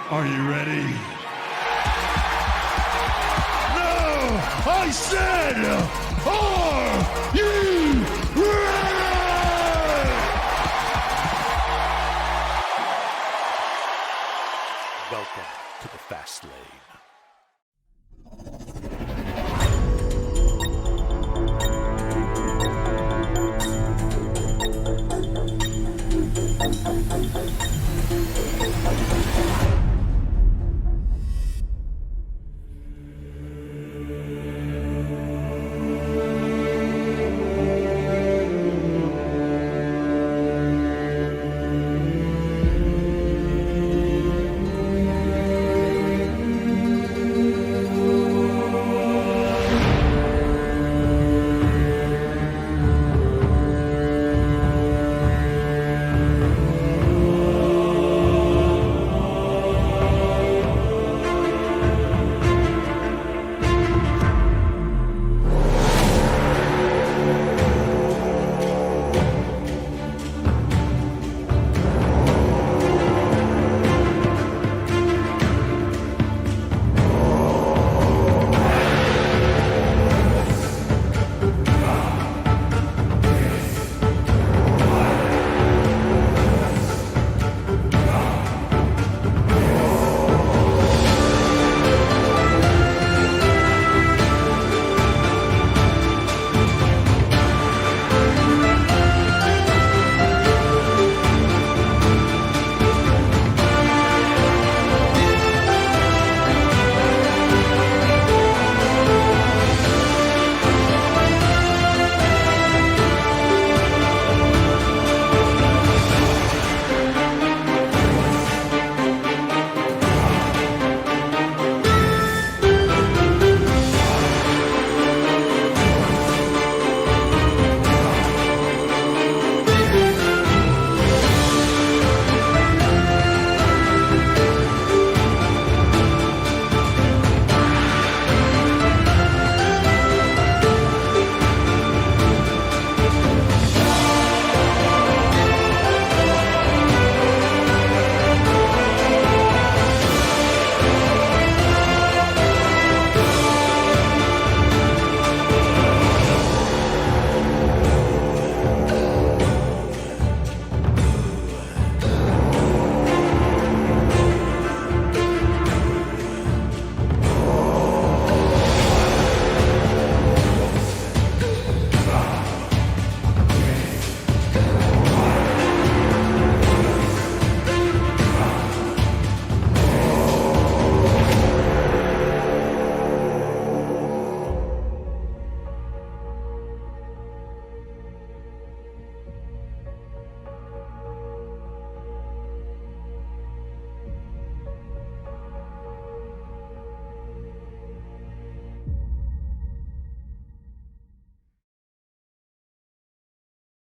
Are you ready? No! I said, are you ready? Welcome to the Fast Lane.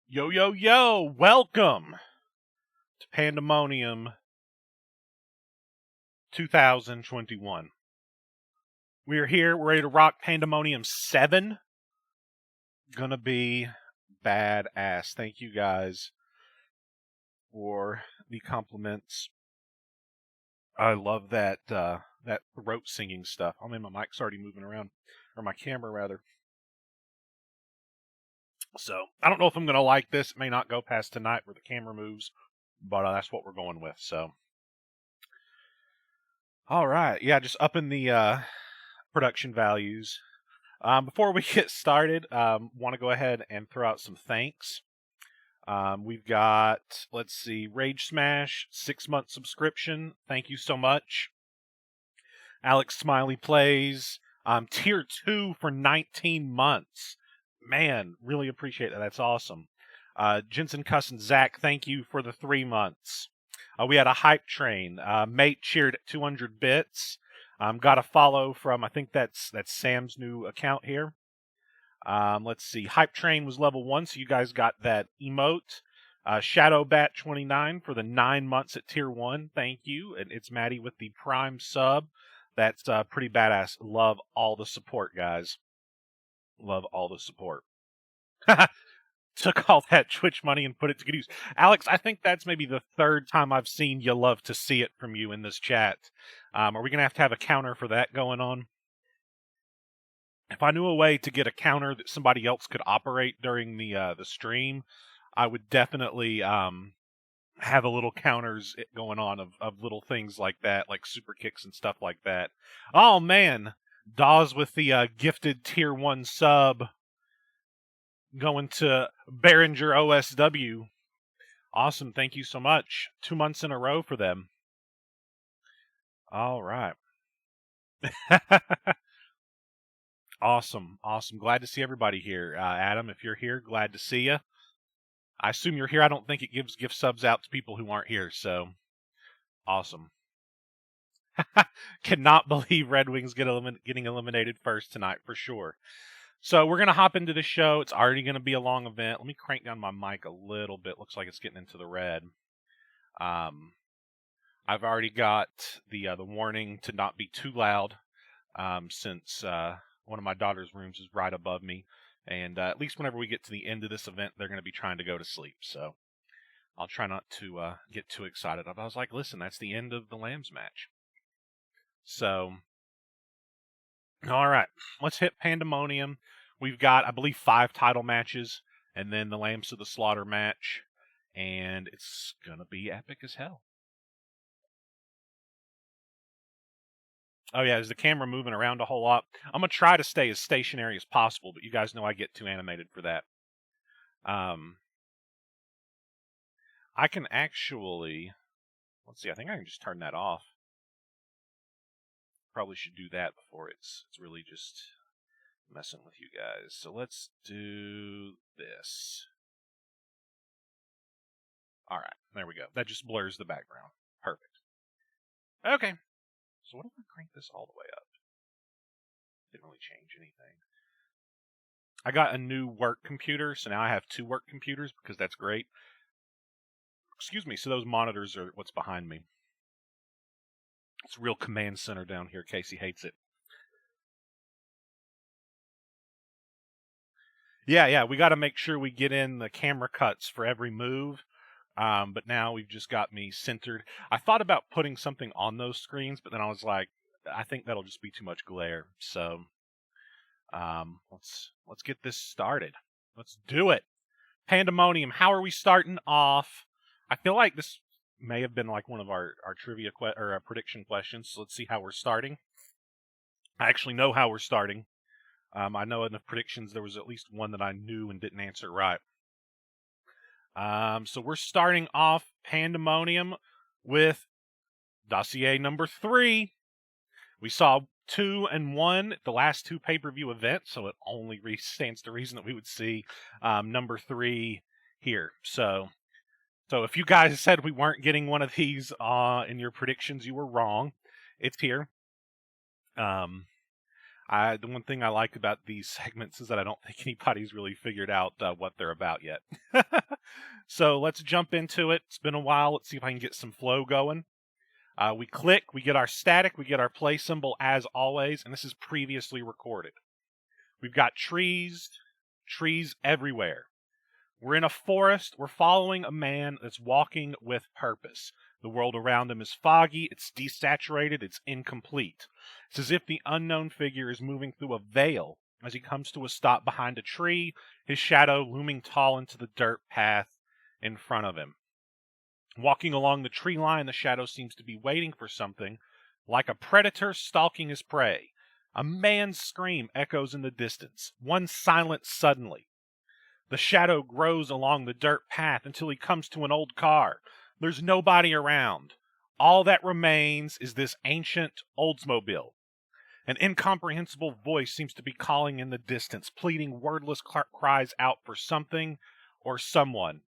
Yo, yo, yo, welcome to Pandemonium 2021. We're here, we're ready to rock Pandemonium 7. Gonna be badass. Thank you guys for the compliments. I love that that throat singing stuff. I mean, my mic's already moving around, or my camera rather. So, I don't know if I'm going to like this. It may not go past tonight where the camera moves, but that's what we're going with. So, all right. Yeah, just upping the production values. Before we get started, want to go ahead and throw out some thanks. We've got, let's see, Rage Smash, 6-month subscription. Thank you so much. Alex Smiley Plays, Tier 2 for 19 months. Man, really appreciate that. That's awesome. Jensen Cuss and Zach, thank you for the 3 months. We had a hype train. Mate cheered at 200 bits. Got a follow from, I think that's Sam's new account here. Let's see. Hype train was level 1, so you guys got that emote. Shadowbat29 for the 9 months at tier 1. Thank you. And it's Maddie with the Prime sub. That's pretty badass. Love all the support, guys. Love all the support. took all that Twitch money and put it to good use. Alex, I think that's maybe the third time I've seen you love to see it from you in this chat. Are we going to have a counter for that going on? If I knew a way to get a counter that somebody else could operate during the stream, I would definitely have a little counters going on of little things like that, like super kicks and stuff like that. Oh man, Dawes with the gifted tier 1 sub going to Behringer OSW. Awesome, thank you so much. 2 months in a row for them. All right. Awesome. Glad to see everybody here. Adam, if you're here, glad to see you. I assume you're here. I don't think it gives gift subs out to people who aren't here, so awesome. Cannot believe Red Wings getting eliminated first tonight, for sure. So we're going to hop into the show. It's already going to be a long event. Let me crank down my mic a little bit. Looks like it's getting into the red. I've already got the warning to not be too loud since one of my daughter's rooms is right above me. And at least whenever we get to the end of this event, they're going to be trying to go to sleep. So I'll try not to get too excited. I was like, listen, that's the end of the Lambs match. So, all right, let's hit Pandemonium. We've got, I believe, 5 title matches, and then the Lambs to the Slaughter match. And it's going to be epic as hell. Oh yeah, is the camera moving around a whole lot? I'm going to try to stay as stationary as possible, but you guys know I get too animated for that. I can actually, let's see, I think I can just turn that off. Probably should do that before it's really just messing with you guys. So let's do this. All right, there we go. That just blurs the background. Perfect. Okay. So what if I crank this all the way up? Didn't really change anything. I got a new work computer, so now I have 2 work computers because that's great. Excuse me, so those monitors are what's behind me. It's a real command center down here. Casey hates it. Yeah, we got to make sure we get in the camera cuts for every move. But now we've just got me centered. I thought about putting something on those screens, but then I was like, I think that'll just be too much glare. So, let's get this started. Let's do it. Pandemonium. How are we starting off? I feel like this may have been like one of our trivia or prediction questions. So let's see how we're starting. I actually know how we're starting. I know in the predictions there was at least one that I knew and didn't answer right. So we're starting off Pandemonium with dossier number 3. We saw 2 and 1 at the last 2 pay-per-view events, so it only stands to reason that we would see number 3 here. So if you guys said we weren't getting one of these in your predictions, you were wrong. It's here. The one thing I like about these segments is that I don't think anybody's really figured out what they're about yet. So let's jump into it. It's been a while. Let's see if I can get some flow going. We click, we get our static, we get our play symbol as always, and this is previously recorded. We've got trees everywhere. We're in a forest. We're following a man that's walking with purpose. The world around him is foggy, it's desaturated, it's incomplete. It's as if the unknown figure is moving through a veil as he comes to a stop behind a tree, his shadow looming tall into the dirt path in front of him. Walking along the tree line, the shadow seems to be waiting for something, like a predator stalking his prey. A man's scream echoes in the distance, one silent suddenly. The shadow grows along the dirt path until he comes to an old car. There's nobody around. All that remains is this ancient Oldsmobile. An incomprehensible voice seems to be calling in the distance, pleading wordless cries out for something or someone.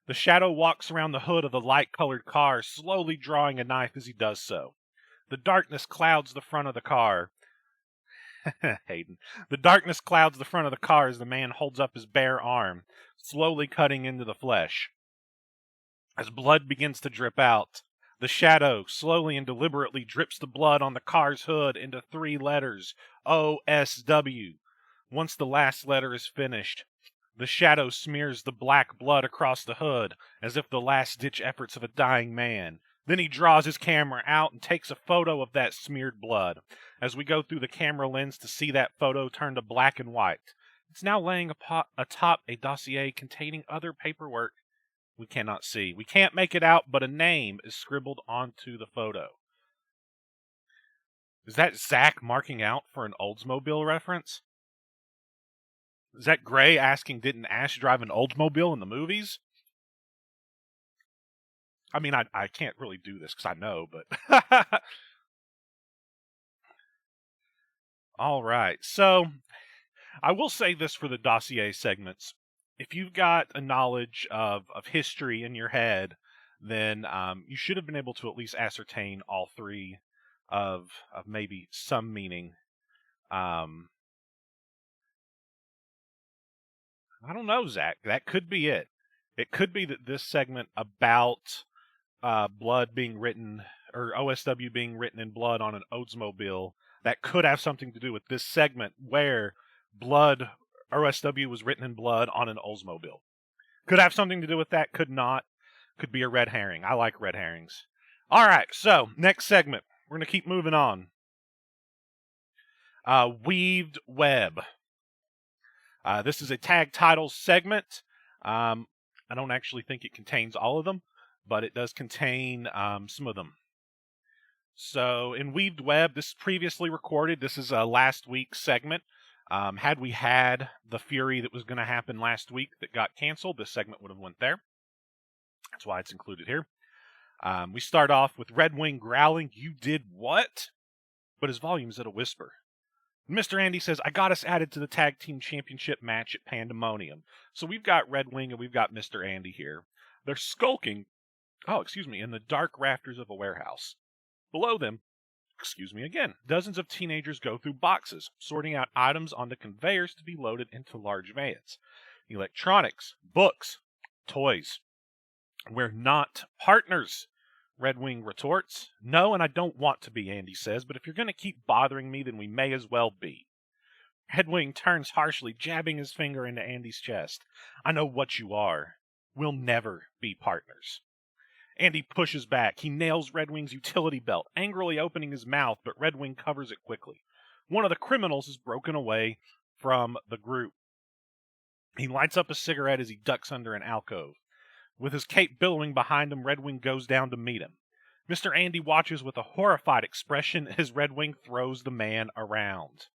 The shadow walks around the hood of the light-colored car, slowly drawing a knife as he does so. The darkness clouds the front of the car. Hayden. The darkness clouds the front of the car as the man holds up his bare arm, slowly cutting into the flesh. As blood begins to drip out, the shadow slowly and deliberately drips the blood on the car's hood into 3 letters, OSW. Once the last letter is finished, The shadow smears the black blood across the hood, as if the last-ditch efforts of a dying man. Then he draws his camera out and takes a photo of that smeared blood. As we go through the camera lens to see that photo turn to black and white. It's now laying atop a dossier containing other paperwork we cannot see. We can't make it out, but a name is scribbled onto the photo. Is that Zach marking out for an Oldsmobile reference? Is that Gray asking, didn't Ash drive an Oldsmobile in the movies? I mean, I can't really do this because I know, but... All right, so I will say this for the dossier segments. If you've got a knowledge of history in your head, then you should have been able to at least ascertain all three of maybe some meaning. I don't know, Zach. That could be it. It could be that this segment about blood being written, or OSW being written in blood on an Oldsmobile, that could have something to do with this segment where blood, OSW was written in blood on an Oldsmobile. Could have something to do with that, could not. Could be a red herring. I like red herrings. All right, so next segment. We're going to keep moving on. Weaved Web. This is a tag titles segment. I don't actually think it contains all of them, but it does contain some of them. So in Weaved Web, this is previously recorded. This is a last week's segment. Had we had the Fury that was going to happen last week that got canceled, this segment would have went there. That's why it's included here. We start off with Red Wing growling, "You did what?" But his volume's at a whisper. Mr. Andy says, "I got us added to the Tag Team Championship match at Pandemonium." So we've got Red Wing and we've got Mr. Andy here. They're skulking, in the dark rafters of a warehouse. Below them, again, dozens of teenagers go through boxes, sorting out items onto conveyors to be loaded into large vans. Electronics, books, toys. "We're not partners," Red Wing retorts. "No, and I don't want to be," Andy says, "but if you're going to keep bothering me, then we may as well be." Red Wing turns harshly, jabbing his finger into Andy's chest. "I know what you are. We'll never be partners." Andy pushes back. He nails Red Wing's utility belt, angrily opening his mouth, but Red Wing covers it quickly. One of the criminals is broken away from the group. He lights up a cigarette as he ducks under an alcove. With his cape billowing behind him, Red Wing goes down to meet him. Mr. Andy watches with a horrified expression as Red Wing throws the man around.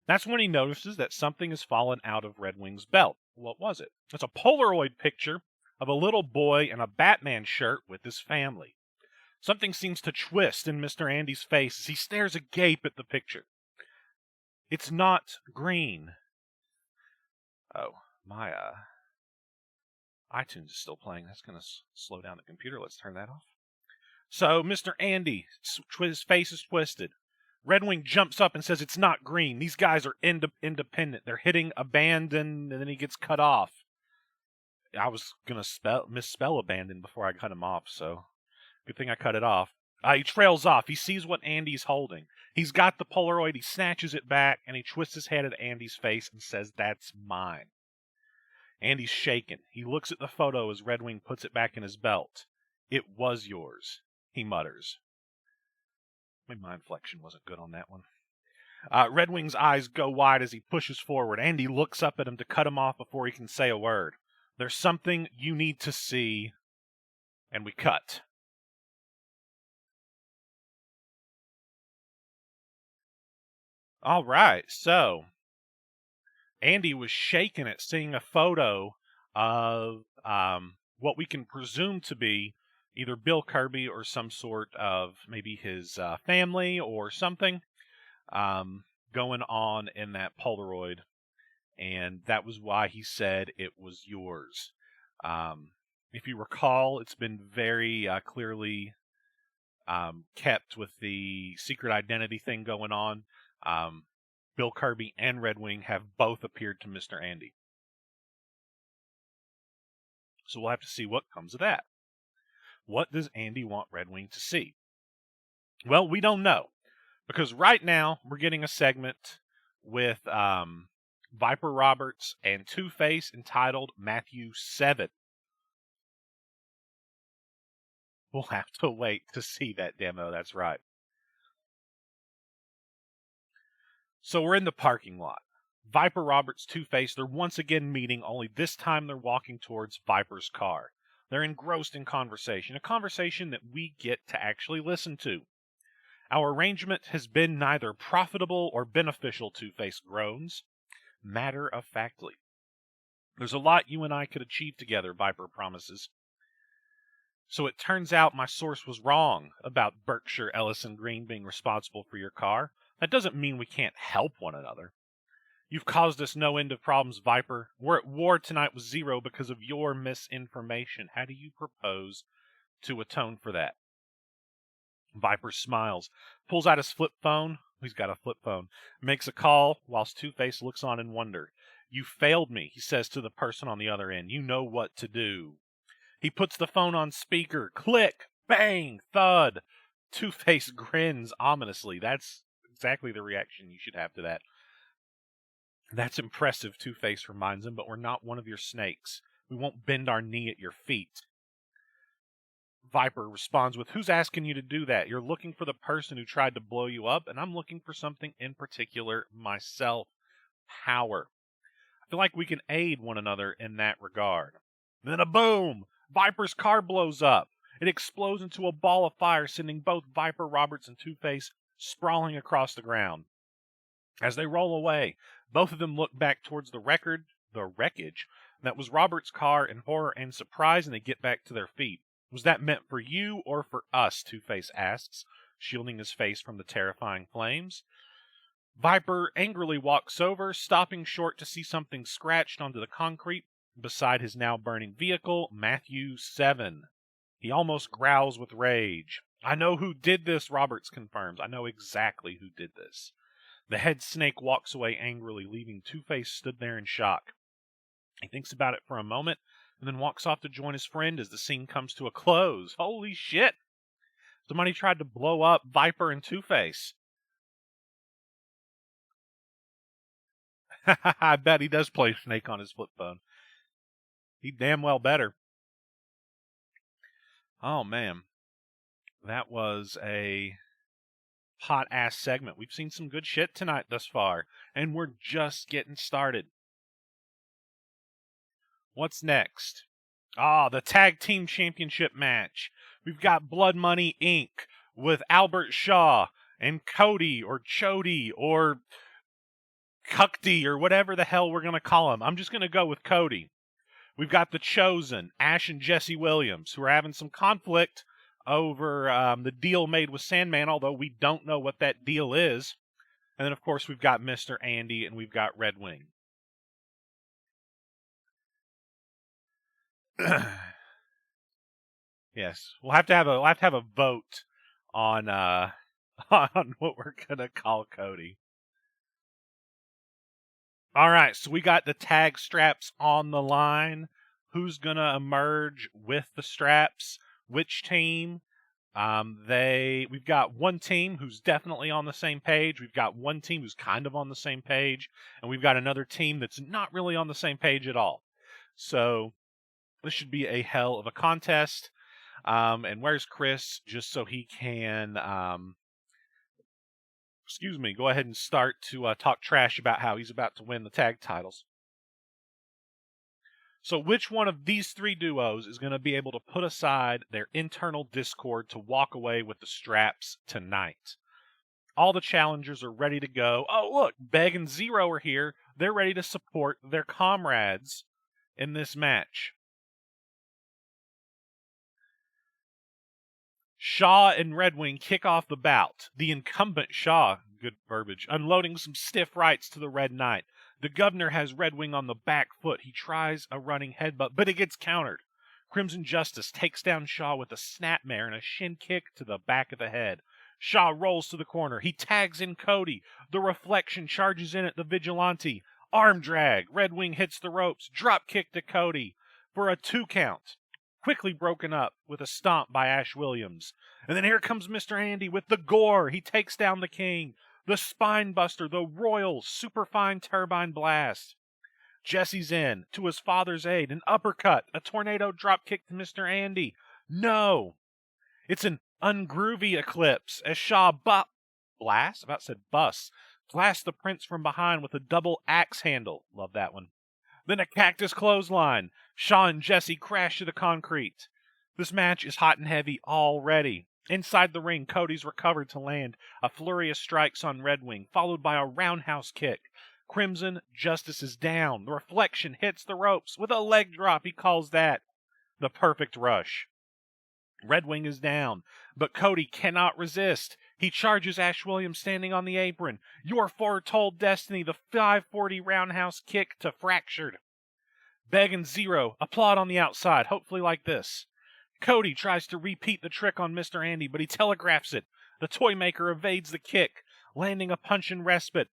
That's when he notices that something has fallen out of Red Wing's belt. What was it? It's a Polaroid picture of a little boy in a Batman shirt with his family. Something seems to twist in Mr. Andy's face as he stares agape at the picture. It's not green. Oh, my iTunes is still playing. That's going to slow down the computer. Let's turn that off. So, Mr. Andy, his face is twisted. Red Wing jumps up and says it's not green. These guys are independent. They're hitting abandon, and then he gets cut off. I was going to misspell abandon before I cut him off, so good thing I cut it off. He trails off. He sees what Andy's holding. He's got the Polaroid. He snatches it back, and he twists his head at Andy's face and says, "That's mine." Andy's shaken. He looks at the photo as Red Wing puts it back in his belt. "It was yours," he mutters. My inflection wasn't good on that one. Red Wing's eyes go wide as he pushes forward. Andy looks up at him to cut him off before he can say a word. "There's something you need to see," and we cut. All right, so Andy was shaken at seeing a photo of what we can presume to be either Bill Kirby or some sort of maybe his family or something going on in that Polaroid. And that was why he said it was yours. If you recall, it's been very clearly kept with the secret identity thing going on. Bill Kirby and Red Wing have both appeared to Mr. Andy. So we'll have to see what comes of that. What does Andy want Red Wing to see? Well, we don't know. Because right now, we're getting a segment with Viper Roberts and Two-Face, entitled Matthew 7. We'll have to wait to see that demo, that's right. So we're in the parking lot. Viper Roberts, Two-Face, they're once again meeting, only this time they're walking towards Viper's car. They're engrossed in conversation, a conversation that we get to actually listen to. Our arrangement has been neither profitable or beneficial, Two-Face groans. Matter-of-factly. There's a lot you and I could achieve together, Viper promises. So it turns out my source was wrong about Berkshire, Ellison Green being responsible for your car. That doesn't mean we can't help one another. You've caused us no end of problems, Viper. We're at war tonight with Zero because of your misinformation. How do you propose to atone for that? Viper smiles, pulls out his flip phone. He's got a flip phone. Makes a call whilst Two-Face looks on in wonder. You failed me, he says to the person on the other end. You know what to do. He puts the phone on speaker. Click! Bang! Thud! Two-Face grins ominously. That's exactly the reaction you should have to that. That's impressive, Two-Face reminds him, but we're not one of your snakes. We won't bend our knee at your feet. Viper responds with, who's asking you to do that? You're looking for the person who tried to blow you up, and I'm looking for something in particular myself. Power. I feel like we can aid one another in that regard. Then a boom! Viper's car blows up. It explodes into a ball of fire, sending both Viper Roberts and Two-Face sprawling across the ground. As they roll away, both of them look back towards the wreckage that was Robert's car in horror and surprise, and they get back to their feet. Was that meant for you or for us? Two-Face asks, shielding his face from the terrifying flames. Viper angrily walks over, stopping short to see something scratched onto the concrete beside his now burning vehicle, Matthew 7. He almost growls with rage. I know who did this, Roberts confirms. I know exactly who did this. The head snake walks away angrily, leaving Two-Face stood there in shock. He thinks about it for a moment, and then walks off to join his friend as the scene comes to a close. Holy shit! Somebody tried to blow up Viper and Two-Face. I bet he does play Snake on his flip phone. He damn well better. Oh, man. That was a hot-ass segment. We've seen some good shit tonight thus far, and we're just getting started. What's next? The Tag Team Championship match. We've got Blood Money Inc. with Albert Shaw and Cody or Chody or Cuckty or whatever the hell we're going to call him. I'm just going to go with Cody. We've got The Chosen, Ash and Jesse Williams, who are having some conflict over the deal made with Sandman, although we don't know what that deal is. And then, of course, we've got Mr. Andy and we've got Red Wing. Yes, we'll have to have a vote on on what we're gonna call Cody. All right, so we got the tag straps on the line. Who's gonna emerge with the straps? Which team? We've got one team who's definitely on the same page. We've got one team who's kind of on the same page, and we've got another team that's not really on the same page at all. So this should be a hell of a contest. And where's Chris? Just so he can, go ahead and start to talk trash about how he's about to win the tag titles. So which one of these three duos is going to be able to put aside their internal discord to walk away with the straps tonight? All the challengers are ready to go. Oh, look, Beg and Zero are here. They're ready to support their comrades in this match. Shaw and Red Wing kick off the bout. The incumbent Shaw, good verbiage, unloading some stiff rights to the Red Knight. The governor has Red Wing on the back foot. He tries a running headbutt, but it gets countered. Crimson Justice takes down Shaw with a snapmare and a shin kick to the back of the head. Shaw rolls to the corner. He tags in Cody. The Reflection charges in at the Vigilante. Arm drag. Red Wing hits the ropes. Drop kick to Cody for a 2 count. Quickly broken up with a stomp by Ash Williams. And then here comes Mr. Andy with the gore. He takes down the King. The Spine Buster, the Royal Superfine Turbine Blast. Jesse's in, to his father's aid, an uppercut, a tornado dropkick to Mr. Andy. No! It's an ungroovy eclipse as Shaw blasts the Prince from behind with a double axe handle. Love that one. Then a cactus clothesline. Shaw and Jesse crash to the concrete. This match is hot and heavy already. Inside the ring, Cody's recovered to land a flurry of strikes on Red Wing, followed by a roundhouse kick. Crimson Justice is down. The Reflection hits the ropes with a leg drop. He calls that the perfect rush. Red Wing is down, but Cody cannot resist. He charges Ash Williams standing on the apron. Your foretold destiny, the 540 roundhouse kick to Fractured. Beg and Zero applaud on the outside, hopefully like this. Cody tries to repeat the trick on Mr. Andy, but he telegraphs it. The Toymaker evades the kick, landing a punch in respite.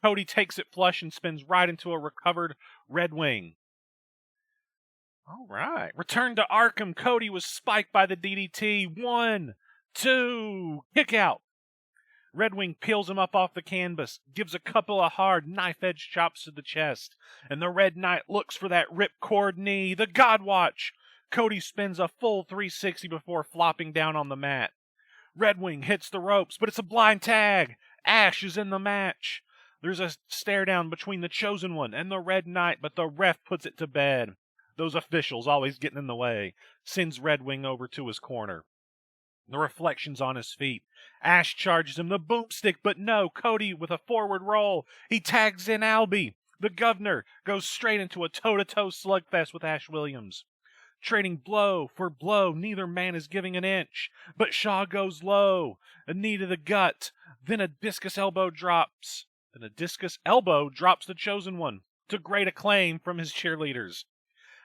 Cody takes it flush and spins right into a recovered Red Wing. All right. Return to Arkham. Cody was spiked by the DDT. 1, 2, kick out. Red Wing peels him up off the canvas, gives a couple of hard knife-edge chops to the chest, and the Red Knight looks for that ripcord knee. The Godwatch. Cody spins a full 360 before flopping down on the mat. Red Wing hits the ropes, but it's a blind tag. Ash is in the match. There's a stare down between the Chosen One and the Red Knight, but the ref puts it to bed. Those officials always getting in the way. Sends Red Wing over to his corner. The Reflection's on his feet. Ash charges him, the boomstick, but no, Cody with a forward roll. He tags in Albie. The Governor goes straight into a toe-to-toe slugfest with Ash Williams. Trading blow for blow, neither man is giving an inch. But Shaw goes low, a knee to the gut, then a discus elbow drops. The Chosen One, to great acclaim from his cheerleaders.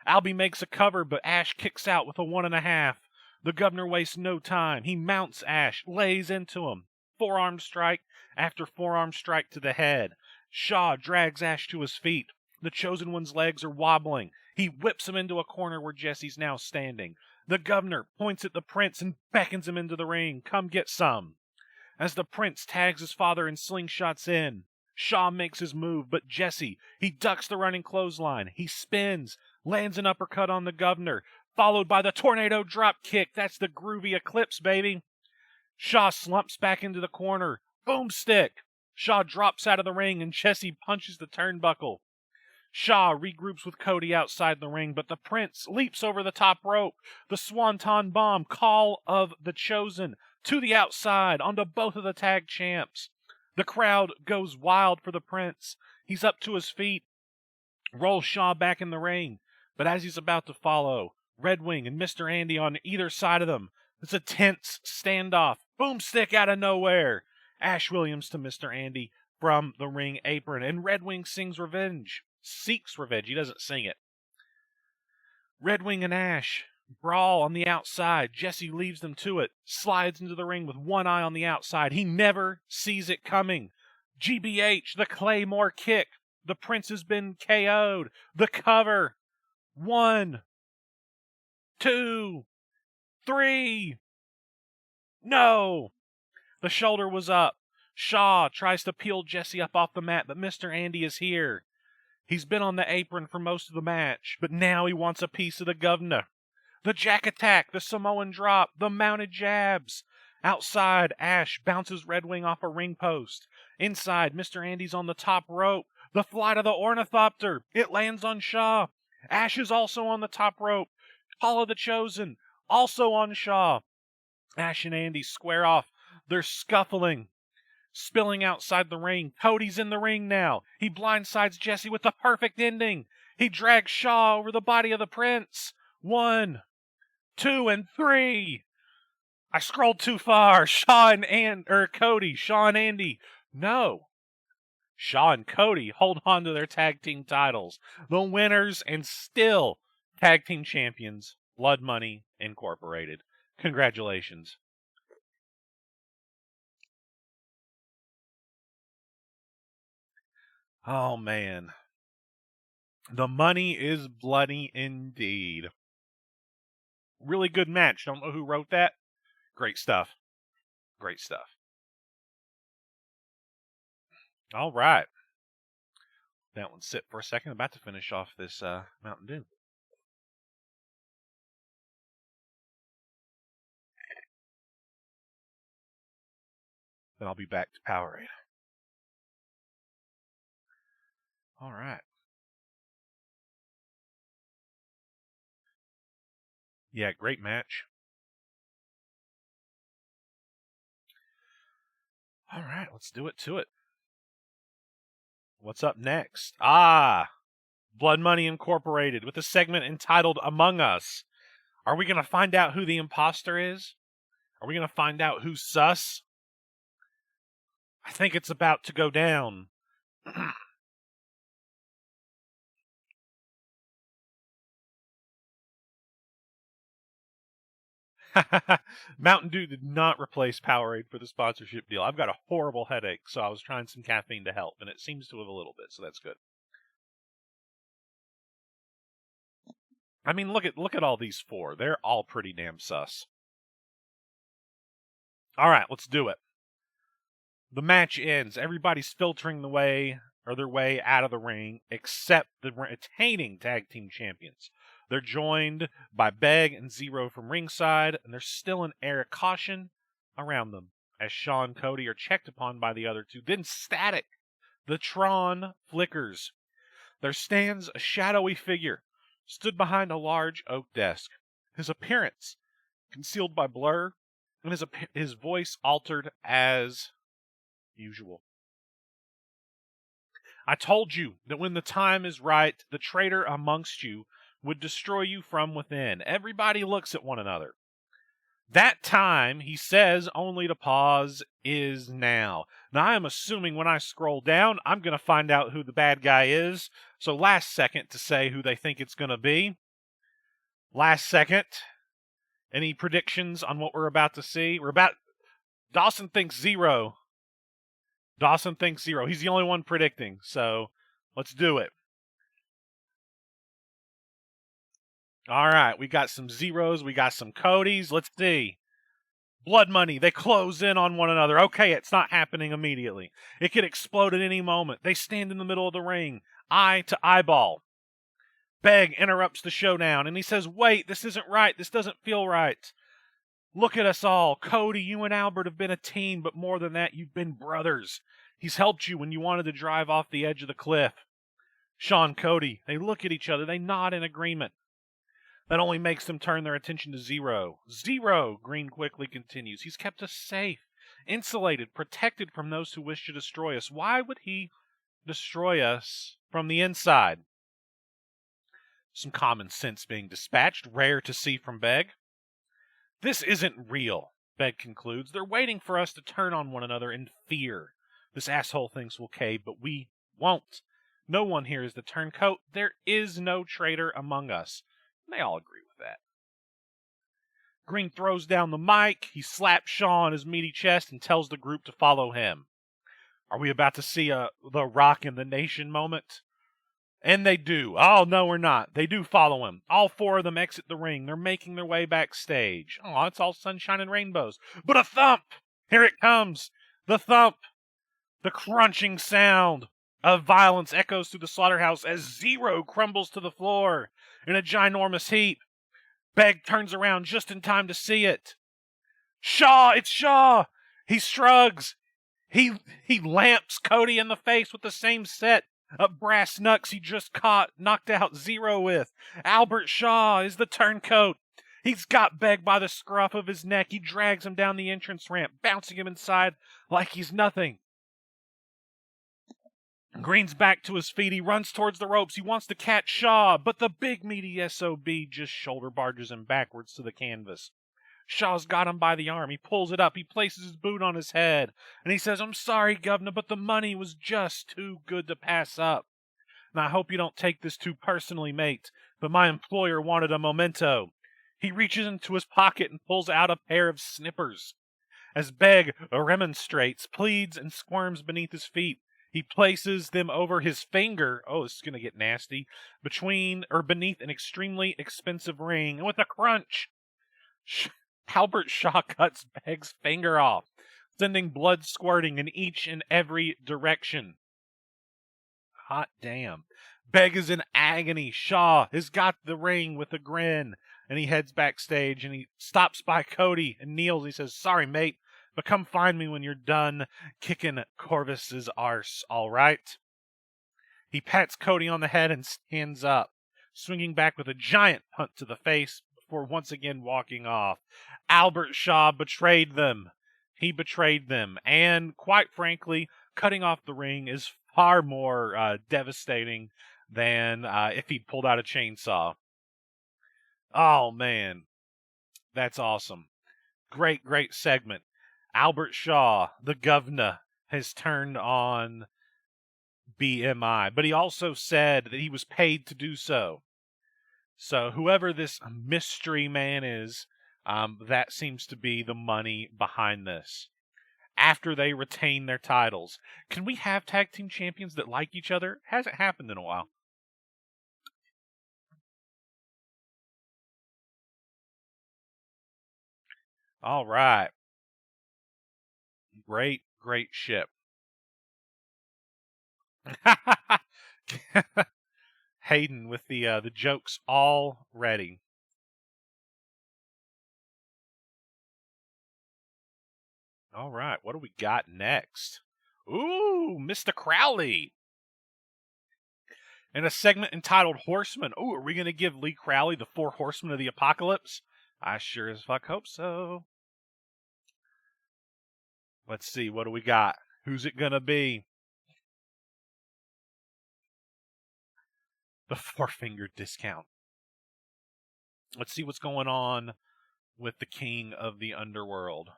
Albie makes a cover, but Ash kicks out with a 1.5. The Governor wastes no time. He mounts Ash, lays into him. Forearm strike after forearm strike to the head. Shaw drags Ash to his feet. The Chosen One's legs are wobbling. He whips him into a corner where Jesse's now standing. The Governor points at the Prince and beckons him into the ring. Come get some. As the Prince tags his father and slingshots in, Shaw makes his move, but Jesse, he ducks the running clothesline. He spins, lands an uppercut on the Governor, followed by the tornado drop kick. That's the groovy eclipse, baby. Shaw slumps back into the corner. Boomstick. Shaw drops out of the ring and Jesse punches the turnbuckle. Shaw regroups with Cody outside the ring, but the Prince leaps over the top rope. The Swanton Bomb, Call of the Chosen, to the outside, onto both of the tag champs. The crowd goes wild for the Prince. He's up to his feet, rolls Shaw back in the ring, but as he's about to follow, Red Wing and Mr. Andy on either side of them. It's a tense standoff. Boomstick out of nowhere. Ash Williams to Mr. Andy from the ring apron, and Red Wing seeks revenge. He doesn't sing it. Red Wing and Ash brawl on the outside. Jesse leaves them to it. Slides into the ring with one eye on the outside. He never sees it coming. GBH, the Claymore kick. The Prince has been KO'd. The cover. 1, 2, 3. No! The shoulder was up. Shaw tries to peel Jesse up off the mat, but Mr. Andy is here. He's been on the apron for most of the match, but now he wants a piece of the Governor. The Jack Attack, the Samoan Drop, the mounted jabs. Outside, Ash bounces Red Wing off a ring post. Inside, Mr. Andy's on the top rope. The Flight of the Ornithopter. It lands on Shaw. Ash is also on the top rope. Call of the Chosen, also on Shaw. Ash and Andy square off. They're scuffling. Spilling outside the ring. Cody's in the ring now. He blindsides Jesse with the perfect ending. He drags Shaw over the body of the Prince. 1, 2, and 3. I scrolled too far. Cody, Shaw and Andy. No. Shaw and Cody hold on to their tag team titles. The winners and still tag team champions. Blood Money Incorporated. Congratulations. Oh, man. The money is bloody indeed. Really good match. Don't know who wrote that. Great stuff. Great stuff. All right. That one sit for a second. About to finish off this Mountain Dew. Then I'll be back to Powerade. All right. Yeah, great match. All right, let's do it to it. What's up next? Blood Money Incorporated with a segment entitled Among Us. Are we going to find out who the imposter is? Are we going to find out who's sus? I think it's about to go down. Mountain Dew did not replace Powerade for the sponsorship deal. I've got a horrible headache, so I was trying some caffeine to help, and it seems to have a little bit, so that's good. I mean, look at all these four. They're all pretty damn sus. All right, let's do it. The match ends. Everybody's filtering their way out of the ring, except the retaining tag team champions. They're joined by Beg and Zero from ringside, and there's still an air of caution around them as Shawn and Cody are checked upon by the other two. Then Static, the Tron, flickers. There stands a shadowy figure, stood behind a large oak desk. His appearance concealed by blur, and his voice altered as usual. I told you that when the time is right, the traitor amongst you would destroy you from within. Everybody looks at one another. That time, he says, only to pause, is now. Now, I am assuming when I scroll down, I'm going to find out who the bad guy is. So last second to say who they think it's going to be. Last second. Any predictions on what we're about to see? Dawson thinks Zero. Dawson thinks Zero. He's the only one predicting, so let's do it. All right, we got some Zeros, we got some Codys. Let's see. Blood Money, they close in on one another. Okay, it's not happening immediately. It could explode at any moment. They stand in the middle of the ring, eye to eyeball. Beg interrupts the showdown, and he says, wait, this isn't right. This doesn't feel right. Look at us all. Cody, you and Albert have been a team, but more than that, you've been brothers. He's helped you when you wanted to drive off the edge of the cliff. Shawn, Cody, they look at each other. They nod in agreement. That only makes them turn their attention to Zero. Zero, Green quickly continues. He's kept us safe, insulated, protected from those who wish to destroy us. Why would he destroy us from the inside? Some common sense being dispatched, rare to see from Beg. This isn't real, Beg concludes. They're waiting for us to turn on one another in fear. This asshole thinks we'll cave, but we won't. No one here is the turncoat. There is no traitor among us. They all agree with that. Green throws down the mic. He slaps Shaw on his meaty chest and tells the group to follow him. Are we about to see the Rock in the Nation moment? And they do. Oh, no, we're not. They do follow him. All four of them exit the ring. They're making their way backstage. Oh, it's all sunshine and rainbows. But a thump! Here it comes. The thump. The crunching sound of violence echoes through the slaughterhouse as Zero crumbles to the floor in a ginormous heap. Beg turns around just in time to see it. Shaw! It's Shaw! He shrugs. He lamps Cody in the face with the same set of brass knucks he just knocked out Zero with. Albert Shaw is the turncoat. He's got Beg by the scruff of his neck. He drags him down the entrance ramp, bouncing him inside like he's nothing. Green's back to his feet. He runs towards the ropes. He wants to catch Shaw, but the big meaty SOB just shoulder barges him backwards to the canvas. Shaw's got him by the arm. He pulls it up. He places his boot on his head. And he says, I'm sorry, Governor, but the money was just too good to pass up. And I hope you don't take this too personally, mate, but my employer wanted a memento. He reaches into his pocket and pulls out a pair of snippers. As Beg remonstrates, pleads, and squirms beneath his feet, he places them over his finger. Oh, this is going to get nasty. Beneath an extremely expensive ring. And with a crunch, Albert Shaw cuts Beg's finger off, sending blood squirting in each and every direction. Hot damn. Beg is in agony. Shaw has got the ring with a grin. And he heads backstage and he stops by Cody and kneels. He says, "Sorry, mate, but come find me when you're done kicking Corvus's arse, all right?" He pats Cody on the head and stands up, swinging back with a giant punt to the face before once again walking off. Albert Shaw betrayed them. He betrayed them. And quite frankly, cutting off the ring is far more devastating than if he'd pulled out a chainsaw. Oh, man. That's awesome. Great, great segment. Albert Shaw, the governor, has turned on BMI, but he also said that he was paid to do so. So whoever this mystery man is, that seems to be the money behind this. After they retain their titles, can we have tag team champions that like each other? Hasn't happened in a while. All right. Great, great ship. Hayden with the jokes all ready. All right, what do we got next? Ooh, Mr. Crowley. In a segment entitled Horsemen. Ooh, are we going to give Lee Crowley the 4 Horsemen of the Apocalypse? I sure as fuck hope so. Let's see, what do we got? Who's it going to be? The 4-finger discount. Let's see what's going on with the king of the underworld.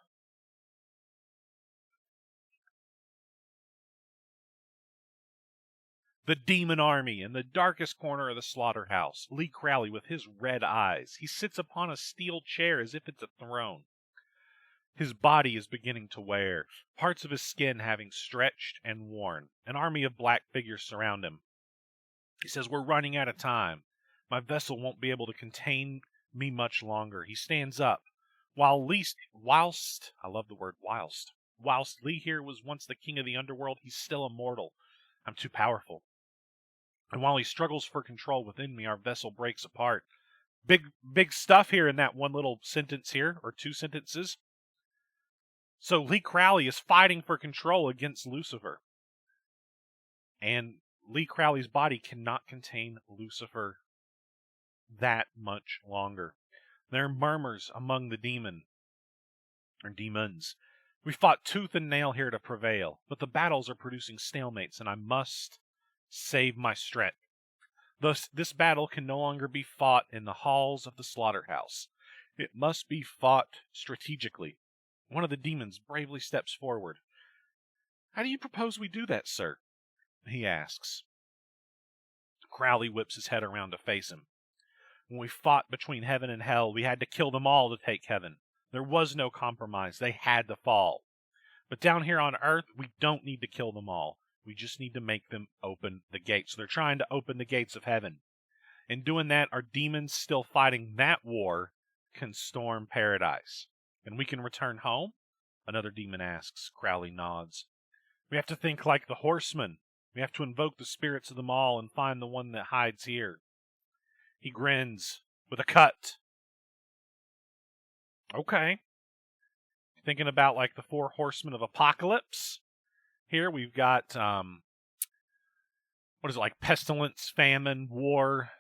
The demon army in the darkest corner of the slaughterhouse. Lee Crowley with his red eyes. He sits upon a steel chair as if it's a throne. His body is beginning to wear, parts of his skin having stretched and worn. An army of black figures surround him. He says, "We're running out of time. My vessel won't be able to contain me much longer." He stands up. Whilst, I love the word whilst Lee here was once the king of the underworld, he's still immortal. I'm too powerful. And while he struggles for control within me, our vessel breaks apart. Big stuff here in that one little sentence here, or 2 sentences. So Lee Crowley is fighting for control against Lucifer. And Lee Crowley's body cannot contain Lucifer that much longer. There are murmurs among the demons. We fought tooth and nail here to prevail, but the battles are producing stalemates, and I must save my strength. Thus, this battle can no longer be fought in the halls of the slaughterhouse. It must be fought strategically. One of the demons bravely steps forward. "How do you propose we do that, sir?" he asks. Crowley whips his head around to face him. "When we fought between heaven and hell, we had to kill them all to take heaven. There was no compromise. They had to fall. But down here on Earth, we don't need to kill them all. We just need to make them open the gates." So they're trying to open the gates of heaven. In doing that, our demons still fighting that war can storm paradise. "And we can return home?" another demon asks. Crowley nods. "We have to think like the horsemen. We have to invoke the spirits of them all and find the one that hides here." He grins with a cut. Okay. Thinking about like the 4 horsemen of apocalypse. Here we've got, what is it, like pestilence, famine, war,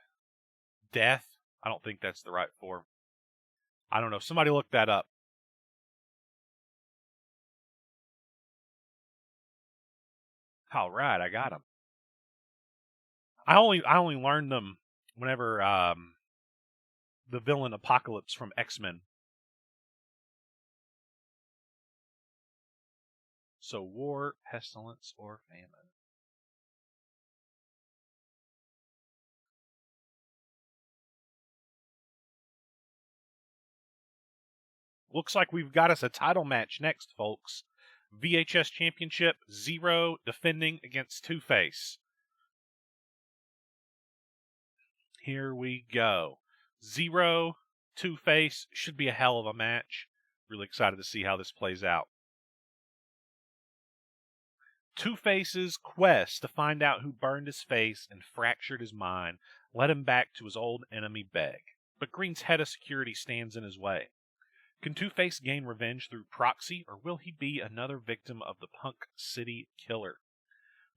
death? I don't think that's the right 4. I don't know. Somebody look that up. All right, I got them. I only learned them whenever the villain Apocalypse from X-Men. So war, pestilence, or famine. Looks like we've got us a title match next, folks. VHS Championship, Zero defending against Two-Face. Here we go. Zero, Two-Face, should be a hell of a match. Really excited to see how this plays out. Two-Face's quest to find out who burned his face and fractured his mind led him back to his old enemy Beg, but Green's head of security stands in his way. Can Two-Face gain revenge through proxy, or will he be another victim of the Punk City Killer?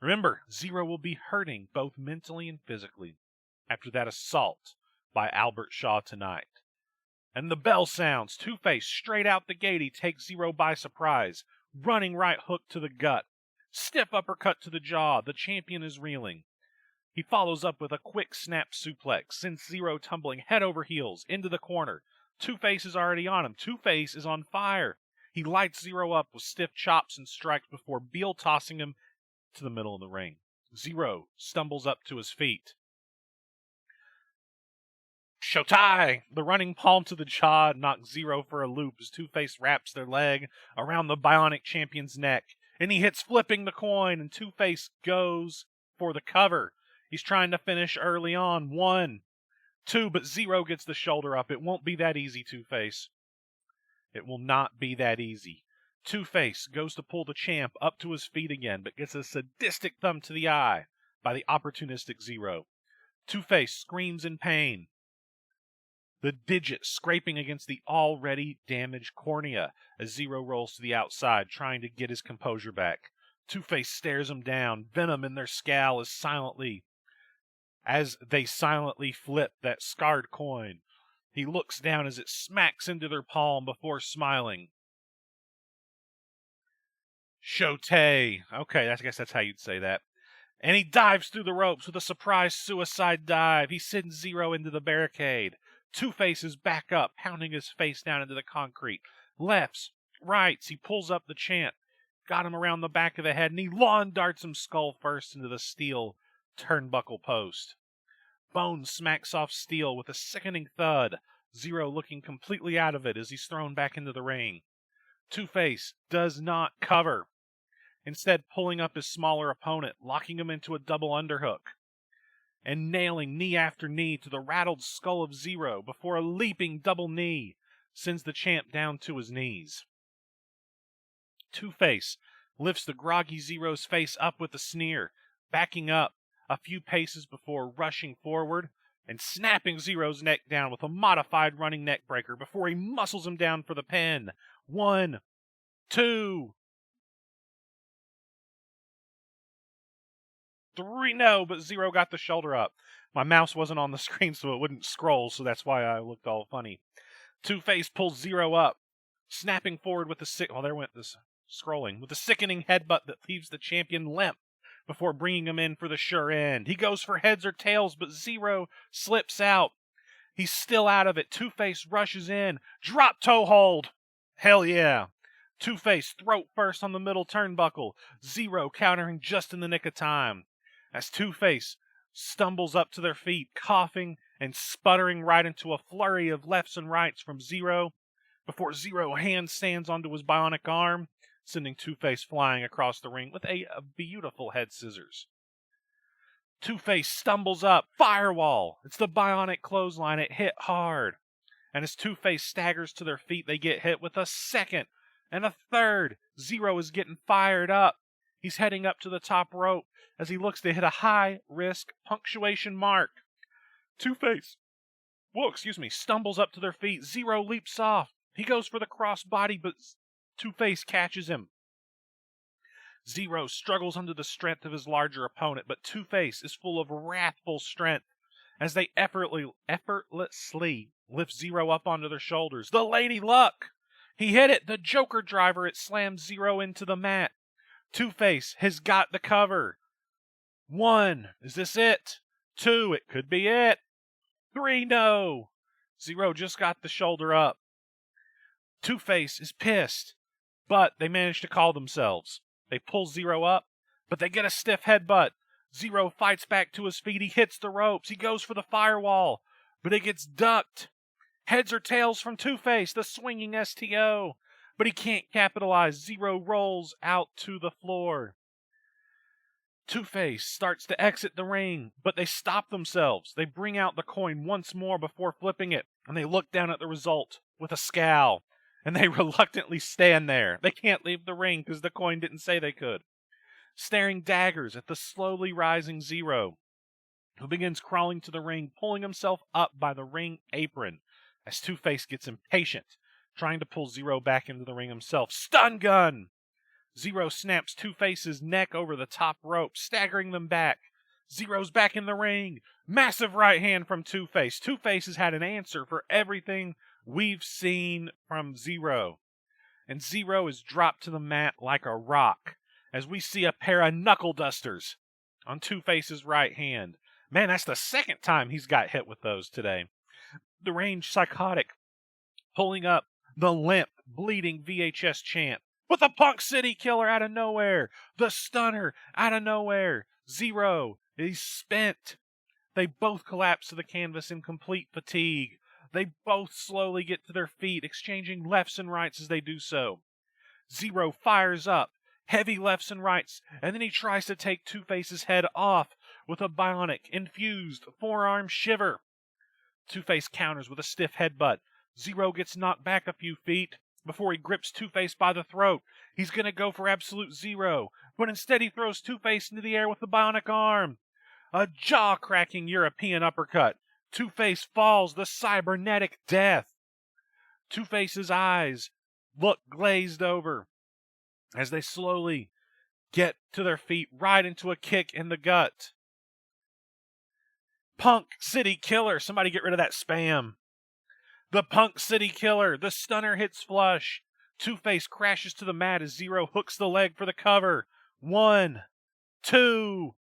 Remember, Zero will be hurting both mentally and physically after that assault by Albert Shaw tonight. And the bell sounds. Two-Face straight out the gate. He takes Zero by surprise. Running right hook to the gut. Stiff uppercut to the jaw. The champion is reeling. He follows up with a quick snap suplex, sends Zero tumbling head over heels into the corner. Two-Face is already on him. Two-Face is on fire. He lights Zero up with stiff chops and strikes before Beal tossing him to the middle of the ring. Zero stumbles up to his feet. Shotai! The running palm to the jaw knocks Zero for a loop as Two-Face wraps their leg around the Bionic Champion's neck. And he hits flipping the coin, and Two-Face goes for the cover. He's trying to finish early on. 1, 2, but Zero gets the shoulder up. It won't be that easy, Two-Face. It will not be that easy. Two-Face goes to pull the champ up to his feet again, but gets a sadistic thumb to the eye by the opportunistic Zero. Two-Face screams in pain, the digit scraping against the already damaged cornea as Zero rolls to the outside, trying to get his composure back. Two-Face stares him down, venom in their scowl as they silently flip that scarred coin. He looks down as it smacks into their palm before smiling. Shote. Okay, I guess that's how you'd say that. And he dives through the ropes with a surprise suicide dive. He sends Zero into the barricade. Two-Face is back up, pounding his face down into the concrete. Lefts, rights, he pulls up the champ. Got him around the back of the head, and he lawn darts him skull first into the steel turnbuckle post. Bone smacks off steel with a sickening thud. Zero looking completely out of it as he's thrown back into the ring. Two-Face does not cover, instead pulling up his smaller opponent, locking him into a double underhook, and nailing knee after knee to the rattled skull of Zero before a leaping double knee sends the champ down to his knees. Two-Face lifts the groggy Zero's face up with a sneer, backing up a few paces before rushing forward and snapping Zero's neck down with a modified running neck breaker before he muscles him down for the pin. 1, 2, 3, no, but Zero got the shoulder up. My mouse wasn't on the screen so it wouldn't scroll, so that's why I looked all funny. Two-Face pulls Zero up, snapping forward with the there went this scrolling, with a sickening headbutt that leaves the champion limp before bringing him in for the sure end. He goes for heads or tails, but Zero slips out. He's still out of it. Two-Face rushes in. Drop toe hold. Hell yeah. Two-Face throat first on the middle turnbuckle. Zero countering just in the nick of time. As Two-Face stumbles up to their feet, coughing and sputtering right into a flurry of lefts and rights from Zero, before Zero handstands onto his bionic arm, sending Two-Face flying across the ring with a beautiful head scissors. Two-Face stumbles up, firewall. It's the bionic clothesline. It hit hard. And as Two-Face staggers to their feet, they get hit with a second and a third. Zero is getting fired up. He's heading up to the top rope as he looks to hit a high-risk punctuation mark. Two-Face, stumbles up to their feet. Zero leaps off. He goes for the crossbody, but Two-Face catches him. Zero struggles under the strength of his larger opponent, but Two-Face is full of wrathful strength as they effortlessly lift Zero up onto their shoulders. The Lady Luck! He hit it! The Joker driver! It slams Zero into the mat. Two-Face has got the cover. 1, is this it? 2, it could be it. 3, no! Zero just got the shoulder up. Two-Face is pissed, but they manage to call themselves. They pull Zero up, but they get a stiff headbutt. Zero fights back to his feet. He hits the ropes. He goes for the firewall, but it gets ducked. Heads or tails from Two-Face, the swinging STO, but he can't capitalize. Zero rolls out to the floor. Two-Face starts to exit the ring, but they stop themselves. They bring out the coin once more before flipping it, and they look down at the result with a scowl. And they reluctantly stand there. They can't leave the ring because the coin didn't say they could. staring daggers at the slowly rising Zero, who begins crawling to the ring, pulling himself up by the ring apron as Two-Face gets impatient, trying to pull Zero back into the ring himself. Stun gun! Zero snaps Two-Face's neck over the top rope, staggering them back. Zero's back in the ring. Massive right hand from Two-Face. Two-Face has had an answer for everything we've seen from Zero. And Zero is dropped to the mat like a rock as we see a pair of knuckle dusters on Two-Face's right hand. Man, that's the second time he's got hit with those today. The Range Psychotic pulling up the limp, bleeding VHS champ with a Punk City Killer out of nowhere. The Stunner out of nowhere. Zero is spent. They both collapse to the canvas in complete fatigue. They both slowly get to their feet, exchanging lefts and rights as they do so. Zero fires up, heavy lefts and rights, and then he tries to take Two-Face's head off with a bionic, infused forearm shiver. Two-Face counters with a stiff headbutt. Zero gets knocked back a few feet before he grips Two-Face by the throat. He's going to go for Absolute Zero, but instead he throws Two-Face into the air with the bionic arm. A jaw-cracking European uppercut. Two-Face falls the cybernetic death. Two-Face's eyes look glazed over as they slowly get to their feet right into a kick in the gut. Punk City Killer. Somebody get rid of that spam. The Punk City Killer. The Stunner hits flush. Two-Face crashes to the mat as Zero hooks the leg for the cover. 1, 2,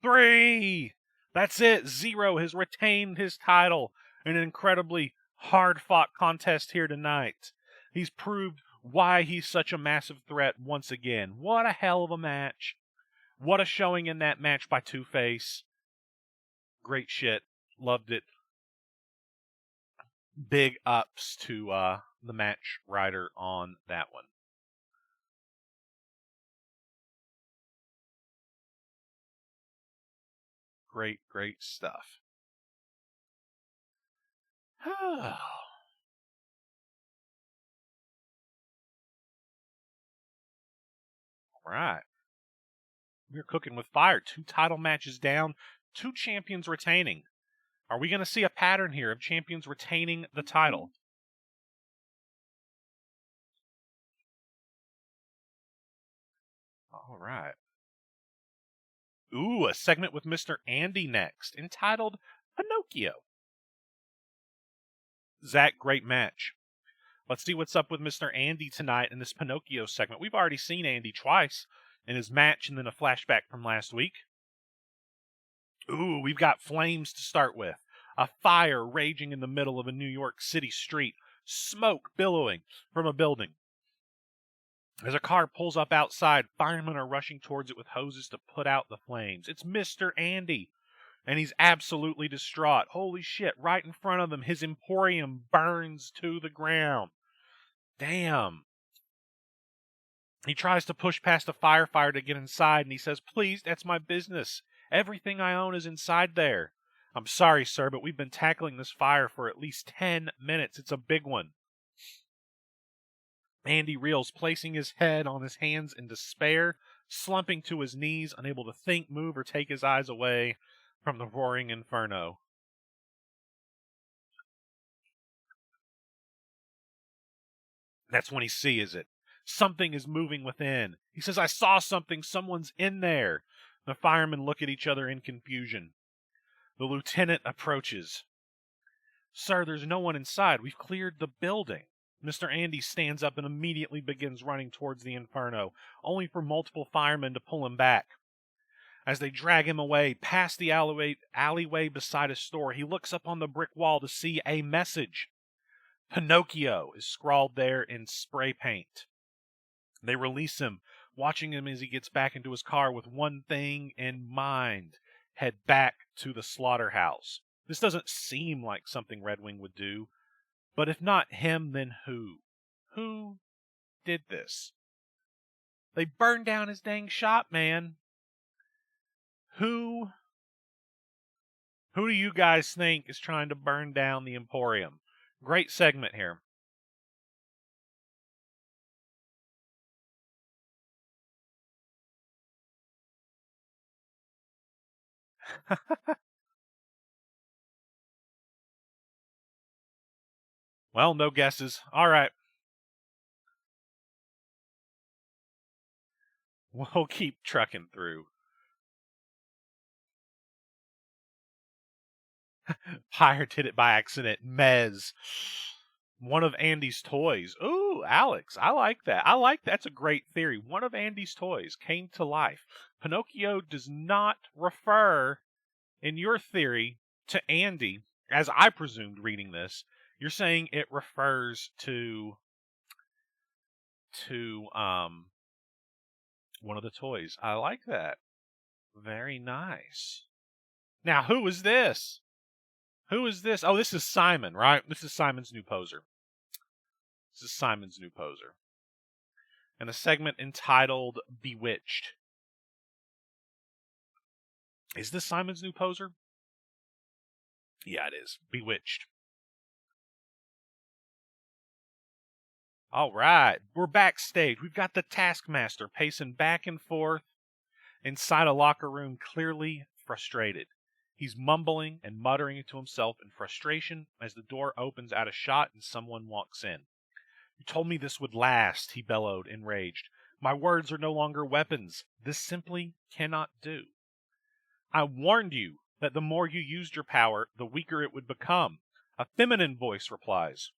3. That's it. Zero has retained his title in an incredibly hard-fought contest here tonight. He's proved why he's such a massive threat once again. What a hell of a match. What a showing in that match by Two-Face. Great shit. Loved it. Big ups to the match writer on that one. Great, great stuff. All right. We're cooking with fire. 2 title matches down, 2 champions retaining. Are we going to see a pattern here of champions retaining the title? All right. Ooh, a segment with Mr. Andy next, entitled Pinocchio. Zach, great match. Let's see what's up with Mr. Andy tonight in this Pinocchio segment. We've already seen Andy twice in his match and then a flashback from last week. Ooh, we've got flames to start with. A fire raging in the middle of a New York City street. Smoke billowing from a building. As a car pulls up outside, firemen are rushing towards it with hoses to put out the flames. It's Mr. Andy, and he's absolutely distraught. Holy shit, right in front of him, his emporium burns to the ground. Damn. He tries to push past a firefighter to get inside, and he says, "Please, that's my business. Everything I own is inside there." "I'm sorry, sir, but we've been tackling this fire for at least 10 minutes. It's a big one." Andy reels, placing his head on his hands in despair, slumping to his knees, unable to think, move, or take his eyes away from the roaring inferno. That's when he sees it. Something is moving within. He says, "I saw something. Someone's in there." The firemen look at each other in confusion. The lieutenant approaches. "Sir, there's no one inside. We've cleared the building." Mr. Andy stands up and immediately begins running towards the inferno, only for multiple firemen to pull him back. As they drag him away, past the alleyway beside a store, he looks up on the brick wall to see a message. Pinocchio is scrawled there in spray paint. They release him, watching him as he gets back into his car with one thing in mind: head back to the slaughterhouse. This doesn't seem like something Red Wing would do. But if not him, then who? Who did this? They burned down his dang shop, man. Who do you guys think is trying to burn down the Emporium? Great segment here. Well, no guesses. All right. We'll keep trucking through. Pyre did it by accident. Mez. One of Andy's toys. Ooh, Alex. I like that. That's a great theory. One of Andy's toys came to life. Pinocchio does not refer, in your theory, to Andy, as I presumed reading this. You're saying it refers to one of the toys. I like that. Very nice. Now, who is this? Who is this? Oh, this is Simon, right? This is Simon's new poser. This is Simon's new poser. And a segment entitled Bewitched. Is this Simon's new poser? Yeah, it is. Bewitched. All right. We're backstage. We've got the Taskmaster pacing back and forth inside a locker room, clearly frustrated. He's mumbling and muttering to himself in frustration as the door opens out of shot and someone walks in. You told me this would last, he bellowed, enraged. My words are no longer weapons. This simply cannot do. I warned you that the more you used your power, the weaker it would become. A feminine voice replies.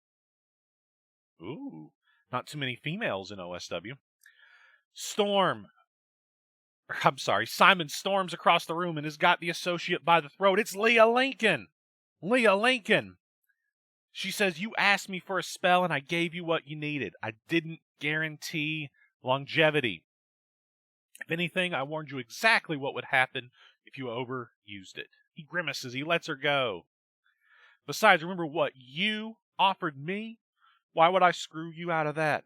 Ooh, not too many females in OSW. Simon storms across the room and has got the associate by the throat. It's Leah Lincoln. Leah Lincoln. She says, you asked me for a spell and I gave you what you needed. I didn't guarantee longevity. If anything, I warned you exactly what would happen if you overused it. He grimaces. He lets her go. Besides, remember what you offered me? Why would I screw you out of that?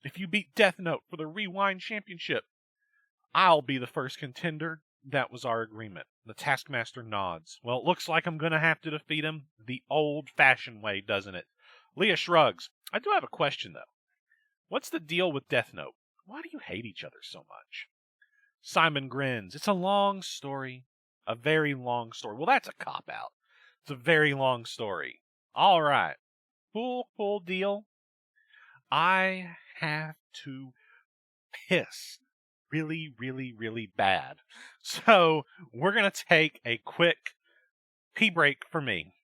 If you beat Death Note for the Rewind Championship, I'll be the first contender. That was our agreement. The Taskmaster nods. Well, it looks like I'm going to have to defeat him the old-fashioned way, doesn't it? Leah shrugs. I do have a question, though. What's the deal with Death Note? Why do you hate each other so much? Simon grins. It's a long story. A very long story. Well, that's a cop-out. It's a very long story. All right. Cool deal. I have to piss really, really, really bad. So we're going to take a quick pee break for me.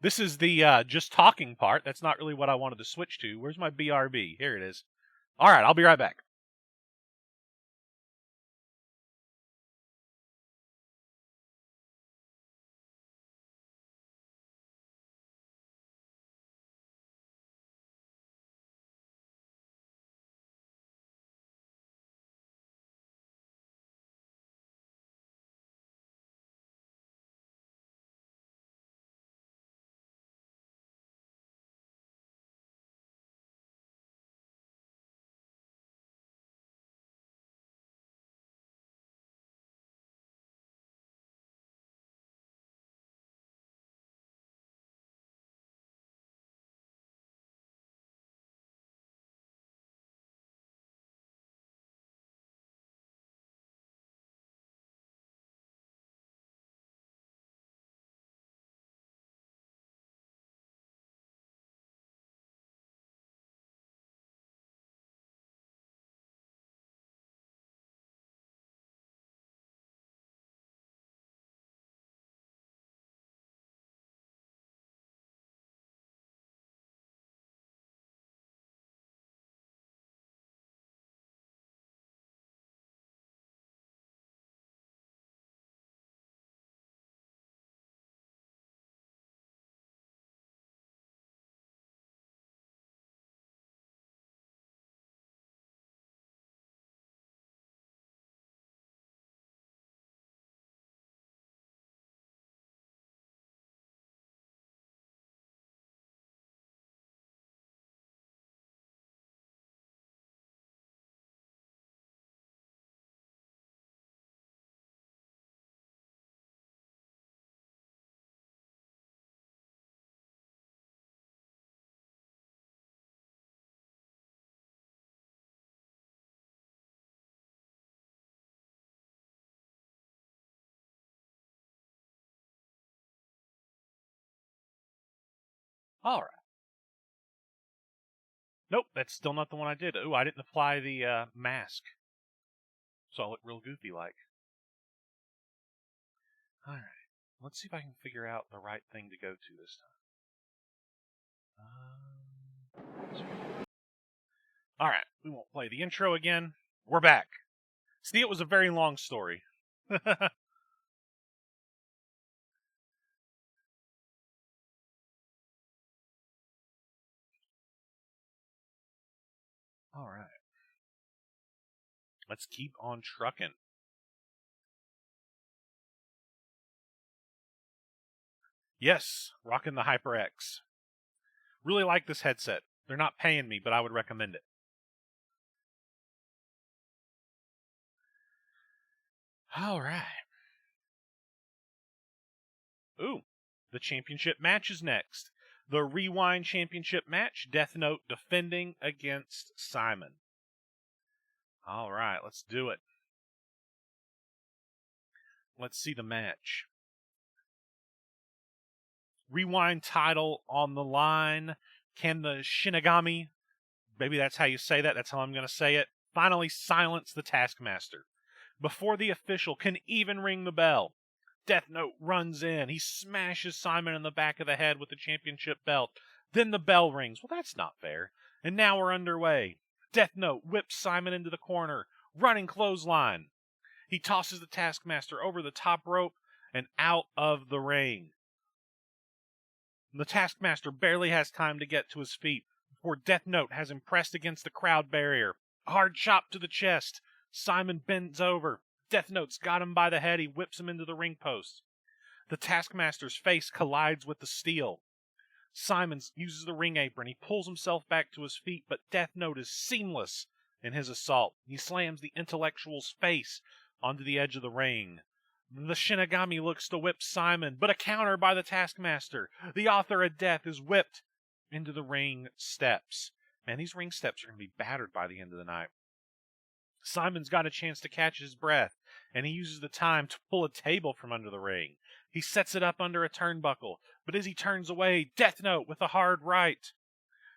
This is the just talking part. That's not really what I wanted to switch to. Where's my BRB? Here it is. All right, I'll be right back. All right. Nope, that's still not the one I did. Ooh, I didn't apply the mask. So I look real goofy like. All right. Let's see if I can figure out the right thing to go to this time. All right. We won't play the intro again. We're back. See, it was a very long story. All right. Let's keep on trucking. Yes, rocking the HyperX. Really like this headset. They're not paying me, but I would recommend it. All right. Ooh, the championship match is next. The Rewind Championship match, Death Note defending against Simon. All right, let's do it. Let's see the match. Rewind title on the line. Can the Shinigami, maybe that's how you say that, that's how I'm going to say it, finally silence the Taskmaster? Before the official can even ring the bell, Death Note runs in. He smashes Simon in the back of the head with the championship belt. Then the bell rings. Well, that's not fair. And now we're underway. Death Note whips Simon into the corner. Running clothesline. He tosses the Taskmaster over the top rope and out of the ring. The Taskmaster barely has time to get to his feet before Death Note has him pressed against the crowd barrier. A hard chop to the chest. Simon bends over. Death Note's got him by the head. He whips him into the ring post. The Taskmaster's face collides with the steel. Simon uses the ring apron. He pulls himself back to his feet, but Death Note is seamless in his assault. He slams the intellectual's face onto the edge of the ring. The Shinigami looks to whip Simon, but a counter by the Taskmaster. The author of death is whipped into the ring steps. Man, these ring steps are going to be battered by the end of the night. Simon's got a chance to catch his breath, and he uses the time to pull a table from under the ring. He sets it up under a turnbuckle, but as he turns away, Death Note with a hard right.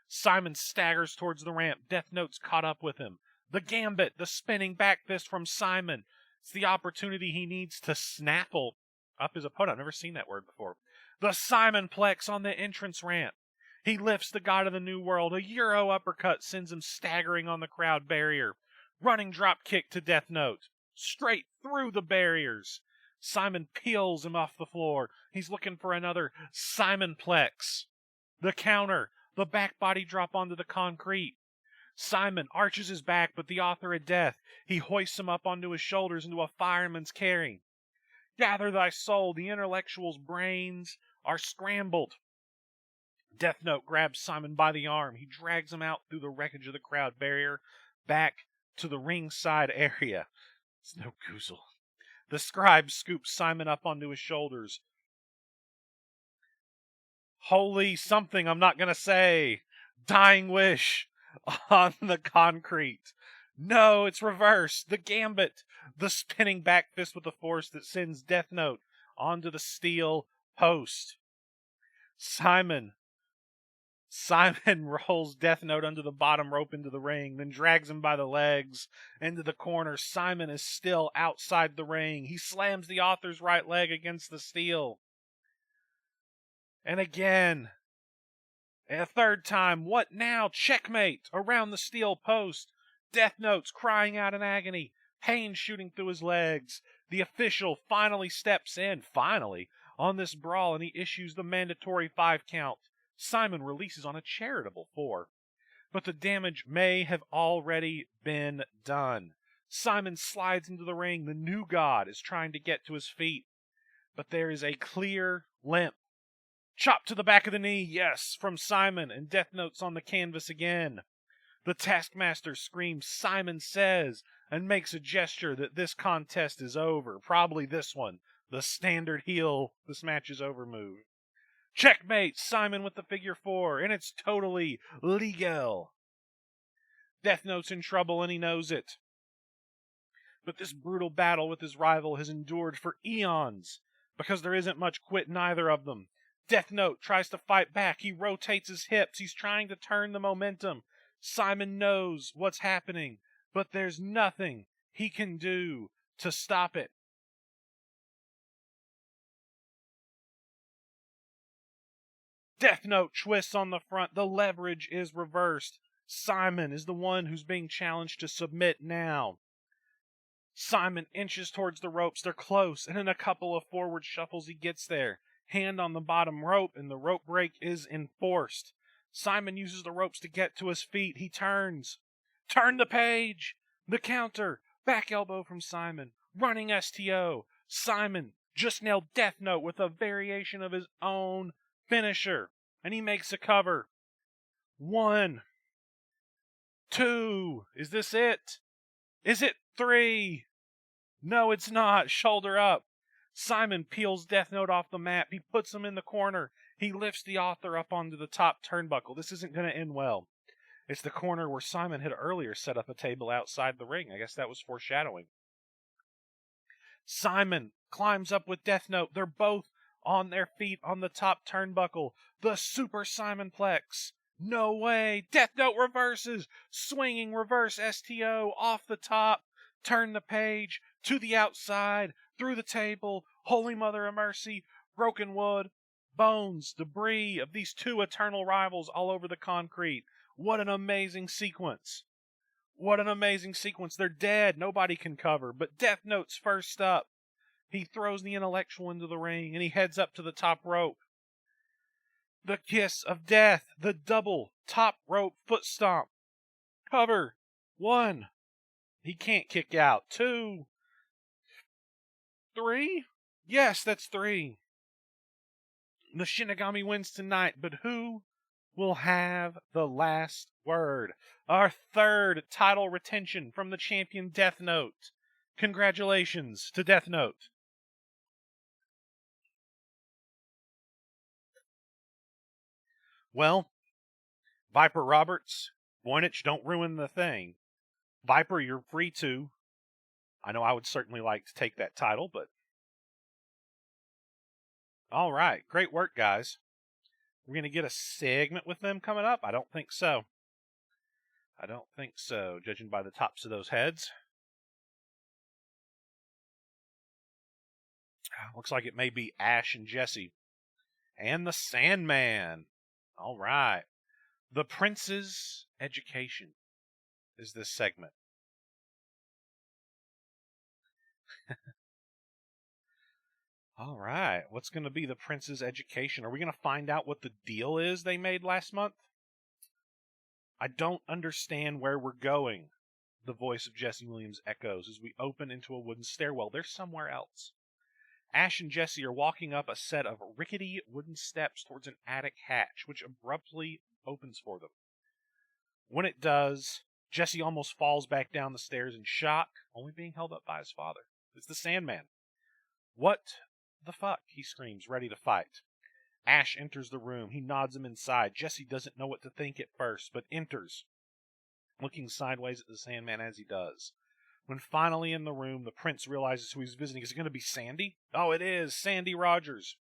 Simon staggers towards the ramp. Death Note's caught up with him. The gambit, the spinning back fist from Simon. It's the opportunity he needs to snaffle up his opponent. I've never seen that word before. The Simon Plex on the entrance ramp. He lifts the God of the New World. A Euro uppercut sends him staggering on the crowd barrier. Running drop kick to Death Note. Straight through the barriers. Simon peels him off the floor. He's looking for another Simon Plex. The counter. The back body drop onto the concrete. Simon arches his back, but the author of death, he hoists him up onto his shoulders into a fireman's carry. Gather thy soul. The intellectual's brains are scrambled. Death Note grabs Simon by the arm. He drags him out through the wreckage of the crowd barrier, back to the ringside area. It's no goozle. The scribe scoops Simon up onto his shoulders. Holy something I'm not going to say. Dying wish on the concrete. No, it's reversed. The gambit. The spinning back fist with the force that sends Death Note onto the steel post. Simon rolls Death Note under the bottom rope into the ring, then drags him by the legs into the corner. Simon is still outside the ring. He slams the author's right leg against the steel. And again. And a third time. What now? Checkmate around the steel post. Death Note's crying out in agony. Pain shooting through his legs. The official finally steps in, on this brawl, and he issues the mandatory 5 count. Simon releases on a charitable 4. But the damage may have already been done. Simon slides into the ring. The new god is trying to get to his feet. But there is a clear limp. Chop to the back of the knee, yes, from Simon, and Death Note's on the canvas again. The Taskmaster screams, Simon says, and makes a gesture that this contest is over. Probably this one, the standard heel, this match is over move. Checkmate, Simon with the figure 4, and it's totally legal. Death Note's in trouble, and he knows it. But this brutal battle with his rival has endured for eons, because there isn't much quit in either of them. Death Note tries to fight back. He rotates his hips. He's trying to turn the momentum. Simon knows what's happening, but there's nothing he can do to stop it. Death Note twists on the front. The leverage is reversed. Simon is the one who's being challenged to submit now. Simon inches towards the ropes. They're close, and in a couple of forward shuffles, he gets there. Hand on the bottom rope, and the rope break is enforced. Simon uses the ropes to get to his feet. He turns. Turn the page! The counter! Back elbow from Simon. Running STO. Simon just nailed Death Note with a variation of his own finisher. And he makes a cover. 1, 2. Is this it? Is it 3? No, it's not. Shoulder up. Simon peels Death Note off the mat. He puts him in the corner. He lifts the author up onto the top turnbuckle. This isn't going to end well. It's the corner where Simon had earlier set up a table outside the ring. I guess that was foreshadowing. Simon climbs up with Death Note. They're both on their feet on the top turnbuckle. The Super Simon Plex. No way. Death Note reverses. Swinging reverse STO off the top. Turn the page. To the outside. Through the table. Holy Mother of Mercy. Broken wood. Bones. Debris of these two eternal rivals all over the concrete. What an amazing sequence. What an amazing sequence. They're dead. Nobody can cover. But Death Note's first up. He throws the intellectual into the ring, and he heads up to the top rope. The kiss of death. The double top rope foot stomp. Cover. 1. He can't kick out. 2. 3? Yes, that's 3. The Shinigami wins tonight, but who will have the last word? Our third title retention from the champion Death Note. Congratulations to Death Note. Well, Viper Roberts, Voynich, don't ruin the thing. Viper, you're free to. I know I would certainly like to take that title, but... All right, great work, guys. We're going to get a segment with them coming up? I don't think so. I don't think so, judging by the tops of those heads. Looks like it may be Ash and Jesse. And the Sandman. All right. The Prince's Education is this segment. All right. What's going to be the Prince's Education? Are we going to find out what the deal is they made last month? I don't understand where we're going, the voice of Jesse Williams echoes as we open into a wooden stairwell. They're somewhere else. Ash and Jesse are walking up a set of rickety wooden steps towards an attic hatch, which abruptly opens for them. When it does, Jesse almost falls back down the stairs in shock, only being held up by his father. It's the Sandman. What the fuck? He screams, ready to fight. Ash enters the room. He nods him inside. Jesse doesn't know what to think at first, but enters, looking sideways at the Sandman as he does. When finally in the room, the prince realizes who he's visiting. Is it going to be Sandy? Oh, it is. Sandy Rogers.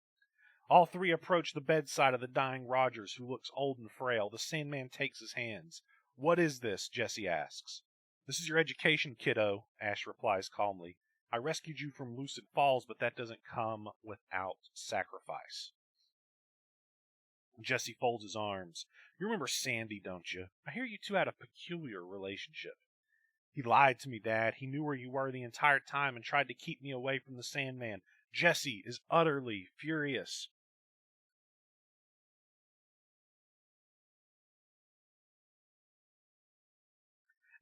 All three approach the bedside of the dying Rogers, who looks old and frail. The Sandman takes his hands. What is this? Jesse asks. This is your education, kiddo, Ash replies calmly. I rescued you from Lucid Falls, but that doesn't come without sacrifice. Jesse folds his arms. You remember Sandy, don't you? I hear you two had a peculiar relationship. He lied to me, Dad. He knew where you were the entire time and tried to keep me away from the Sandman. Jesse is utterly furious.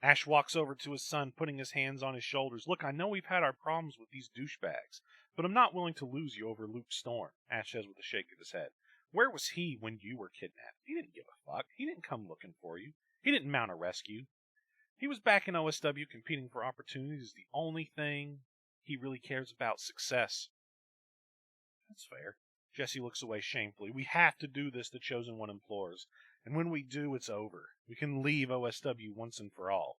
Ash walks over to his son, putting his hands on his shoulders. Look, I know we've had our problems with these douchebags, but I'm not willing to lose you over Luke Storm, Ash says with a shake of his head. Where was he when you were kidnapped? He didn't give a fuck. He didn't come looking for you. He didn't mount a rescue. He was back in OSW competing for opportunities. The only thing he really cares about, success. That's fair. Jesse looks away shamefully. We have to do this, the Chosen One implores. And when we do, it's over. We can leave OSW once and for all.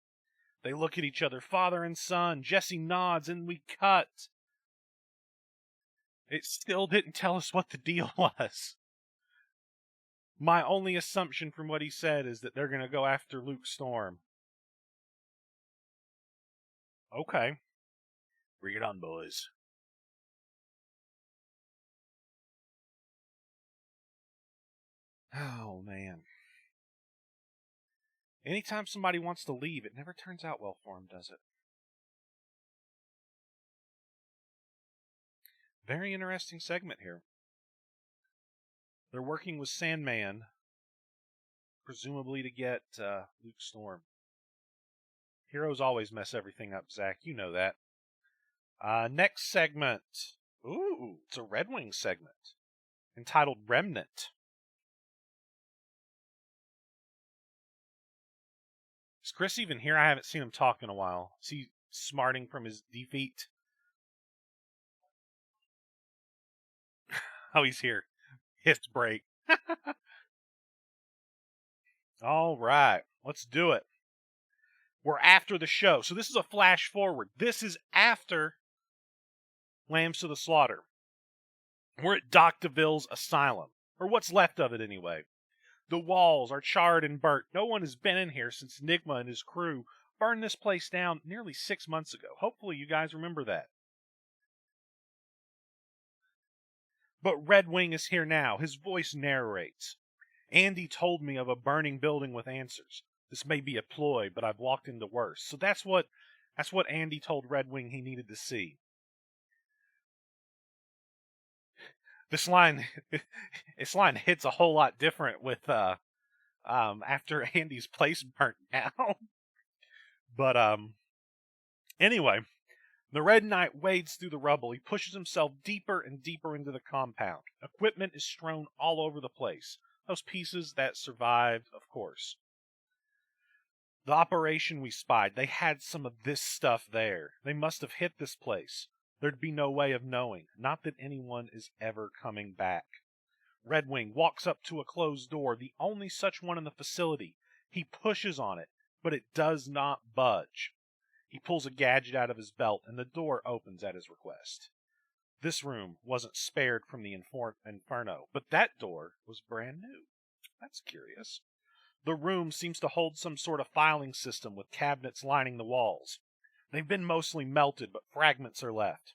They look at each other, father and son. Jesse nods, and we cut. It still didn't tell us what the deal was. My only assumption from what he said is that they're going to go after Luke Storm. Okay. Bring it on, boys. Oh, man. Anytime somebody wants to leave, it never turns out well for them, does it? Very interesting segment here. They're working with Sandman, presumably to get Luke Storm. Heroes always mess everything up, Zach. You know that. Next segment. Ooh, it's a Red Wing segment entitled Remnant. Is Chris even here? I haven't seen him talk in a while. Is he smarting from his defeat? Oh, he's here. Hit break. All right, let's do it. We're after the show. So this is a flash forward. This is after Lambs to the Slaughter. We're at Doc DeVille's asylum, or what's left of it anyway. The walls are charred and burnt. No one has been in here since Nigma and his crew burned this place down nearly 6 months ago. Hopefully you guys remember that. But Red Wing is here now. His voice narrates. Andy told me of a burning building with answers. This may be a ploy, but I've walked into worse. So that's what Andy told Red Wing he needed to see. This line hits a whole lot different with after Andy's place burnt down. But anyway, the Red Knight wades through the rubble. He pushes himself deeper and deeper into the compound. Equipment is strewn all over the place. Those pieces that survived, of course. The operation we spied, they had some of this stuff there. They must have hit this place. There'd be no way of knowing. Not that anyone is ever coming back. Red Wing walks up to a closed door, the only such one in the facility. He pushes on it, but it does not budge. He pulls a gadget out of his belt, and the door opens at his request. This room wasn't spared from the inferno, but that door was brand new. That's curious. The room seems to hold some sort of filing system with cabinets lining the walls. They've been mostly melted, but fragments are left.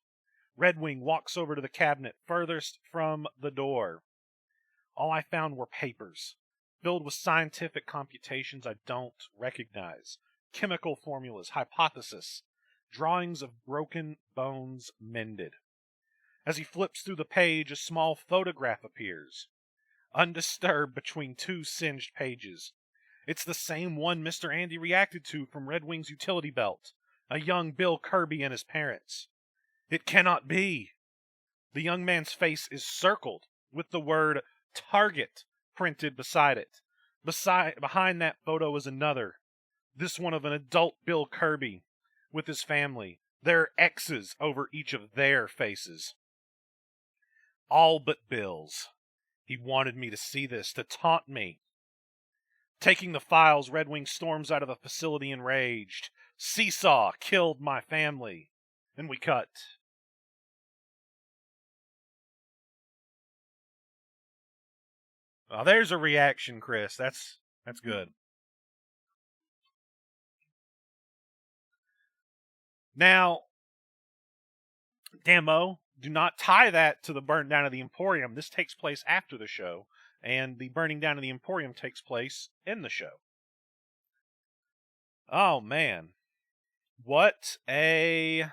Red Wing walks over to the cabinet furthest from the door. All I found were papers, filled with scientific computations I don't recognize, chemical formulas, hypotheses, drawings of broken bones mended. As he flips through the page, a small photograph appears, undisturbed between two singed pages. It's the same one Mr. Andy reacted to from Red Wing's utility belt, a young Bill Kirby and his parents. It cannot be. The young man's face is circled with the word Target printed beside it. Behind that photo is another, this one of an adult Bill Kirby with his family. There are X's over each of their faces. All but Bill's. He wanted me to see this, to taunt me. Taking the files, Red Wing storms out of the facility enraged. Seesaw killed my family. And we cut. Oh, there's a reaction, Chris. That's good. Now, Damo, do not tie that to the burn down of the Emporium. This takes place after the show, and the burning down of the Emporium takes place in the show. Oh, man. What a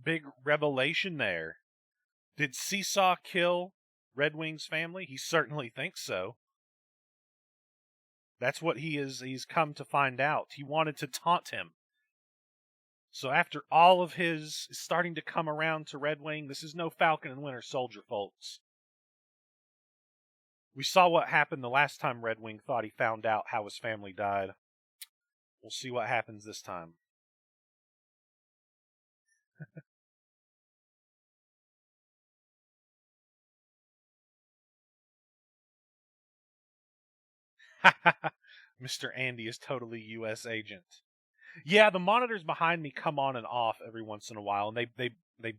big revelation there. Did Seesaw kill Red Wing's family? He certainly thinks so. That's what he's come to find out. He wanted to taunt him. So after all of his starting to come around to Red Wing, this is no Falcon and Winter Soldier, folks. We saw what happened the last time Red Wing thought he found out how his family died. We'll see what happens this time. Mr. Andy is totally U.S. agent. Yeah, the monitors behind me come on and off every once in a while, and they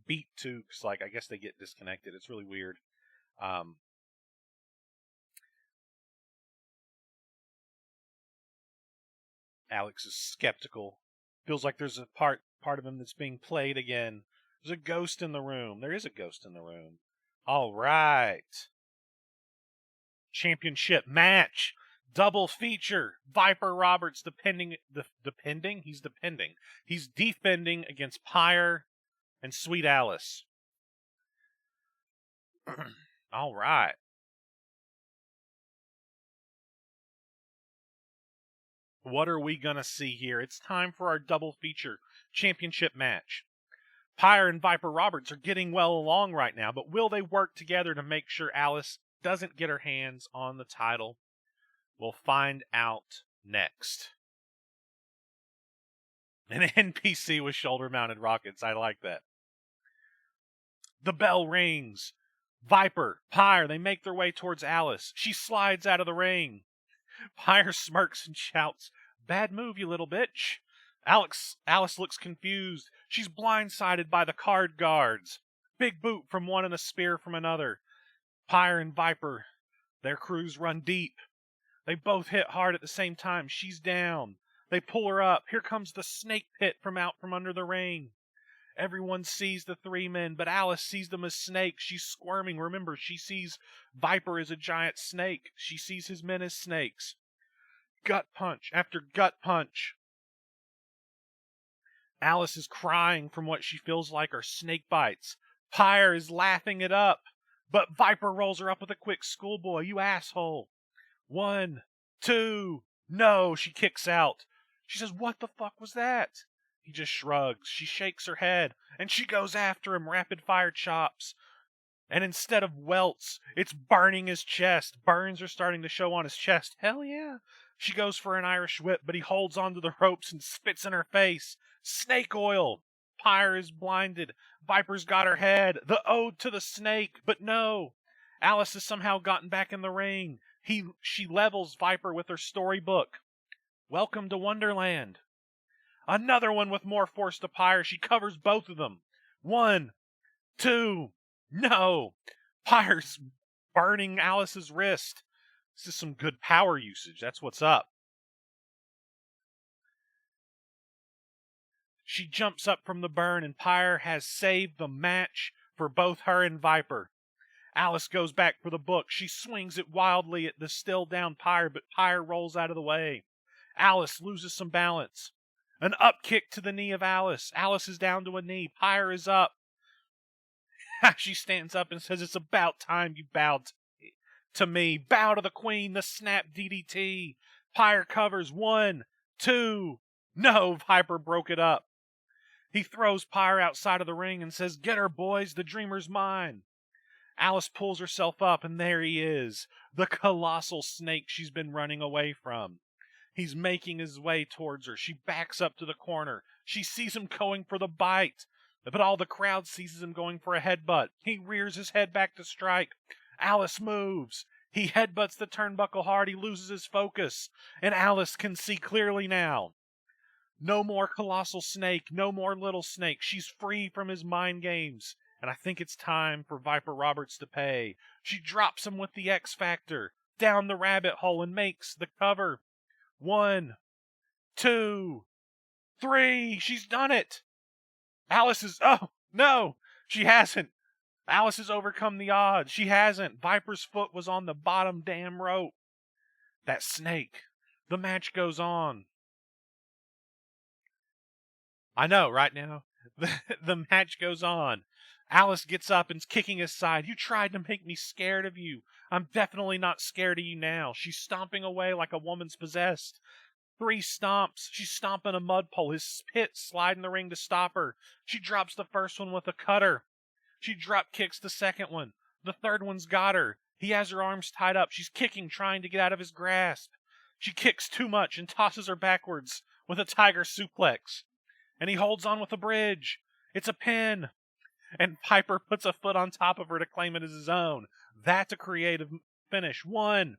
beat too, because like I guess they get disconnected. It's really weird. Alex is skeptical. Feels like there's a part of him that's being played again. There's a ghost in the room. There is a ghost in the room. All right. Championship match. Double feature. Viper Roberts He's defending against Pyre and Sweet Alice. All right. What are we going to see here? It's time for our double feature championship match. Pyre and Viper Roberts are getting well along right now, but will they work together to make sure Alice doesn't get her hands on the title? We'll find out next. An NPC with shoulder-mounted rockets. I like that. The bell rings. Viper, Pyre, they make their way towards Alice. She slides out of the ring. Pyre smirks and shouts, "Bad move, you little bitch." Alice looks confused. She's blindsided by the card guards. Big boot from one and a spear from another. Pyre and Viper, their crews run deep. They both hit hard at the same time. She's down. They pull her up. Here comes the snake pit from out from under the ring. Everyone sees the three men, but Alice sees them as snakes. She's squirming. Remember, she sees Viper as a giant snake. She sees his men as snakes. Gut punch after gut punch. Alice is crying from what she feels like are snake bites. Pyre is laughing it up, but Viper rolls her up with a quick schoolboy. "You asshole." 1, 2, no, she kicks out. She says, "What the fuck was that?" He just shrugs. She shakes her head, and she goes after him, rapid-fire chops. And instead of welts, it's burning his chest. Burns are starting to show on his chest. Hell yeah. She goes for an Irish whip, but he holds onto the ropes and spits in her face. Snake oil. Pyre is blinded. Viper's got her head. The ode to the snake, but no. Alice has somehow gotten back in the ring. She levels Viper with her storybook. Welcome to Wonderland. Another one with more force to Pyre. She covers both of them. 1, 2, no. Pyre's burning Alice's wrist. This is some good power usage. That's what's up. She jumps up from the burn, and Pyre has saved the match for both her and Viper. Alice goes back for the book. She swings it wildly at the still down Pyre, but Pyre rolls out of the way. Alice loses some balance. An up kick to the knee of Alice. Alice is down to a knee. Pyre is up. She stands up and says, "It's about time you bowed to me. Bow to the queen." The snap DDT. Pyre covers. 1, 2. No, Viper broke it up. He throws Pyre outside of the ring and says, "Get her, boys. The dreamer's mine." Alice pulls herself up, and there he is. The colossal snake she's been running away from. He's making his way towards her. She backs up to the corner. She sees him going for the bite, but all the crowd sees him going for a headbutt. He rears his head back to strike. Alice moves. He headbutts the turnbuckle hard. He loses his focus, and Alice can see clearly now. No more colossal snake. No more little snake. She's free from his mind games, and I think it's time for Viper Roberts to pay. She drops him with the X Factor down the rabbit hole and makes the cover. 1, 2, 3. She's done it. Alice is... Oh, no. She hasn't. Alice has overcome the odds. She hasn't. Viper's foot was on the bottom damn rope. That snake. The match goes on. I know, right now. The match goes on. Alice gets up and's kicking his side. "You tried to make me scared of you. I'm definitely not scared of you now." She's stomping away like a woman's possessed. 3 stomps. She's stomping a mud pole. His pit sliding the ring to stop her. She drops the first one with a cutter. She drop kicks the second one. The third one's got her. He has her arms tied up. She's kicking, trying to get out of his grasp. She kicks too much and tosses her backwards with a tiger suplex. And he holds on with a bridge. It's a pin. And Piper puts a foot on top of her to claim it as his own. That's a creative finish. 1,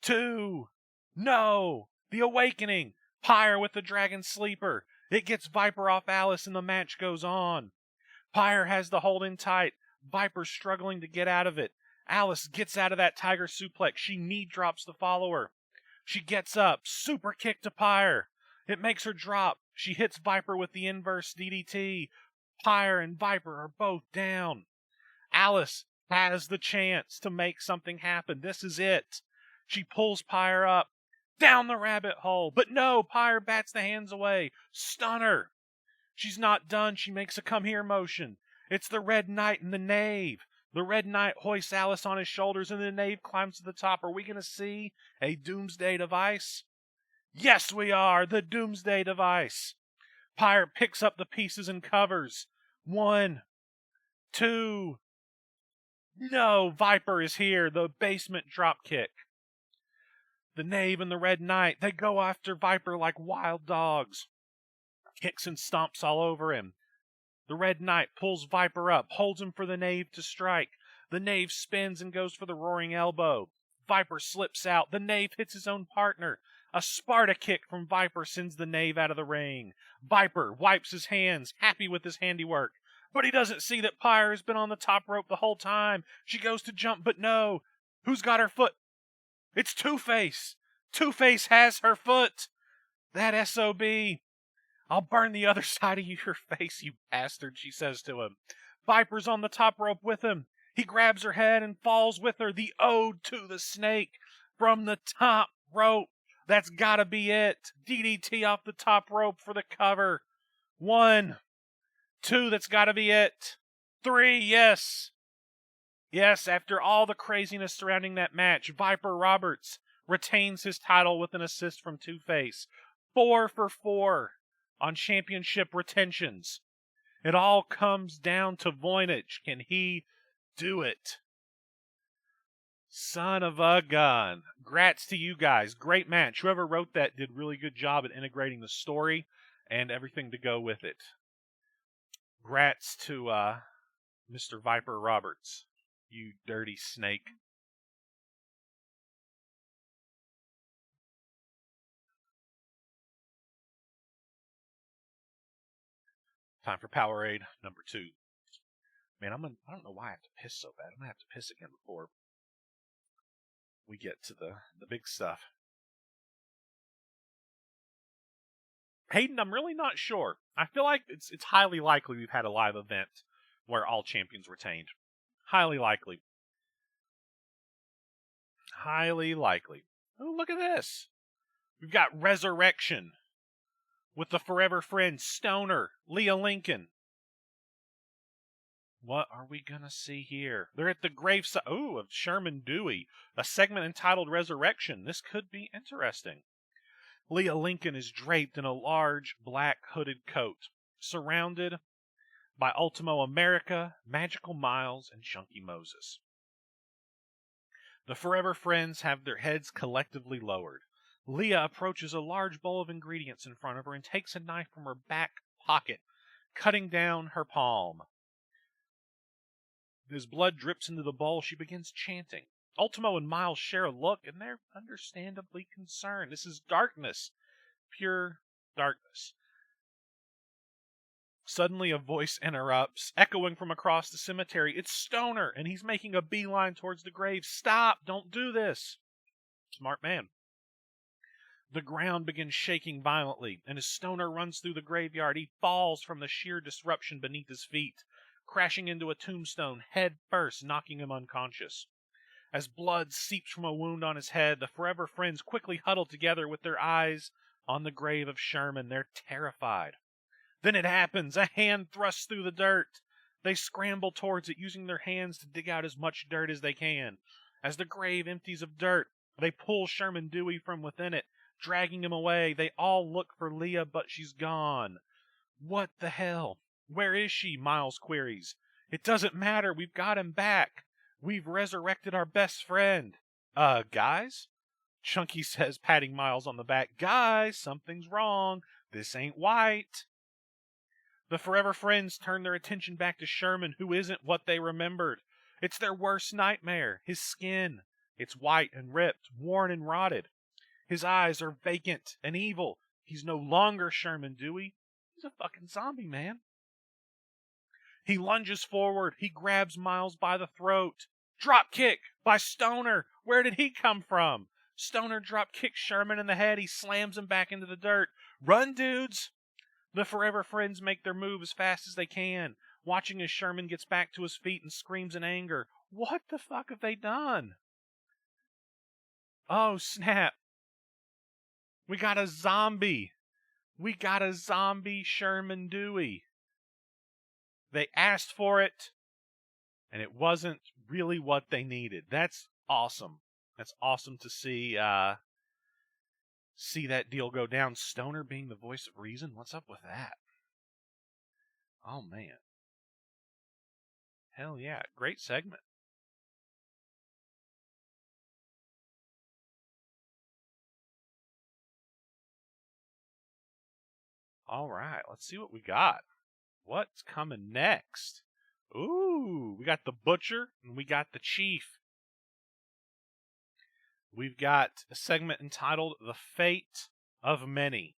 2, no. The Awakening. Pyre with the Dragon Sleeper. It gets Viper off Alice and the match goes on. Pyre has the hold in tight. Viper's struggling to get out of it. Alice gets out of that tiger suplex. She knee drops the follower. She gets up, super kick to Pyre. It makes her drop. She hits Viper with the inverse DDT. Pyre and Viper are both down. Alice has the chance to make something happen. This is it. She pulls Pyre up, down the rabbit hole. But no, Pyre bats the hands away. Stunner. She's not done. She makes a come here motion. It's the Red Knight and the Knave. The Red Knight hoists Alice on his shoulders and the Knave climbs to the top. Are we going to see a Doomsday device? Yes, we are. The Doomsday device. Pyre picks up the pieces and covers. 1, 2. No, Viper is here. The basement drop kick. The Knave and the Red Knight, they go after Viper like wild dogs. Kicks and stomps all over him. The Red Knight pulls Viper up, holds him for the Knave to strike. The Knave spins and goes for the roaring elbow. Viper slips out. The Knave hits his own partner. A Sparta kick from Viper sends the Knave out of the ring. Viper wipes his hands, happy with his handiwork. But he doesn't see that Pyre has been on the top rope the whole time. She goes to jump, but no. Who's got her foot? It's Two-Face. Two-Face has her foot. That SOB. I'll burn the other side of your face, you bastard, she says to him. Viper's on the top rope with him. He grabs her head and falls with her. The ode to the snake from the top rope. That's gotta be it. DDT off the top rope for the cover. 1, 2, that's gotta be it. 3, yes. Yes, after all the craziness surrounding that match, Viper Roberts retains his title with an assist from Two-Face. 4 for 4 on championship retentions. It all comes down to Voynich. Can he do it? Son of a gun. Grats to you guys. Great match. Whoever wrote that did really good job at integrating the story and everything to go with it. Grats to Mr. Viper Roberts. You dirty snake. Time for Powerade number 2. Man, I don't know why I have to piss so bad. I'm going to have to piss again before we get to the big stuff. Hayden, I'm really not sure. I feel like it's highly likely we've had a live event where all champions retained. Highly likely. Highly likely. Oh, look at this. We've got Resurrection with the Forever Friend Stoner, Leah Lincoln. What are we going to see here? They're at the graveside of Sherman Dewey. A segment entitled Resurrection. This could be interesting. Leah Lincoln is draped in a large black hooded coat, surrounded by Ultimo America, Magical Miles, and Chunky Moses. The Forever Friends have their heads collectively lowered. Leah approaches a large bowl of ingredients in front of her and takes a knife from her back pocket, cutting down her palm. As blood drips into the bowl, she begins chanting. Ultimo and Miles share a look, and they're understandably concerned. This is darkness. Pure darkness. Suddenly a voice interrupts, echoing from across the cemetery. It's Stoner, and he's making a beeline towards the grave. Stop! Don't do this! Smart man. The ground begins shaking violently, and as Stoner runs through the graveyard, he falls from the sheer disruption beneath his feet, crashing into a tombstone head first, knocking him unconscious. As blood seeps from a wound on his head, the Forever Friends quickly huddle together with their eyes on the grave of Sherman. They're terrified. Then it happens. A hand thrusts through the dirt. They scramble towards it, using their hands to dig out as much dirt as they can. As the grave empties of dirt, they pull Sherman Dewey from within it, dragging him away. They all look for Leah, but she's gone. What the hell? Where is she? Miles queries. It doesn't matter. We've got him back. We've resurrected our best friend. Guys? Chunky says, patting Miles on the back. Guys, something's wrong. This ain't white. The Forever Friends turn their attention back to Sherman, who isn't what they remembered. It's their worst nightmare. His skin. It's white and ripped, worn and rotted. His eyes are vacant and evil. He's no longer Sherman Dewey. He's a fucking zombie, man. He lunges forward. He grabs Miles by the throat. Drop kick by Stoner. Where did he come from? Stoner drop kicks Sherman in the head. He slams him back into the dirt. Run, dudes! The Forever Friends make their move as fast as they can, watching as Sherman gets back to his feet and screams in anger. What the fuck have they done? Oh, snap. We got a zombie. We got a zombie Sherman Dewey. They asked for it, and it wasn't really what they needed. That's awesome. That's awesome to see that deal go down. Stoner being the voice of reason. What's up with that? Oh, man. Hell yeah. Great segment. All right. Let's see what we got. What's coming next? Ooh, we got the Butcher and we got the Chief. We've got a segment entitled The Fate of Many.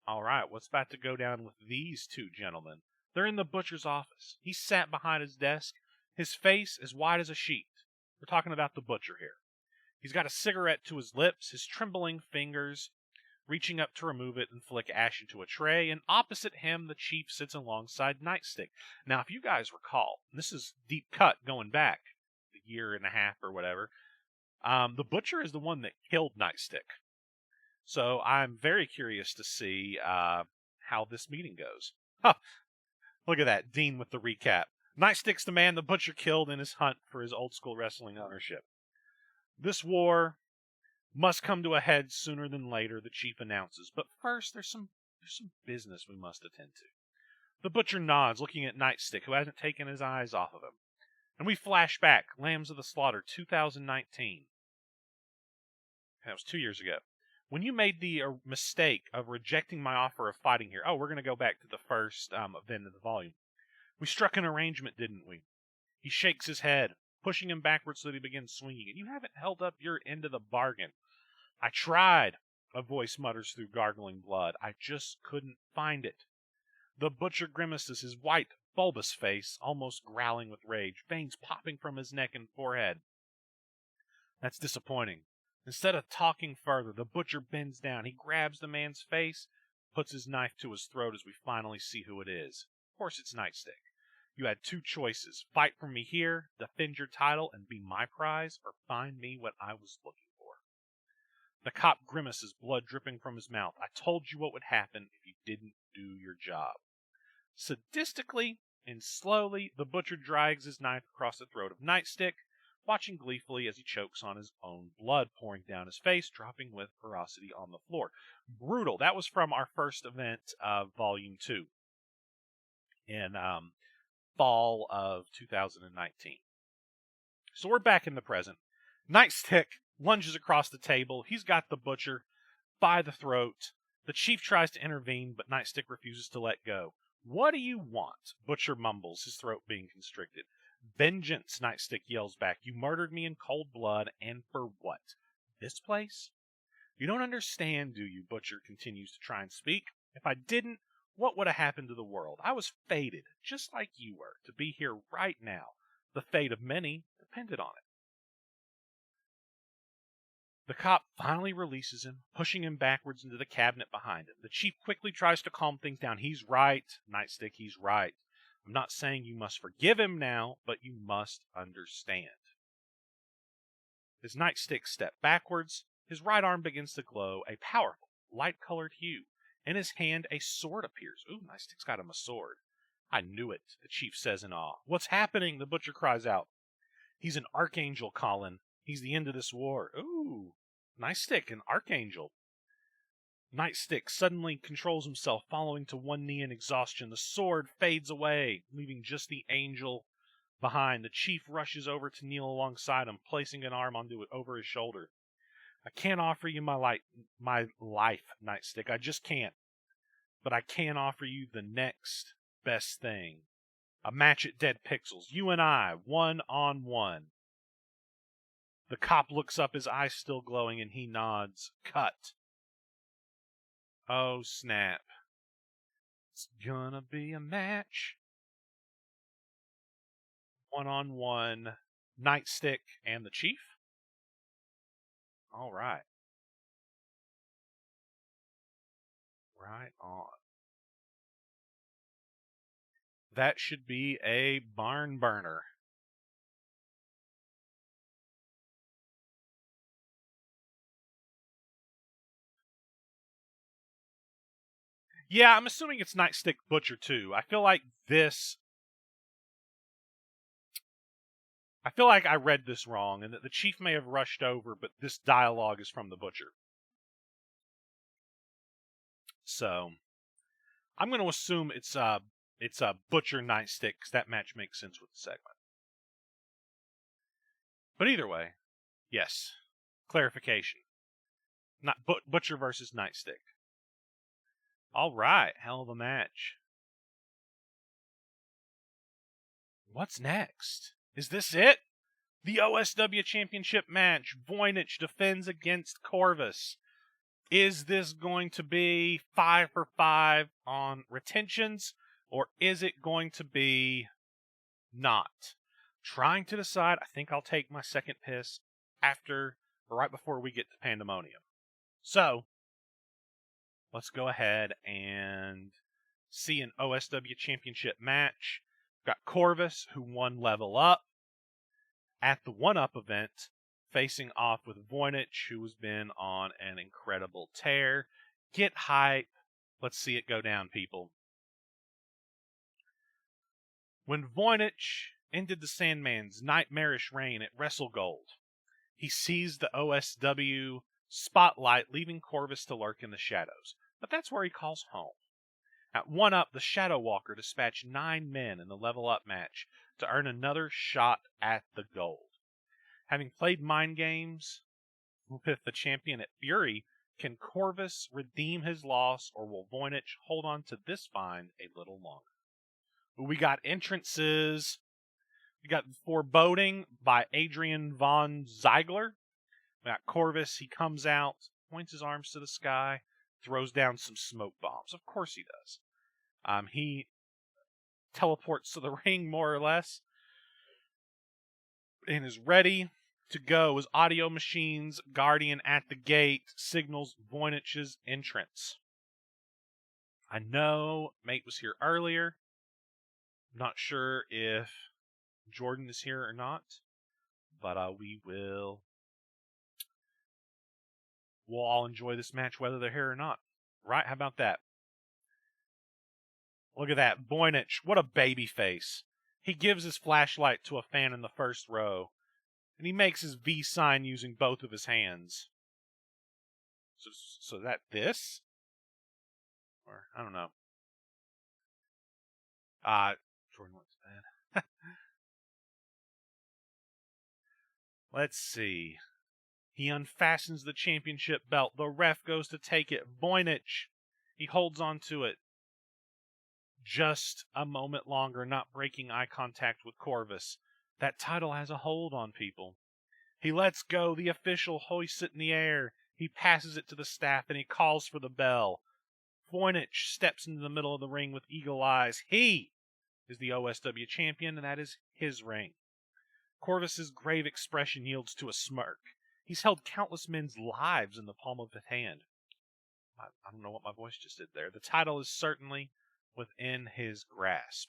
All right, what's about to go down with these two gentlemen? They're in the Butcher's office. He sat behind his desk, his face as white as a sheet. We're talking about the Butcher here. He's got a cigarette to his lips, his trembling fingers reaching up to remove it and flick ash into a tray, and opposite him the Chief sits alongside Nightstick. Now, if you guys recall, and this is deep cut going back a year and a half or whatever, the Butcher is the one that killed Nightstick. So I'm very curious to see how this meeting goes. Huh, look at that, Dean with the recap. Nightstick's the man the Butcher killed in his hunt for his old school wrestling ownership. This war must come to a head sooner than later, the Chief announces. But first, there's some business we must attend to. The Butcher nods, looking at Nightstick, who hasn't taken his eyes off of him. And we flash back, Lambs of the Slaughter, 2019. That was 2 years ago. When you made the mistake of rejecting my offer of fighting here. Oh, we're going to go back to the first event of the volume. We struck an arrangement, didn't we? He shakes his head, pushing him backwards so that he begins swinging. And you haven't held up your end of the bargain. I tried, a voice mutters through gargling blood. I just couldn't find it. The Butcher grimaces, his white, bulbous face almost growling with rage, veins popping from his neck and forehead. That's disappointing. Instead of talking further, the Butcher bends down. He grabs the man's face, puts his knife to his throat as we finally see who it is. Of course, it's Nightstick. You had two choices. Fight for me here, defend your title, and be my prize, or find me what I was looking for. The cop grimaces, blood dripping from his mouth. I told you what would happen if you didn't do your job. Sadistically and slowly, the Butcher drags his knife across the throat of Nightstick, watching gleefully as he chokes on his own blood pouring down his face, dropping with ferocity on the floor. Brutal. That was from our first event of Volume 2 in fall of 2019. So we're back in the present. Nightstick lunges across the table. He's got the Butcher by the throat. The Chief tries to intervene, but Nightstick refuses to let go. What do you want? Butcher mumbles, his throat being constricted. Vengeance, Nightstick yells back. You murdered me in cold blood, and for what? This place? You don't understand, do you? Butcher continues to try and speak. If I didn't, what would have happened to the world? I was fated, just like you were, to be here right now. The fate of many depended on it. The cop finally releases him, pushing him backwards into the cabinet behind him. The Chief quickly tries to calm things down. He's right, Nightstick, he's right. I'm not saying you must forgive him now, but you must understand. As Nightstick steps backwards, his right arm begins to glow a powerful, light-colored hue. In his hand, a sword appears. Ooh, Nightstick's got him a sword. I knew it, the Chief says in awe. What's happening? The Butcher cries out. He's an archangel, Colin. He's the end of this war. Ooh, Nightstick, an archangel. Nightstick suddenly controls himself, falling to one knee in exhaustion. The sword fades away, leaving just the angel behind. The Chief rushes over to kneel alongside him, placing an arm over his shoulder. I can't offer you my life, Nightstick. I just can't. But I can offer you the next best thing. A match at Dead Pixels. You and I, 1-on-1. The cop looks up, his eyes still glowing, and he nods. Cut. Oh, snap. It's gonna be a match. 1-on-1. Nightstick and the Chief. All right. Right on. That should be a barn burner. Yeah, I'm assuming it's Nightstick Butcher too. I feel like I read this wrong, and that the chief may have rushed over, but this dialogue is from the Butcher. So, I'm going to assume it's a Butcher Nightstick, because that match makes sense with the segment. But either way, yes, clarification. Not Butcher versus Nightstick. All right, hell of a match. What's next? Is this it? The OSW Championship match. Voynich defends against Corvus. Is this going to be 5 for 5 on retentions, or is it going to be not? Trying to decide. I think I'll take my second piss right before we get to Pandemonium. So, let's go ahead and see an OSW Championship match. We've got Corvus, who won Level Up at the 1-Up event, facing off with Voynich, who has been on an incredible tear. Get hype. Let's see it go down, people. When Voynich ended the Sandman's nightmarish reign at WrestleGold, he seized the OSW spotlight, leaving Corvus to lurk in the shadows. But that's where he calls home. At 1-Up, the Shadow Walker dispatched 9 men in the Level Up match to earn another shot at the gold. Having played mind games with the champion at Fury, can Corvus redeem his loss, or will Voynich hold on to this find a little longer? We got entrances. We got Foreboding by Adrian Von Ziegler. We got Corvus. He comes out, points his arms to the sky, throws down some smoke bombs. Of course he does. He teleports to the ring, more or less, and is ready to go as Audio Machine's Guardian at the gate signals Voynich's entrance. I know Mate was here earlier. Not sure if Jordan is here or not, but we'll all enjoy this match whether they're here or not. Right? How about that? Look at that. Voynich, what a baby face. He gives his flashlight to a fan in the first row, and he makes his V sign using both of his hands. So that this? Or, I don't know. Jordan looks bad. Let's see. He unfastens the championship belt. The ref goes to take it. Voynich, he holds on to it. Just a moment longer, not breaking eye contact with Corvus. That title has a hold on people. He lets go. The official hoists it in the air. He passes it to the staff, and he calls for the bell. Voynich steps into the middle of the ring with eagle eyes. He is the OSW champion, and that is his ring. Corvus's grave expression yields to a smirk. He's held countless men's lives in the palm of his hand. I don't know what my voice just did there. The title is certainly within his grasp.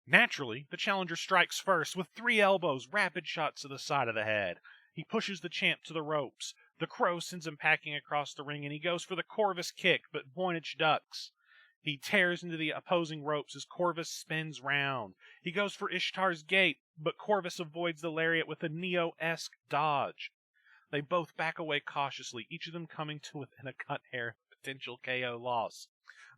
Naturally, the challenger strikes first with 3 elbows, rapid shots to the side of the head. He pushes the champ to the ropes. The Crow sends him packing across the ring, and he goes for the Corvus kick, but Voynich ducks. He tears into the opposing ropes as Corvus spins round. He goes for Ishtar's Gate, but Corvus avoids the lariat with a Neo-esque dodge. They both back away cautiously, each of them coming to within a cut hair of potential KO loss.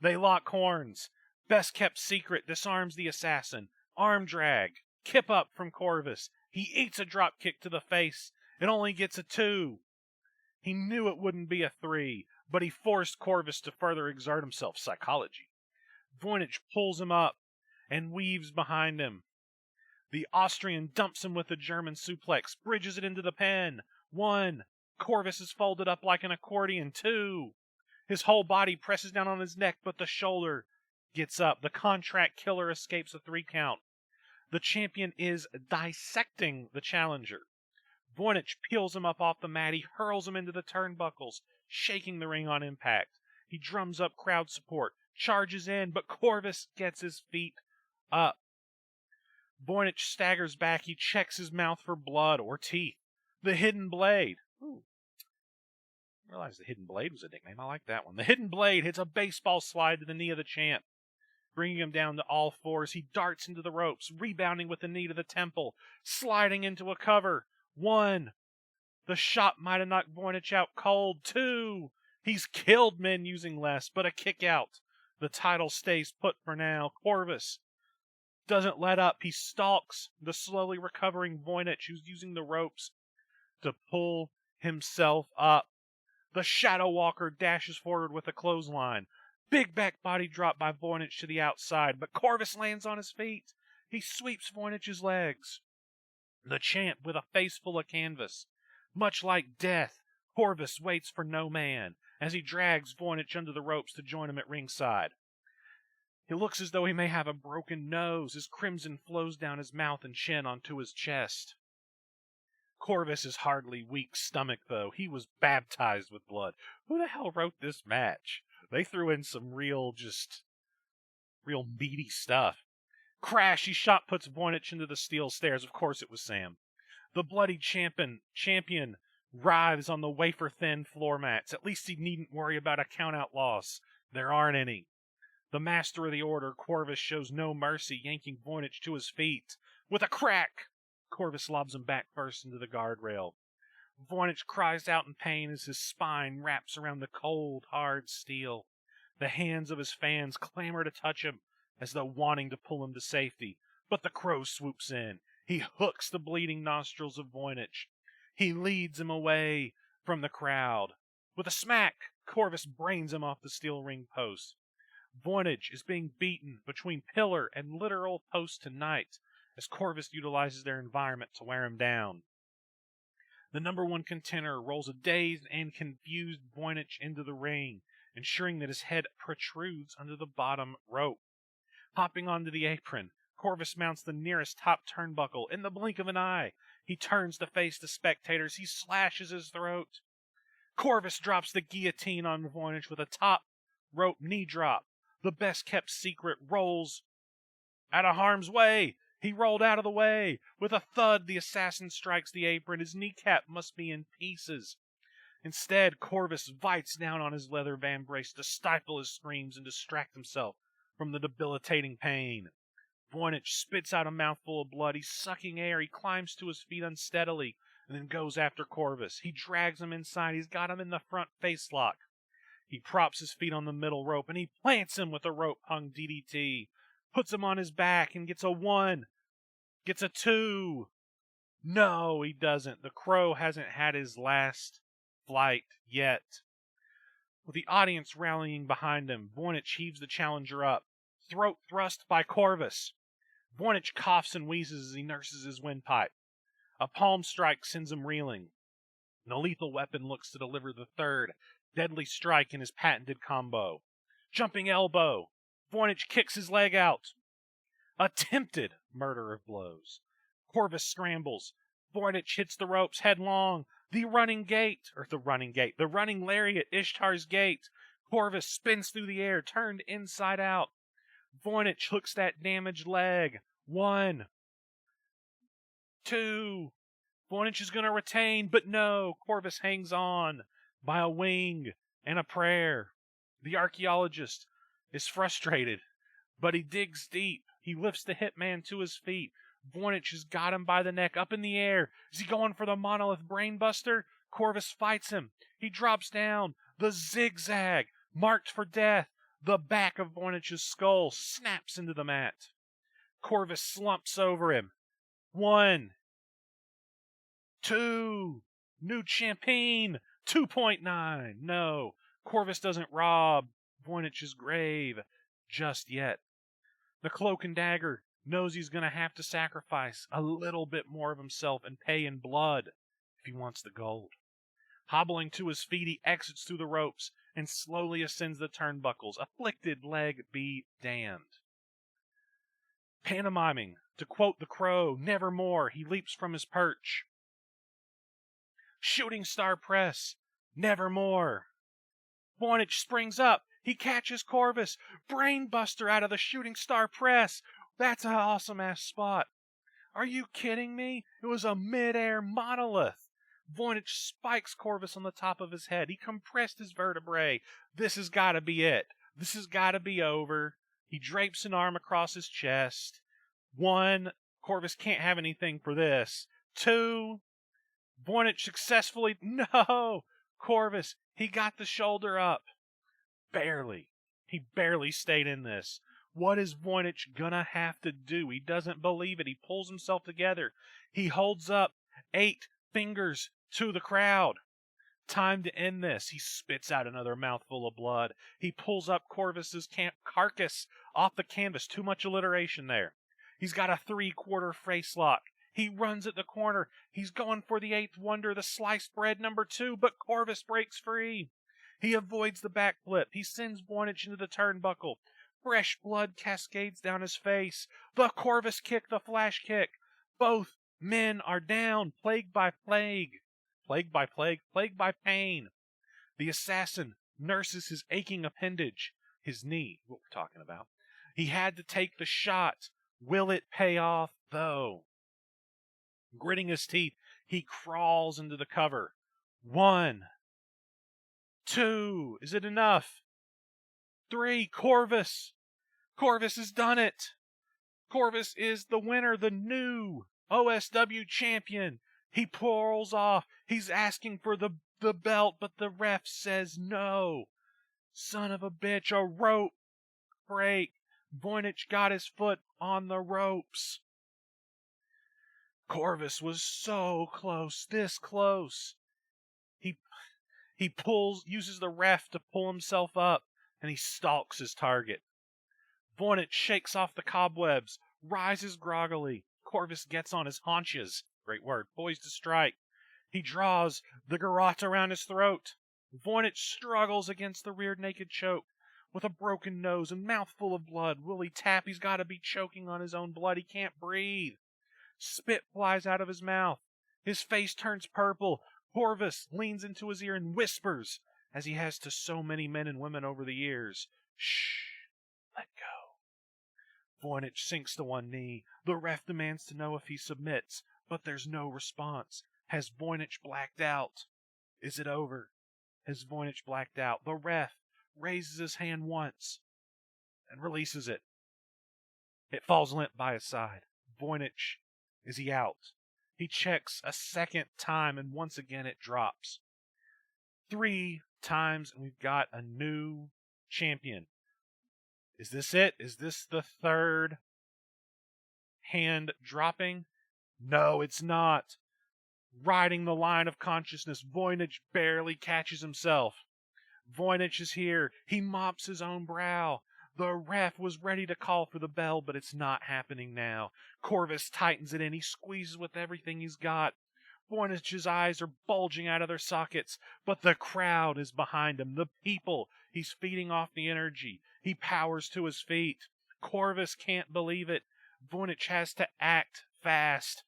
They lock horns. Best kept secret disarms the assassin. Arm drag. Kip up from Corvus. He eats a drop kick to the face. It only gets a 2. He knew it wouldn't be a 3, but he forced Corvus to further exert himself. Psychology. Voynich pulls him up and weaves behind him. The Austrian dumps him with a German suplex, bridges it into the pin. 1. Corvus is folded up like an accordion. 2. His whole body presses down on his neck, but the shoulder gets up. The contract killer escapes a 3 count. The champion is dissecting the challenger. Voynich peels him up off the mat. He hurls him into the turnbuckles, shaking the ring on impact. He drums up crowd support, charges in, but Corvus gets his feet up. Voynich staggers back. He checks his mouth for blood or teeth. The Hidden Blade. Ooh. I realized the Hidden Blade was a nickname. I like that one. The Hidden Blade hits a baseball slide to the knee of the champ, bringing him down to all fours. He darts into the ropes, rebounding with the knee to the temple, sliding into a cover. 1. The shot might have knocked Voynich out cold. 2. He's killed men using less, but a kick out. The title stays put for now. Corvus doesn't let up. He stalks the slowly recovering Voynich, who's using the ropes to pull himself up. The Shadow Walker dashes forward with a clothesline. Big back body drop by Voynich to the outside, but Corvus lands on his feet. He sweeps Voynich's legs. The champ with a face full of canvas. Much like death, Corvus waits for no man as he drags Voynich under the ropes to join him at ringside. He looks as though he may have a broken nose. His crimson flows down his mouth and chin onto his chest. Corvus is hardly weak-stomach, though. He was baptized with blood. Who the hell wrote this match? They threw in some real meaty stuff. Crash! He shot puts Voynich into the steel stairs. Of course it was Sam. The bloody champion writhes on the wafer-thin floor mats. At least he needn't worry about a count-out loss. There aren't any. The master of the order, Corvus, shows no mercy, yanking Voynich to his feet. With a crack, Corvus lobs him back first into the guardrail. Voynich cries out in pain as his spine wraps around the cold, hard steel. The hands of his fans clamor to touch him, as though wanting to pull him to safety. But the Crow swoops in. He hooks the bleeding nostrils of Voynich. He leads him away from the crowd. With a smack, Corvus brains him off the steel ring post. Voynich is being beaten between pillar and literal post tonight, as Corvus utilizes their environment to wear him down. The number 1 contender rolls a dazed and confused Voynich into the ring, ensuring that his head protrudes under the bottom rope. Hopping onto the apron, Corvus mounts the nearest top turnbuckle. In the blink of an eye, he turns to face the spectators. He slashes his throat. Corvus drops the guillotine on Voynich with a top rope knee drop. The best-kept secret rolls out of harm's way. He rolled out of the way. With a thud, the assassin strikes the apron. His kneecap must be in pieces. Instead, Corvus bites down on his leather vambrace to stifle his screams and distract himself from the debilitating pain. Voynich spits out a mouthful of blood. He's sucking air. He climbs to his feet unsteadily and then goes after Corvus. He drags him inside. He's got him in the front face lock. He props his feet on the middle rope, and he plants him with a rope-hung DDT. Puts him on his back and gets a 1. Gets a 2. No, he doesn't. The Crow hasn't had his last flight yet. With the audience rallying behind him, Voynich heaves the challenger up. Throat thrust by Corvus. Voynich coughs and wheezes as he nurses his windpipe. A palm strike sends him reeling. The lethal weapon looks to deliver the 3rd deadly strike in his patented combo. Jumping elbow. Voynich kicks his leg out. Attempted murder of blows. Corvus scrambles. Voynich hits the ropes headlong. The running lariat, Ishtar's gate. Corvus spins through the air, turned inside out. Voynich hooks that damaged leg. 1. 2. Voynich is going to retain, but no. Corvus hangs on by a wing and a prayer. The archaeologist is frustrated, but he digs deep. He lifts the hitman to his feet. Voynich has got him by the neck, up in the air. Is he going for the monolith brainbuster? Corvus fights him. He drops down. The zigzag, marked for death. The back of Voynich's skull snaps into the mat. Corvus slumps over him. 1. 2. New champion. 2.9. No, Corvus doesn't rob Voynich's grave just yet. The Cloak and Dagger knows he's going to have to sacrifice a little bit more of himself and pay in blood if he wants the gold. Hobbling to his feet, he exits through the ropes and slowly ascends the turnbuckles. Afflicted leg be damned. Pantomiming, to quote the Crow, nevermore, he leaps from his perch. Shooting star press. Nevermore. Voynich springs up. He catches Corvus. Brainbuster out of the shooting star press. That's an awesome-ass spot. Are you kidding me? It was a mid-air monolith. Voynich spikes Corvus on the top of his head. He compressed his vertebrae. This has got to be it. This has got to be over. He drapes an arm across his chest. 1, Corvus can't have anything for this. 2, Voynich successfully... No! Corvus, he got the shoulder up. Barely. He barely stayed in this. What is Voynich gonna have to do? He doesn't believe it. He pulls himself together. He holds up 8 fingers to the crowd. Time to end this. He spits out another mouthful of blood. He pulls up Corvus's carcass off the canvas. Too much alliteration there. He's got a 3/4 face lock. He runs at the corner. He's going for the 8th wonder, the sliced bread number 2, but Corvus breaks free. He avoids the backflip. He sends Voynich into the turnbuckle. Fresh blood cascades down his face. The Corvus kick, the flash kick. Both men are down, plagued by plague. Plagued by plague, plagued by pain. The assassin nurses his aching appendage, his knee, what we're talking about. He had to take the shot. Will it pay off, though? Gritting his teeth, he crawls into the cover. 1, 2, is it enough? 3, Corvus. Corvus has done it. Corvus is the winner, the new OSW champion. He pulls off. He's asking for the belt, but the ref says no. Son of a bitch, a rope break. Voynich got his foot on the ropes. Corvus was so close, this close. He uses the ref to pull himself up, and he stalks his target. Voynich shakes off the cobwebs, rises groggily. Corvus gets on his haunches, great word, poised to strike. He draws the garrote around his throat. Voynich struggles against the rear naked choke. With a broken nose and mouthful of blood, will he tap? He's got to be choking on his own blood. He can't breathe. Spit flies out of his mouth. His face turns purple. Corvus leans into his ear and whispers, as he has to so many men and women over the years, "Shh, let go." Voynich sinks to one knee. The ref demands to know if he submits, but there's no response. Has Voynich blacked out? Is it over? Has Voynich blacked out? The ref raises his hand once and releases it. It falls limp by his side. Voynich, is he out? He checks a second time, and once again it drops. 3 times, and we've got a new champion. Is this it? Is this the 3rd hand dropping? No, it's not. Riding the line of consciousness, Voynich barely catches himself. Voynich is here. He mops his own brow. The ref was ready to call for the bell, but it's not happening now. Corvus tightens it in. He squeezes with everything he's got. Voynich's eyes are bulging out of their sockets, but the crowd is behind him. The people. He's feeding off the energy. He powers to his feet. Corvus can't believe it. Voynich has to act fast.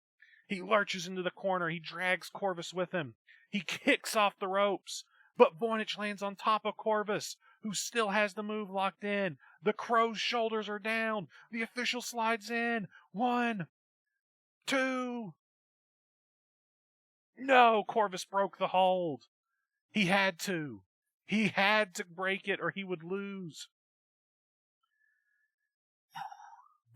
He lurches into the corner. He drags Corvus with him. He kicks off the ropes. But Voynich lands on top of Corvus, who still has the move locked in. The crow's shoulders are down. The official slides in. 1, 2. No, Corvus broke the hold. He had to. He had to break it or he would lose.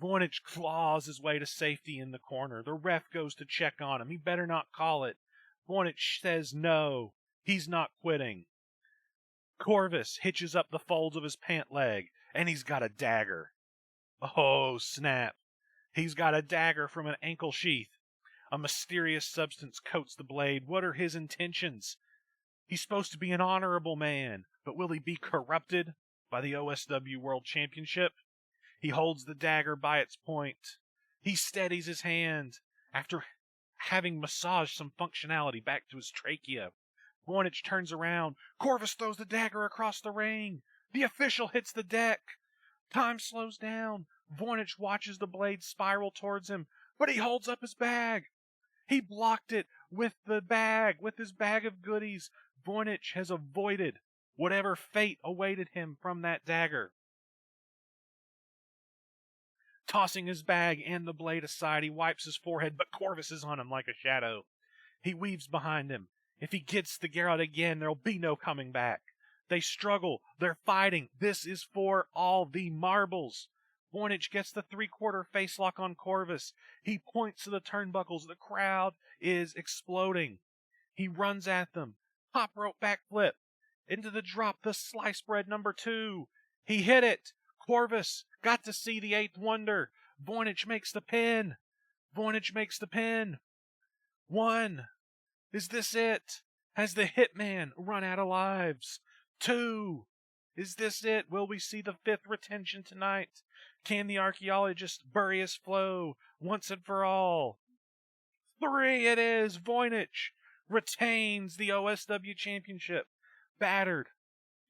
Voynich claws his way to safety in the corner. The ref goes to check on him. He better not call it. Voynich says no. He's not quitting. Corvus hitches up the folds of his pant leg, and he's got a dagger. Oh, snap. He's got a dagger from an ankle sheath. A mysterious substance coats the blade. What are his intentions? He's supposed to be an honorable man, but will he be corrupted by the OSW World Championship? He holds the dagger by its point. He steadies his hand after having massaged some functionality back to his trachea. Voynich turns around. Corvus throws the dagger across the ring. The official hits the deck. Time slows down. Voynich watches the blade spiral towards him, but he holds up his bag. He blocked it. with his bag of goodies, Voynich has avoided whatever fate awaited him from that dagger. Tossing his bag and the blade aside, he wipes his forehead, but Corvus is on him like a shadow. He weaves behind him. If he gets the Geralt again, there'll be no coming back. They struggle. They're fighting. This is for all the marbles. Voynich gets the three-quarter face lock on Corvus. He points to the turnbuckles. The crowd is exploding. He runs at them. Top rope backflip. Into the drop, the slice bread number 2. He hit it. Corvus got to see the 8th wonder. Voynich makes the pin. Voynich makes the pin. 1. Is this it? Has the Hitman run out of lives? 2. Is this it? Will we see the 5th retention tonight? Can the archaeologist bury his flow once and for all? 3. It is. Voynich retains the OSW championship. Battered,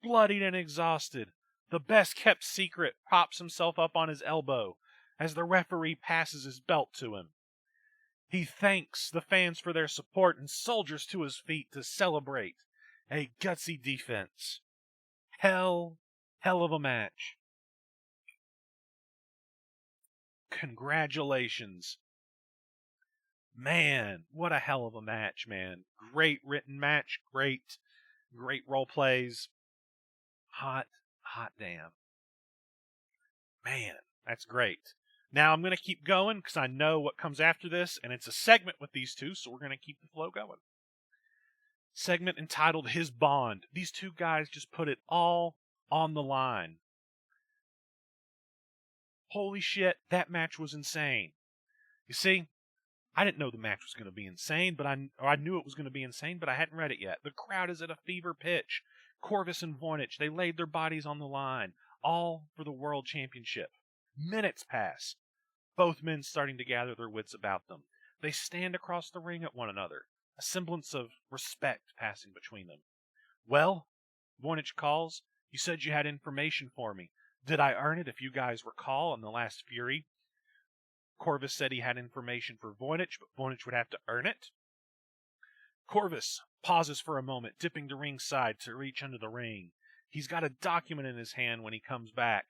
bloodied, and exhausted. The best kept secret props himself up on his elbow as the referee passes his belt to him. He thanks the fans for their support and soldiers to his feet to celebrate a gutsy defense. Hell of a match. Congratulations. Man, what a hell of a match, man. Great written match, great role plays. Hot damn. Man, that's great. Now I'm going to keep going because I know what comes after this, and it's a segment with these two, so we're going to keep the flow going. Segment entitled His Bond. These two guys just put it all on the line. Holy shit, that match was insane. You see, I didn't know the match was going to be insane, but I knew it was going to be insane, but I hadn't read it yet. The crowd is at a fever pitch. Corvus and Voynich, they laid their bodies on the line, all for the World Championship. Minutes pass. Both men starting to gather their wits about them. They stand across the ring at one another, a semblance of respect passing between them. Well, Voynich calls, you said you had information for me. Did I earn it if you guys recall in the last Fury? Corvus said he had information for Voynich, but Voynich would have to earn it. Corvus pauses for a moment, dipping to ringside to reach under the ring. He's got a document in his hand when he comes back.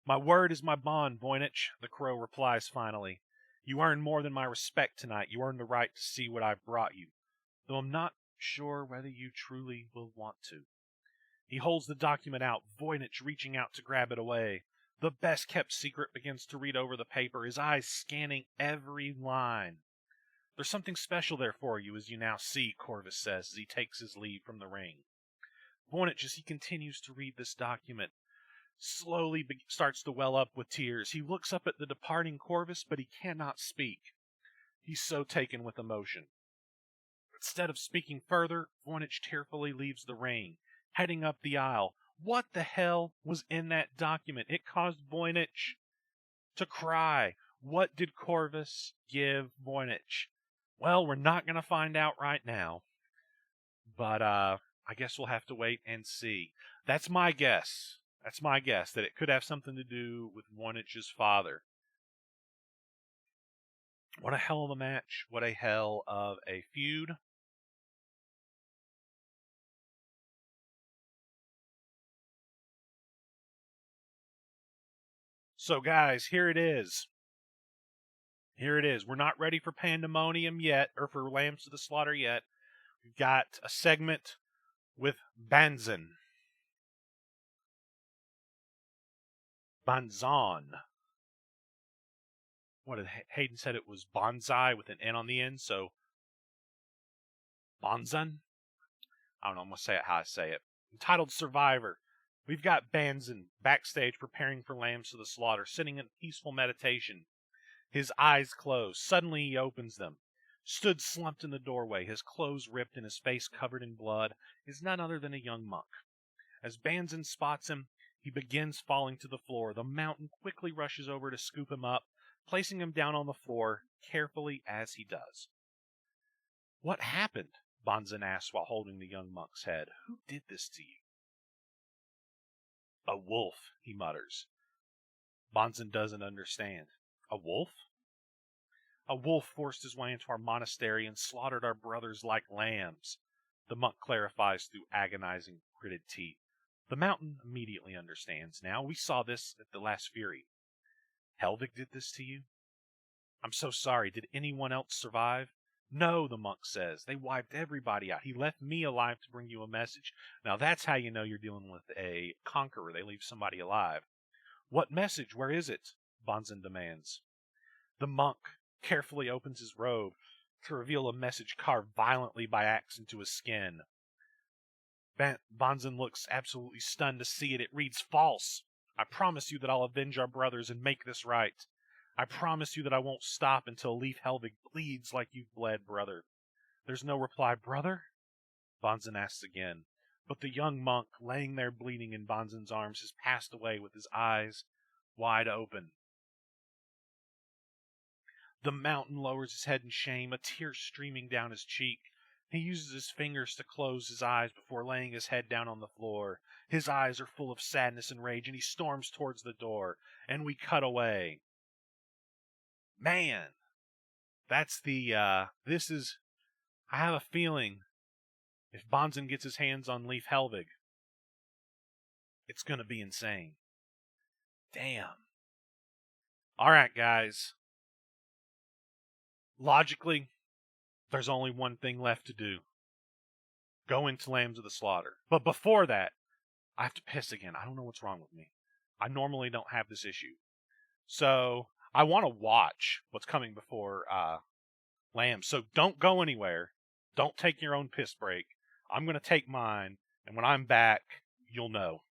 My word is my bond, Voynich, the Crow replies finally. You earned more than my respect tonight. You earned the right to see what I've brought you, though I'm not sure whether you truly will want to. He holds the document out, Voynich reaching out to grab it away. The best kept secret begins to read over the paper, his eyes scanning every line. There's something special there for you, as you now see, Corvus says as he takes his leave from the ring. Voynich, as he continues to read this document, slowly starts to well up with tears. He looks up at the departing Corvus, but he cannot speak. He's so taken with emotion. Instead of speaking further, Voynich tearfully leaves the ring, heading up the aisle. What the hell was in that document? It caused Voynich to cry. What did Corvus give Voynich? Well, we're not going to find out right now. But I guess we'll have to wait and see. That's my guess. That's my guess, that it could have something to do with Voynich's father. What a hell of a match. What a hell of a feud. So, guys, here it is. Here it is. We're not ready for Pandemonium yet, or for Lambs to the Slaughter yet. We've got a segment with Banzan. Banzan. What did Hayden said? It was bonsai with an N on the end, so Banzan? I don't know, I'm going to say it how I say it. Entitled Survivor. We've got Banzan backstage preparing for Lambs to the Slaughter, sitting in peaceful meditation. His eyes closed. Suddenly he opens them. Stood slumped in the doorway, his clothes ripped and his face covered in blood, is none other than a young monk. As Banzan spots him, he begins falling to the floor. The mountain quickly rushes over to scoop him up, placing him down on the floor, carefully as he does. What happened? Banzan asks while holding the young monk's head. Who did this to you? A wolf, he mutters. Banzan doesn't understand. A wolf? A wolf forced his way into our monastery and slaughtered our brothers like lambs. The monk clarifies through agonizing, gritted teeth. The mountain immediately understands now. We saw this at the last Fury. Helvig did this to you? I'm so sorry. Did anyone else survive? No, the monk says. They wiped everybody out. He left me alive to bring you a message. Now that's how you know you're dealing with a conqueror. They leave somebody alive. What message? Where is it? Bonzen demands. The monk carefully opens his robe to reveal a message carved violently by axe into his skin. Bonzen looks absolutely stunned to see it. It reads, false. I promise you that I'll avenge our brothers and make this right. I promise you that I won't stop until Leif Helvig bleeds like you've bled, brother. There's no reply. Brother? Bonzen asks again. But the young monk, laying there bleeding in Bonzen's arms, has passed away with his eyes wide open. The mountain lowers his head in shame, a tear streaming down his cheek. He uses his fingers to close his eyes before laying his head down on the floor. His eyes are full of sadness and rage, and he storms towards the door, and we cut away. Man, that's the, I have a feeling if Bonzen gets his hands on Leif Helvig, it's gonna be insane. Damn. Alright, guys. Logically, there's only one thing left to do. Go into Lambs of the Slaughter. But before that, I have to piss again. I don't know what's wrong with me. I normally don't have this issue. So, I want to watch what's coming before Lambs. So don't go anywhere. Don't take your own piss break. I'm going to take mine, and when I'm back, you'll know.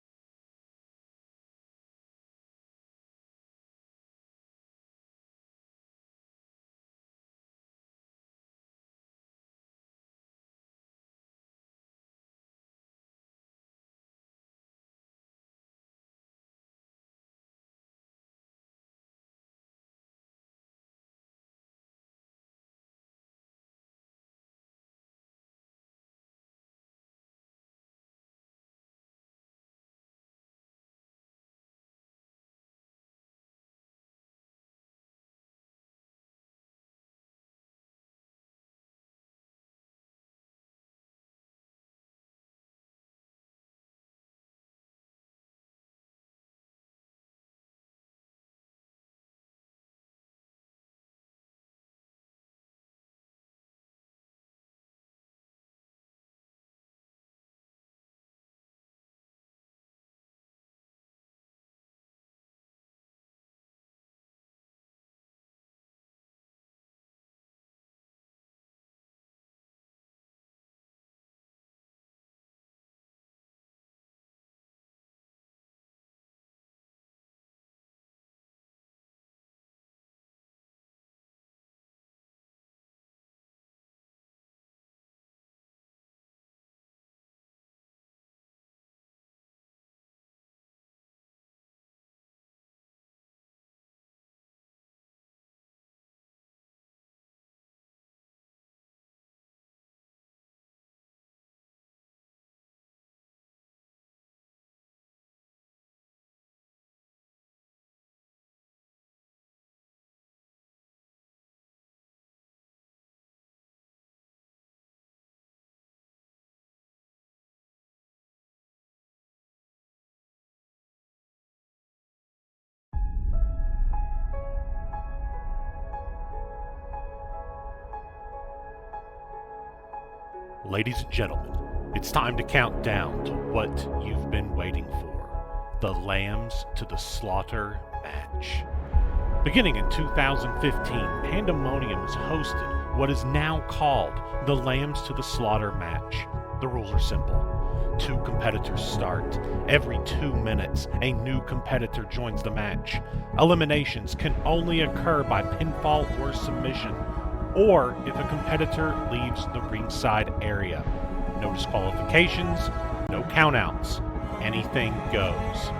Ladies and gentlemen, it's time to count down to what you've been waiting for. The Lambs to the Slaughter match. Beginning in 2015, Pandemonium has hosted what is now called the Lambs to the Slaughter match. The rules are simple. 2 competitors start. Every 2 minutes, a new competitor joins the match. Eliminations can only occur by pinfall or submission, or if a competitor leaves the ringside area. No disqualifications, no countouts. Anything goes.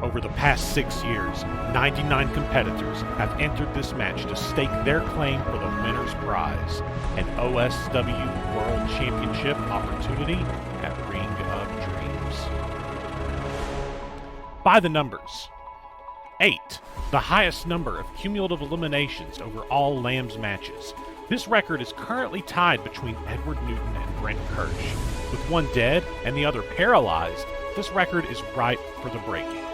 Over the past 6 years, 99 competitors have entered this match to stake their claim for the winner's prize, an OSW World Championship opportunity at Ring of Dreams. By the numbers, 8. The highest number of cumulative eliminations over all Lambs matches. This record is currently tied between Edward Newton and Brent Kirsch. With one dead and the other paralyzed, this record is ripe for the breaking.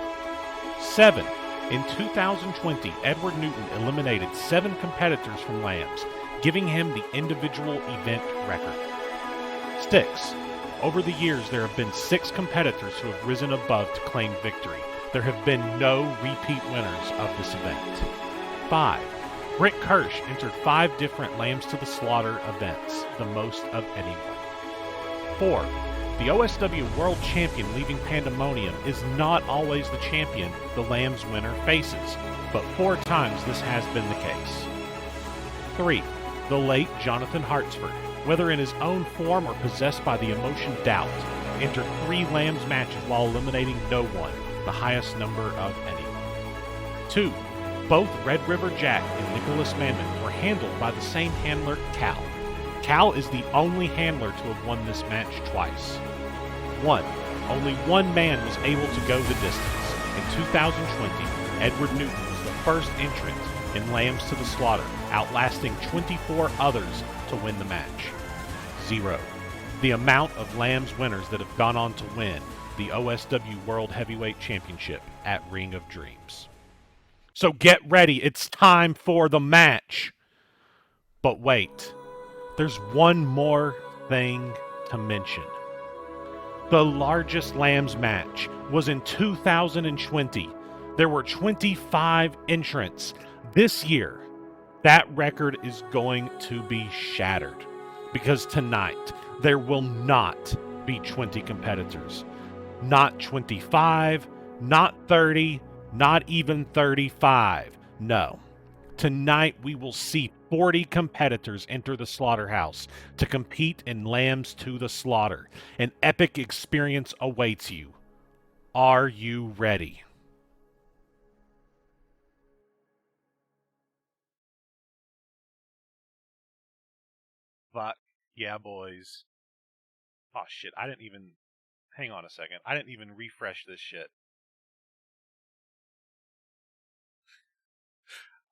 7. In 2020, Edward Newton eliminated 7 competitors from Lambs, giving him the individual event record. 6. Over the years, there have been 6 competitors who have risen above to claim victory. There have been no repeat winners of this event. 5. Brent Kirsch entered 5 different Lambs to the Slaughter events, the most of anyone. 4. The OSW World Champion leaving Pandemonium is not always the champion the Lambs winner faces, but 4 times this has been the case. 3. The late Jonathan Hartsford, whether in his own form or possessed by the emotion doubt, entered 3 Lambs matches while eliminating no one, the highest number of anyone. 2. Both Red River Jack and Nicholas Manman were handled by the same handler, Cal. Cal is the only handler to have won this match twice. 1. Only one man was able to go the distance. In 2020, Edward Newton was the first entrant in Lambs to the Slaughter, outlasting 24 others to win the match. 0. The amount of Lambs winners that have gone on to win the OSW World Heavyweight Championship at Ring of Dreams. So get ready, it's time for the match. But wait, there's one more thing to mention. The largest Lambs match was in 2020. There were 25 entrants. This year, that record is going to be shattered because tonight there will not be 20 competitors. Not 25, not 30, not even 35. No. Tonight we will see 40 competitors enter the slaughterhouse to compete in Lambs to the Slaughter. An epic experience awaits you. Are you ready? But yeah, boys. Oh shit, I didn't even... Hang on a second. I didn't even refresh this shit.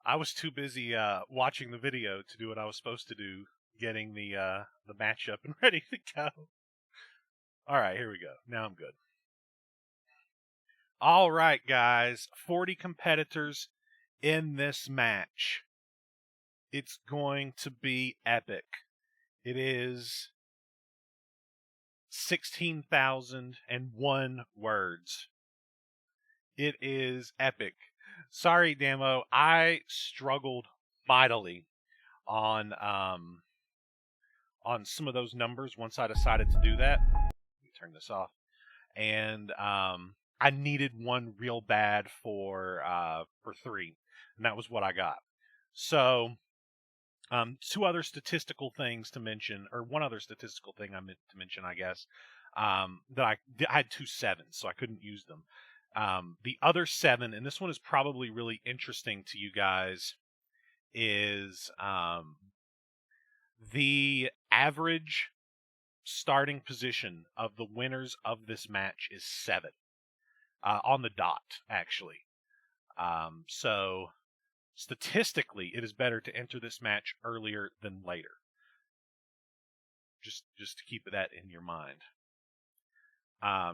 I was too busy watching the video to do what I was supposed to do, getting the matchup and ready to go. All right, here we go. Now I'm good. All right, guys. 40 competitors in this match. It's going to be epic. It is 16,001 words. It is epic. Sorry, Damo. I struggled mightily on some of those numbers once I decided to do that. Let me turn this off. And I needed one real bad for 3, and that was what I got. So, 2 other statistical things to mention, or one other statistical thing I meant to mention, I guess, that I had 2 7s, so I couldn't use them. The other 7, and this one is probably really interesting to you guys, is the average starting position of the winners of this match is 7. On the dot, actually. So, statistically, it is better to enter this match earlier than later. Just to keep that in your mind.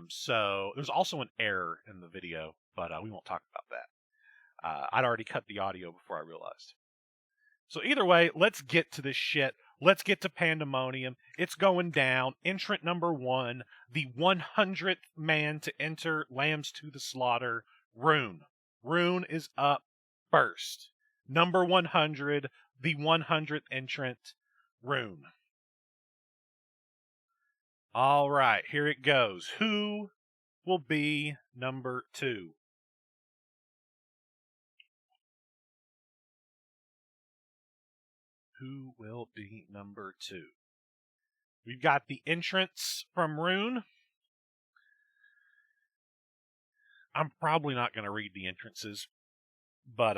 So, there's also an error in the video, but we won't talk about that. I'd already cut the audio before I realized. So either way, let's get to this shit. Let's get to Pandemonium. It's going down. Entrant number 1, the 100th man to enter Lambs to the Slaughter, Rune. Rune is up first. Number 100, the 100th entrant, Rune. All right, here it goes. Who will be number 2? Who will be number 2? We've got the entrance from Rune. I'm probably not going to read the entrances, but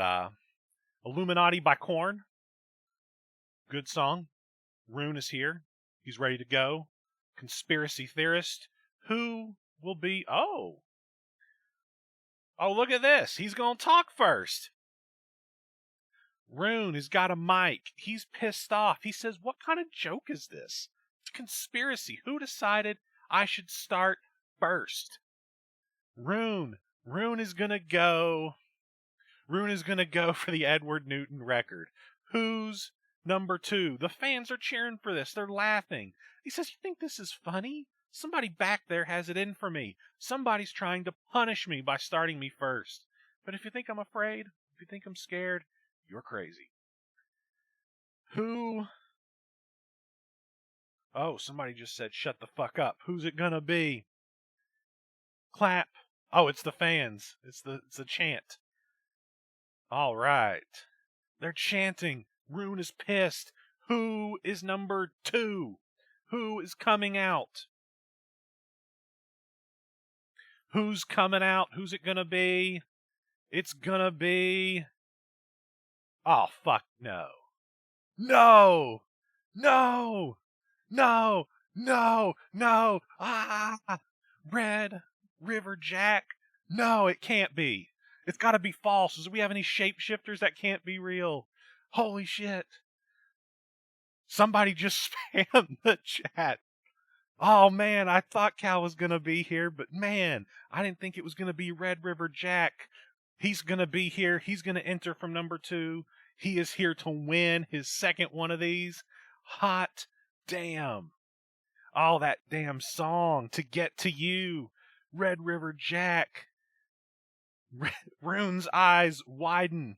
Illuminati by Korn. Good song. Rune is here. He's ready to go. Conspiracy Theorist. Who will be... Oh! Oh, look at this. He's going to talk first. Rune has got a mic. He's pissed off. He says, what kind of joke is this? It's a conspiracy. Who decided I should start first? Rune is going to go. Rune is going to go for the Edward Newton record. Who's number 2? The fans are cheering for this. They're laughing. He says, you think this is funny? Somebody back there has it in for me. Somebody's trying to punish me by starting me first. But if you think I'm afraid, if you think I'm scared, you're crazy. Who? Oh, somebody just said, shut the fuck up. Who's it gonna be? Clap. Oh, it's the fans. It's the chant. All right. They're chanting. Rune is pissed. Who is number 2? Who is coming out? Who's coming out? Who's it gonna be? It's gonna be... Oh, fuck no. No! No! No! No! No! Ah! Red River Jack? No, it can't be. It's gotta be false. Do we have any shapeshifters that can't be real? Holy shit. Somebody just spammed the chat. Oh man, I thought Cal was gonna be here, but man, I didn't think it was gonna be Red River Jack. He's gonna be here. He's gonna enter from number 2. He is here to win his second one of these. Hot damn. Oh, that damn song, To Get to You. Red River Jack. Rune's eyes widen.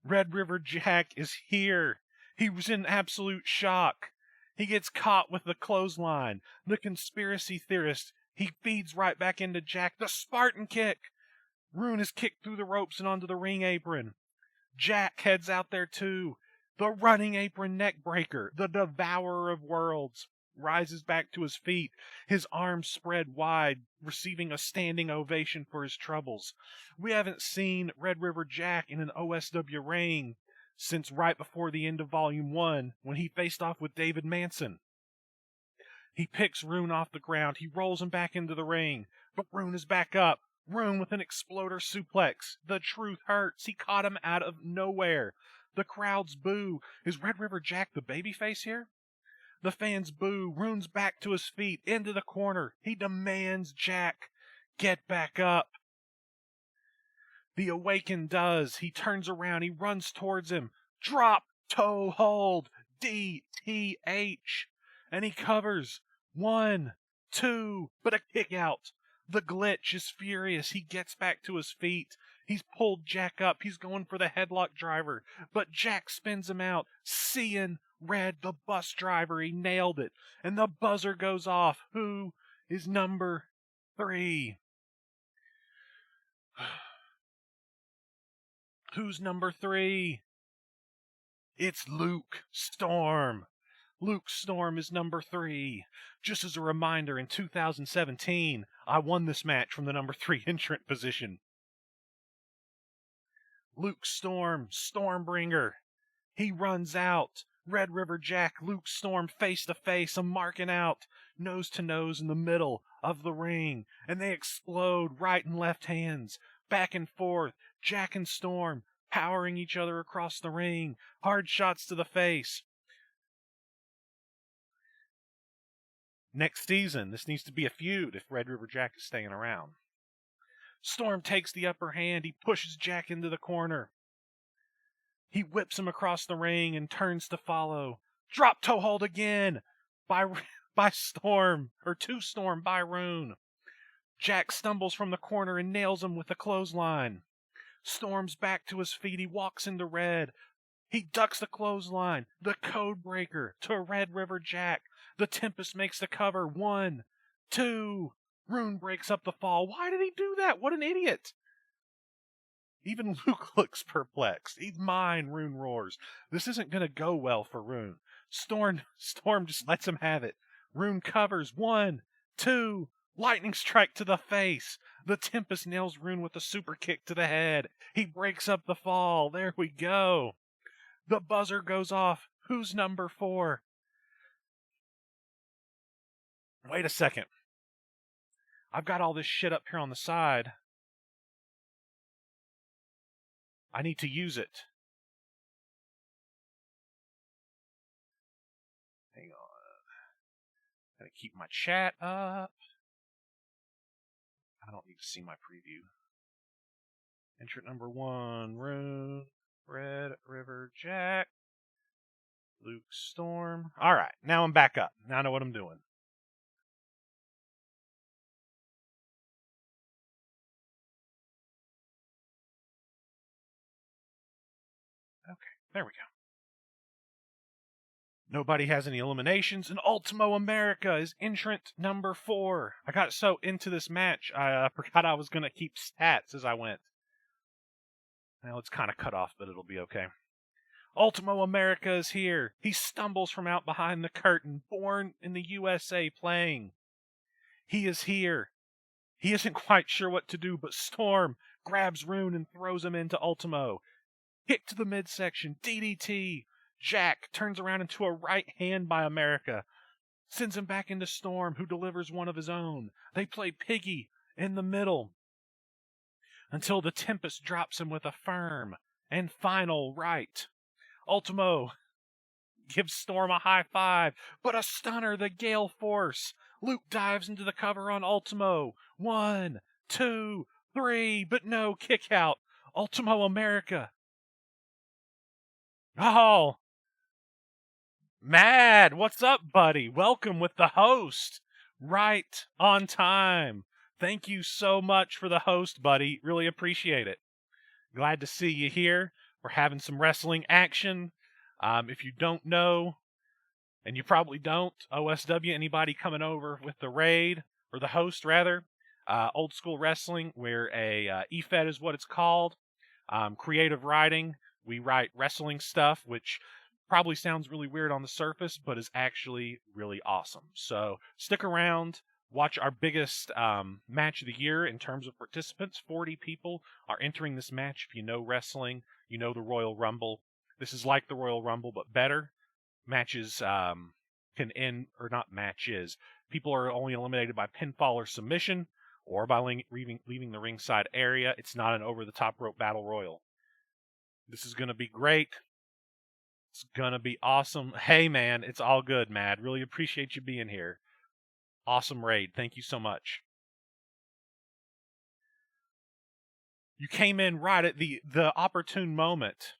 Red River Jack is here. He was in absolute shock. He gets caught with the clothesline. The conspiracy theorist, he feeds right back into Jack. The Spartan kick. Rune is kicked through the ropes and onto the ring apron. Jack heads out there too. The running apron neck breaker, the devourer of worlds, rises back to his feet, his arms spread wide, receiving a standing ovation for his troubles. We haven't seen Red River Jack in an OSW ring since right before the end of Volume 1, when he faced off with David Manson. He picks Rune off the ground, he rolls him back into the ring, but Rune is back up. Rune with an exploder suplex. The truth hurts. He caught him out of nowhere. The crowds boo. Is Red River Jack the babyface here? The fans boo. Rune's back to his feet, into the corner. He demands Jack get back up. The Awakened does. He turns around. He runs towards him. Drop, toe hold, DTH. And he covers. 1, 2, but a kick out. The Glitch is furious. He gets back to his feet. He's pulled Jack up. He's going for the headlock driver. But Jack spins him out. Seeing Red, the bus driver, he nailed it. And the buzzer goes off. Who is number 3? Who's number 3? It's Luke Storm. Luke Storm is number 3. Just as a reminder, in 2017, I won this match from the number 3 entrant position. Luke Storm, Stormbringer. He runs out. Red River Jack, Luke Storm face to face, marking out, nose to nose in the middle of the ring. And they explode right and left hands, back and forth. Jack and Storm powering each other across the ring. Hard shots to the face. Next season, this needs to be a feud if Red River Jack is staying around. Storm takes the upper hand. He pushes Jack into the corner. He whips him across the ring and turns to follow. Drop toe hold again by Storm, or to Storm by Rune. Jack stumbles from the corner and nails him with a clothesline. Storm's back to his feet. He walks into Red. He ducks the clothesline. The code breaker to Red River Jack. The Tempest makes the cover. 1, 2. Rune breaks up the fall. Why did he do that? What an idiot. Even Luke looks perplexed. He's mine, Rune roars. This isn't going to go well for Rune. Storm just lets him have it. Rune covers. 1, 2. Lightning strike to the face. The Tempest nails Rune with a super kick to the head. He breaks up the fall. There we go. The buzzer goes off. Who's number 4? Wait a second. I've got all this shit up here on the side. I need to use it. Hang on. Gotta keep my chat up. I don't need to see my preview. Entrant number 1, Rune, Red River Jack, Luke Storm. Alright, now I'm back up. Now I know what I'm doing. Okay, there we go. Nobody has any eliminations, and Ultimo America is entrant number 4. I got so into this match, I forgot I was going to keep stats as I went. Now it's kind of cut off, but it'll be okay. Ultimo America is here. He stumbles from out behind the curtain, born in the USA playing. He is here. He isn't quite sure what to do, but Storm grabs Rune and throws him into Ultimo. Hit to the midsection, DDT. Jack turns around into a right hand by America. Sends him back into Storm, who delivers one of his own. They play Piggy in the middle until the Tempest drops him with a firm and final right. Ultimo gives Storm a high five, but a stunner, the Gale Force. Luke dives into the cover on Ultimo. 1, 2, 3, but no, kick out. Ultimo America. Oh, Mad, what's up, buddy? Welcome with the host. Right on time. Thank you so much for the host, buddy. Really appreciate it. Glad to see you here. We're having some wrestling action. If you don't know, and you probably don't, OSW, anybody coming over with the raid, or the host rather, Old School Wrestling, where a EFED is what it's called. Creative writing. We write wrestling stuff, which probably sounds really weird on the surface, but is actually really awesome. So stick around. Watch our biggest match of the year in terms of participants. 40 people are entering this match. If you know wrestling, you know the Royal Rumble. This is like the Royal Rumble, but better. Matches can end, or not matches. People are only eliminated by pinfall or submission, or by leaving the ringside area. It's not an over-the-top rope battle royal. This is going to be great. It's going to be awesome. Hey, man, it's all good, Mad. Really appreciate you being here. Awesome raid. Thank you so much. You came in right at the opportune moment.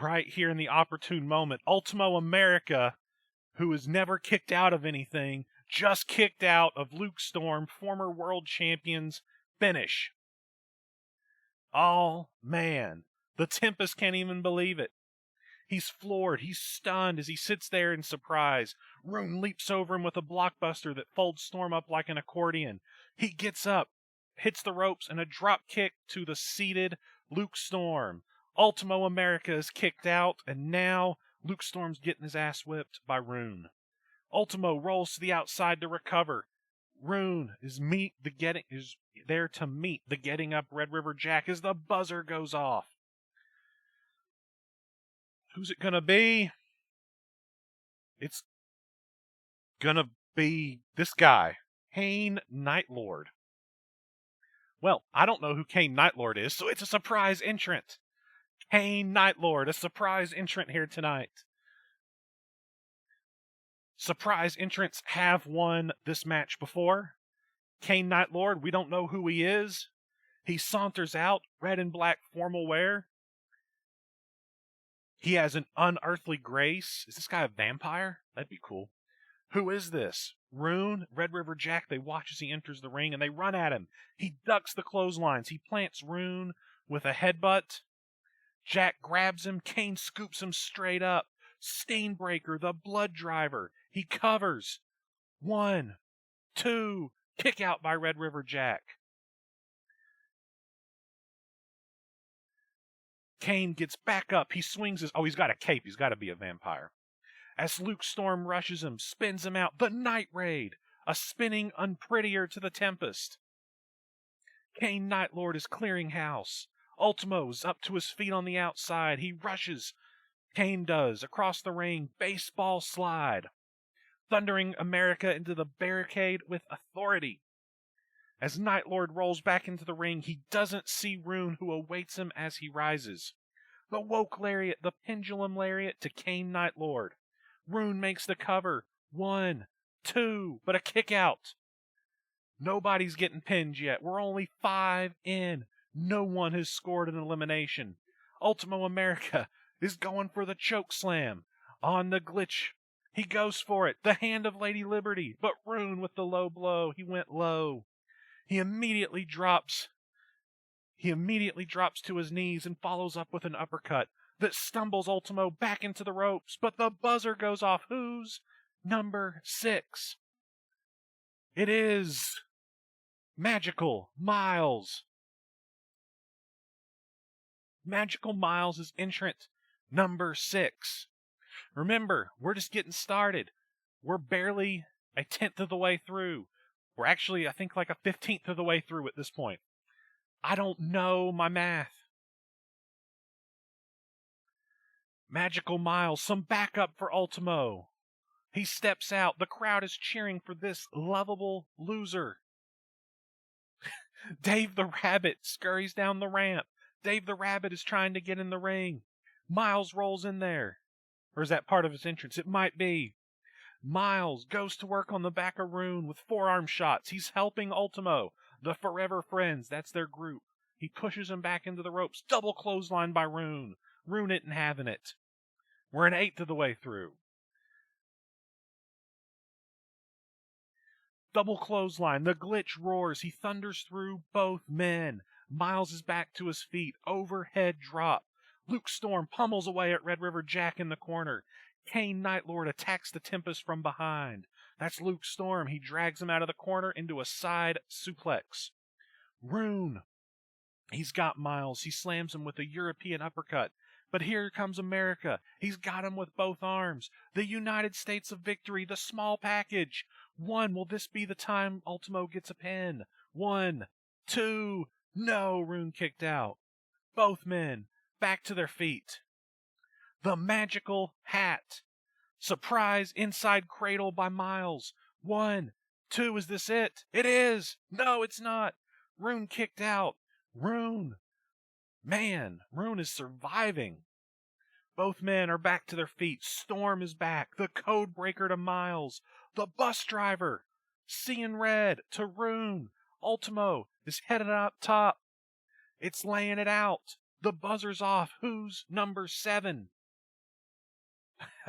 Right here in the opportune moment. Ultimo America, who is never kicked out of anything, just kicked out of Luke Storm, former world champion's finish. Oh, man. The Tempest can't even believe it. He's floored. He's stunned as he sits there in surprise. Rune leaps over him with a blockbuster that folds Storm up like an accordion. He gets up, hits the ropes, and a drop kick to the seated Luke Storm. Ultimo America is kicked out, and now Luke Storm's getting his ass whipped by Rune. Ultimo rolls to the outside to recover. Rune is there to meet the getting up Red River Jack as the buzzer goes off. Who's it gonna be? It's gonna be this guy, Kane Nightlord. Well, I don't know who Kane Nightlord is, so it's a surprise entrant. Kane Nightlord, a surprise entrant here tonight. Surprise entrants have won this match before. Kane Nightlord, we don't know who he is. He saunters out, red and black formal wear. He has an unearthly grace. Is this guy a vampire? That'd be cool. Who is this? Rune, Red River Jack, they watch as he enters the ring and they run at him. He ducks the clotheslines. He plants Rune with a headbutt. Jack grabs him. Kane scoops him straight up. Stainbreaker, the blood driver. He covers. 1, 2, kick out by Red River Jack. Kane gets back up. He swings his... Oh, he's got a cape. He's got to be a vampire. As Luke Storm rushes him, spins him out. The Night Raid. A spinning unprettier to the Tempest. Kane Nightlord is clearing house. Ultimo's up to his feet on the outside. He rushes. Kane does. Across the ring. Baseball slide. Thundering America into the barricade with authority. As Night Lord rolls back into the ring, he doesn't see Rune, who awaits him as he rises. The woke lariat, the pendulum lariat to Kane Night Lord. Rune makes the cover. 1, 2, but a kick out. Nobody's getting pinned yet. We're only 5 in. No one has scored an elimination. Ultimo America is going for the choke slam. On the glitch, he goes for it. The hand of Lady Liberty, but Rune with the low blow. He went low. He immediately drops to his knees and follows up with an uppercut that stumbles Ultimo back into the ropes, but the buzzer goes off. Who's number 6? It is Magical Miles. Magical Miles is entrant number 6. Remember, we're just getting started. We're barely a 10th of the way through. We're actually, I think, like a 15th of the way through at this point. I don't know my math. Magical Miles, some backup for Ultimo. He steps out. The crowd is cheering for this lovable loser. Dave the Rabbit scurries down the ramp. Dave the Rabbit is trying to get in the ring. Miles rolls in there. Or is that part of his entrance? It might be. Miles goes to work on the back of Rune with forearm shots. He's helping Ultimo. The Forever Friends, that's their group. He pushes him back into the ropes. Double clothesline by Rune. Rune isn't having it. We're an 1/8 of the way through. Double clothesline. The glitch roars. He thunders through both men. Miles is back to his feet. Overhead drop. Luke Storm pummels away at Red River Jack in the corner. Kane Night Lord attacks the Tempest from behind. That's Luke Storm. He drags him out of the corner into a side suplex. Rune. He's got Miles. He slams him with a European uppercut. But here comes America. He's got him with both arms. The United States of Victory, the small package. 1, will this be the time Ultimo gets a pin? 1, 2, no, Rune kicked out. Both men back to their feet. The magical hat. Surprise inside cradle by Miles. 1, 2, is this it? It is! No, it's not. Rune kicked out. Rune. Man, Rune is surviving. Both men are back to their feet. Storm is back. The code breaker to Miles. The bus driver. Seeing red to Rune. Ultimo is headed up top. It's laying it out. The buzzer's off. Who's number 7?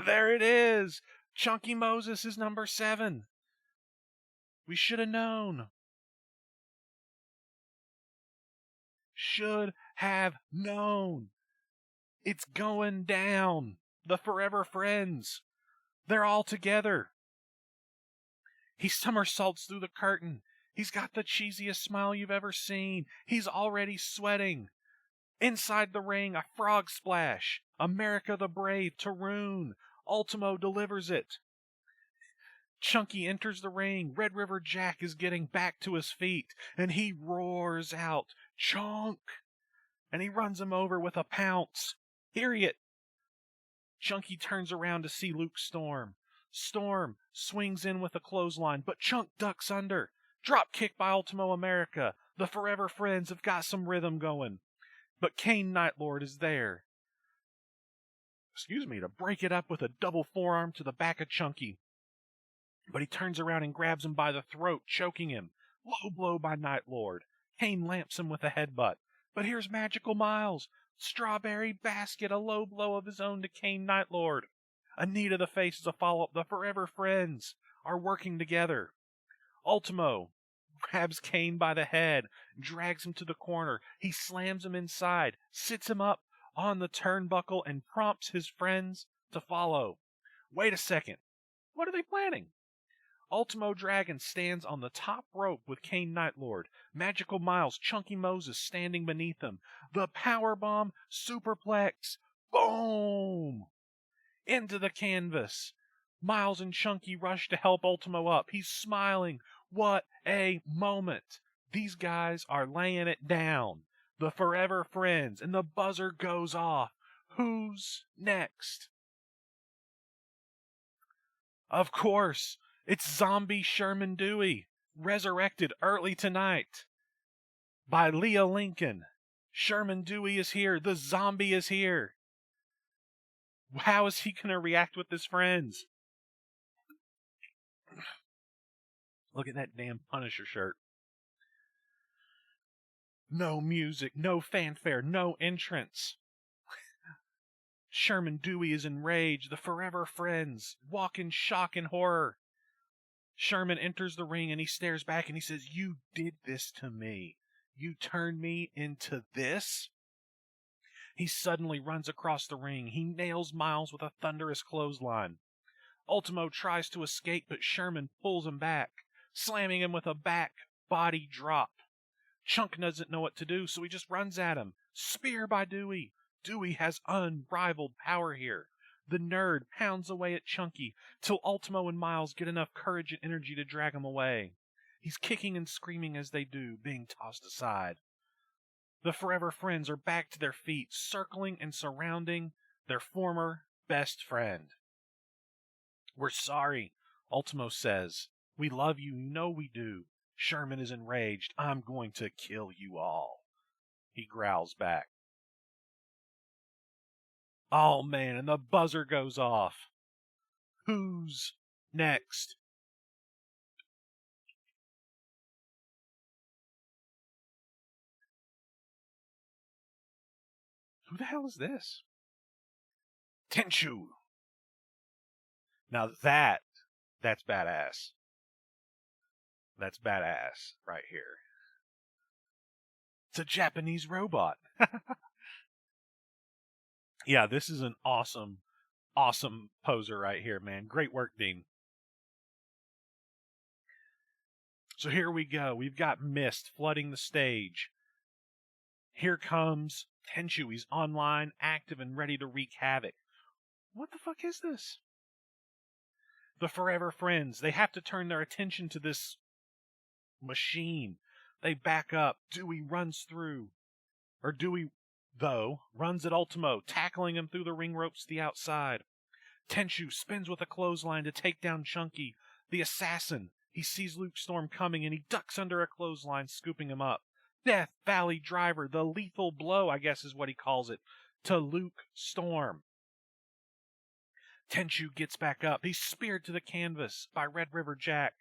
There it is. Chunky Moses is number 7. We should have known. Should have known. It's going down. The Forever Friends. They're all together. He somersaults through the curtain. He's got the cheesiest smile you've ever seen. He's already sweating. Inside the ring, a frog splash. America the Brave to Rune. Ultimo delivers it. Chunky enters the ring. Red River Jack is getting back to his feet, and he roars out, "Chunk!" And he runs him over with a pounce. Period. Chunky turns around to see Luke Storm. Storm swings in with a clothesline, but Chunk ducks under. Drop kick by Ultimo America. The Forever Friends have got some rhythm going. But Kane Night Lord is there. To break it up with a double forearm to the back of Chunky. But he turns around and grabs him by the throat, choking him. Low blow by Night Lord. Kane lamps him with a headbutt. But here's Magical Miles. Strawberry Basket, a low blow of his own to Kane Night Lord. A knee to the face is a follow-up. The Forever Friends are working together. Ultimo grabs Kane by the head, drags him to the corner. He slams him inside, sits him up on the turnbuckle, and prompts his friends to follow. Wait a second. What are they planning? Ultimo Dragon stands on the top rope with Kane Night Lord. Magical Miles, Chunky Moses standing beneath him. The powerbomb superplex. Boom! Into the canvas. Miles and Chunky rush to help Ultimo up. He's smiling. What a moment. These guys are laying it down. The Forever Friends, and the buzzer goes off. Who's next? Of course, it's Zombie Sherman Dewey. resurrected early tonight by Leah Lincoln. Sherman Dewey is here. The zombie is here. How is he going to react with his friends? Look at that damn Punisher shirt. No music, no fanfare, no entrance. Sherman Dewey is enraged. The forever friends walk in shock and horror. Sherman enters the ring and he stares back and he says, "You did this to me. You turned me into this?" He suddenly runs across the ring. He nails Miles with a thunderous clothesline. Ultimo tries to escape, but Sherman pulls him back, slamming him with a back body drop. Chunk doesn't know what to do, so he just runs at him. Spear by Dewey. Dewey has unrivaled power here. The nerd pounds away at Chunky till Ultimo and Miles get enough courage and energy to drag him away. He's kicking and screaming as they do, being tossed aside. The Forever Friends are back to their feet, circling and surrounding their former best friend. "We're sorry," Ultimo says. "We love you, you know we do." Sherman is enraged. "I'm going to kill you all," he growls back. Oh man, and the buzzer goes off. Who's next? Who the hell is this? Tenshu. Now that's badass. That's badass right here. It's a Japanese robot. Yeah, this is an awesome poser right here, man. Great work, Dean. So here we go. We've got mist flooding the stage. Here comes Tenshu. He's online, active, and ready to wreak havoc. What the fuck is this? The Forever Friends, they have to turn their attention to this machine. They back up. Dewey runs through. Or Dewey, though, runs at Ultimo, tackling him through the ring ropes to the outside. Tenshu spins with a clothesline to take down Chunky, the assassin. He sees Luke Storm coming and he ducks under a clothesline, scooping him up. Death Valley Driver, the lethal blow, I guess is what he calls it, to Luke Storm. Tenshu gets back up. He's speared to the canvas by Red River Jack.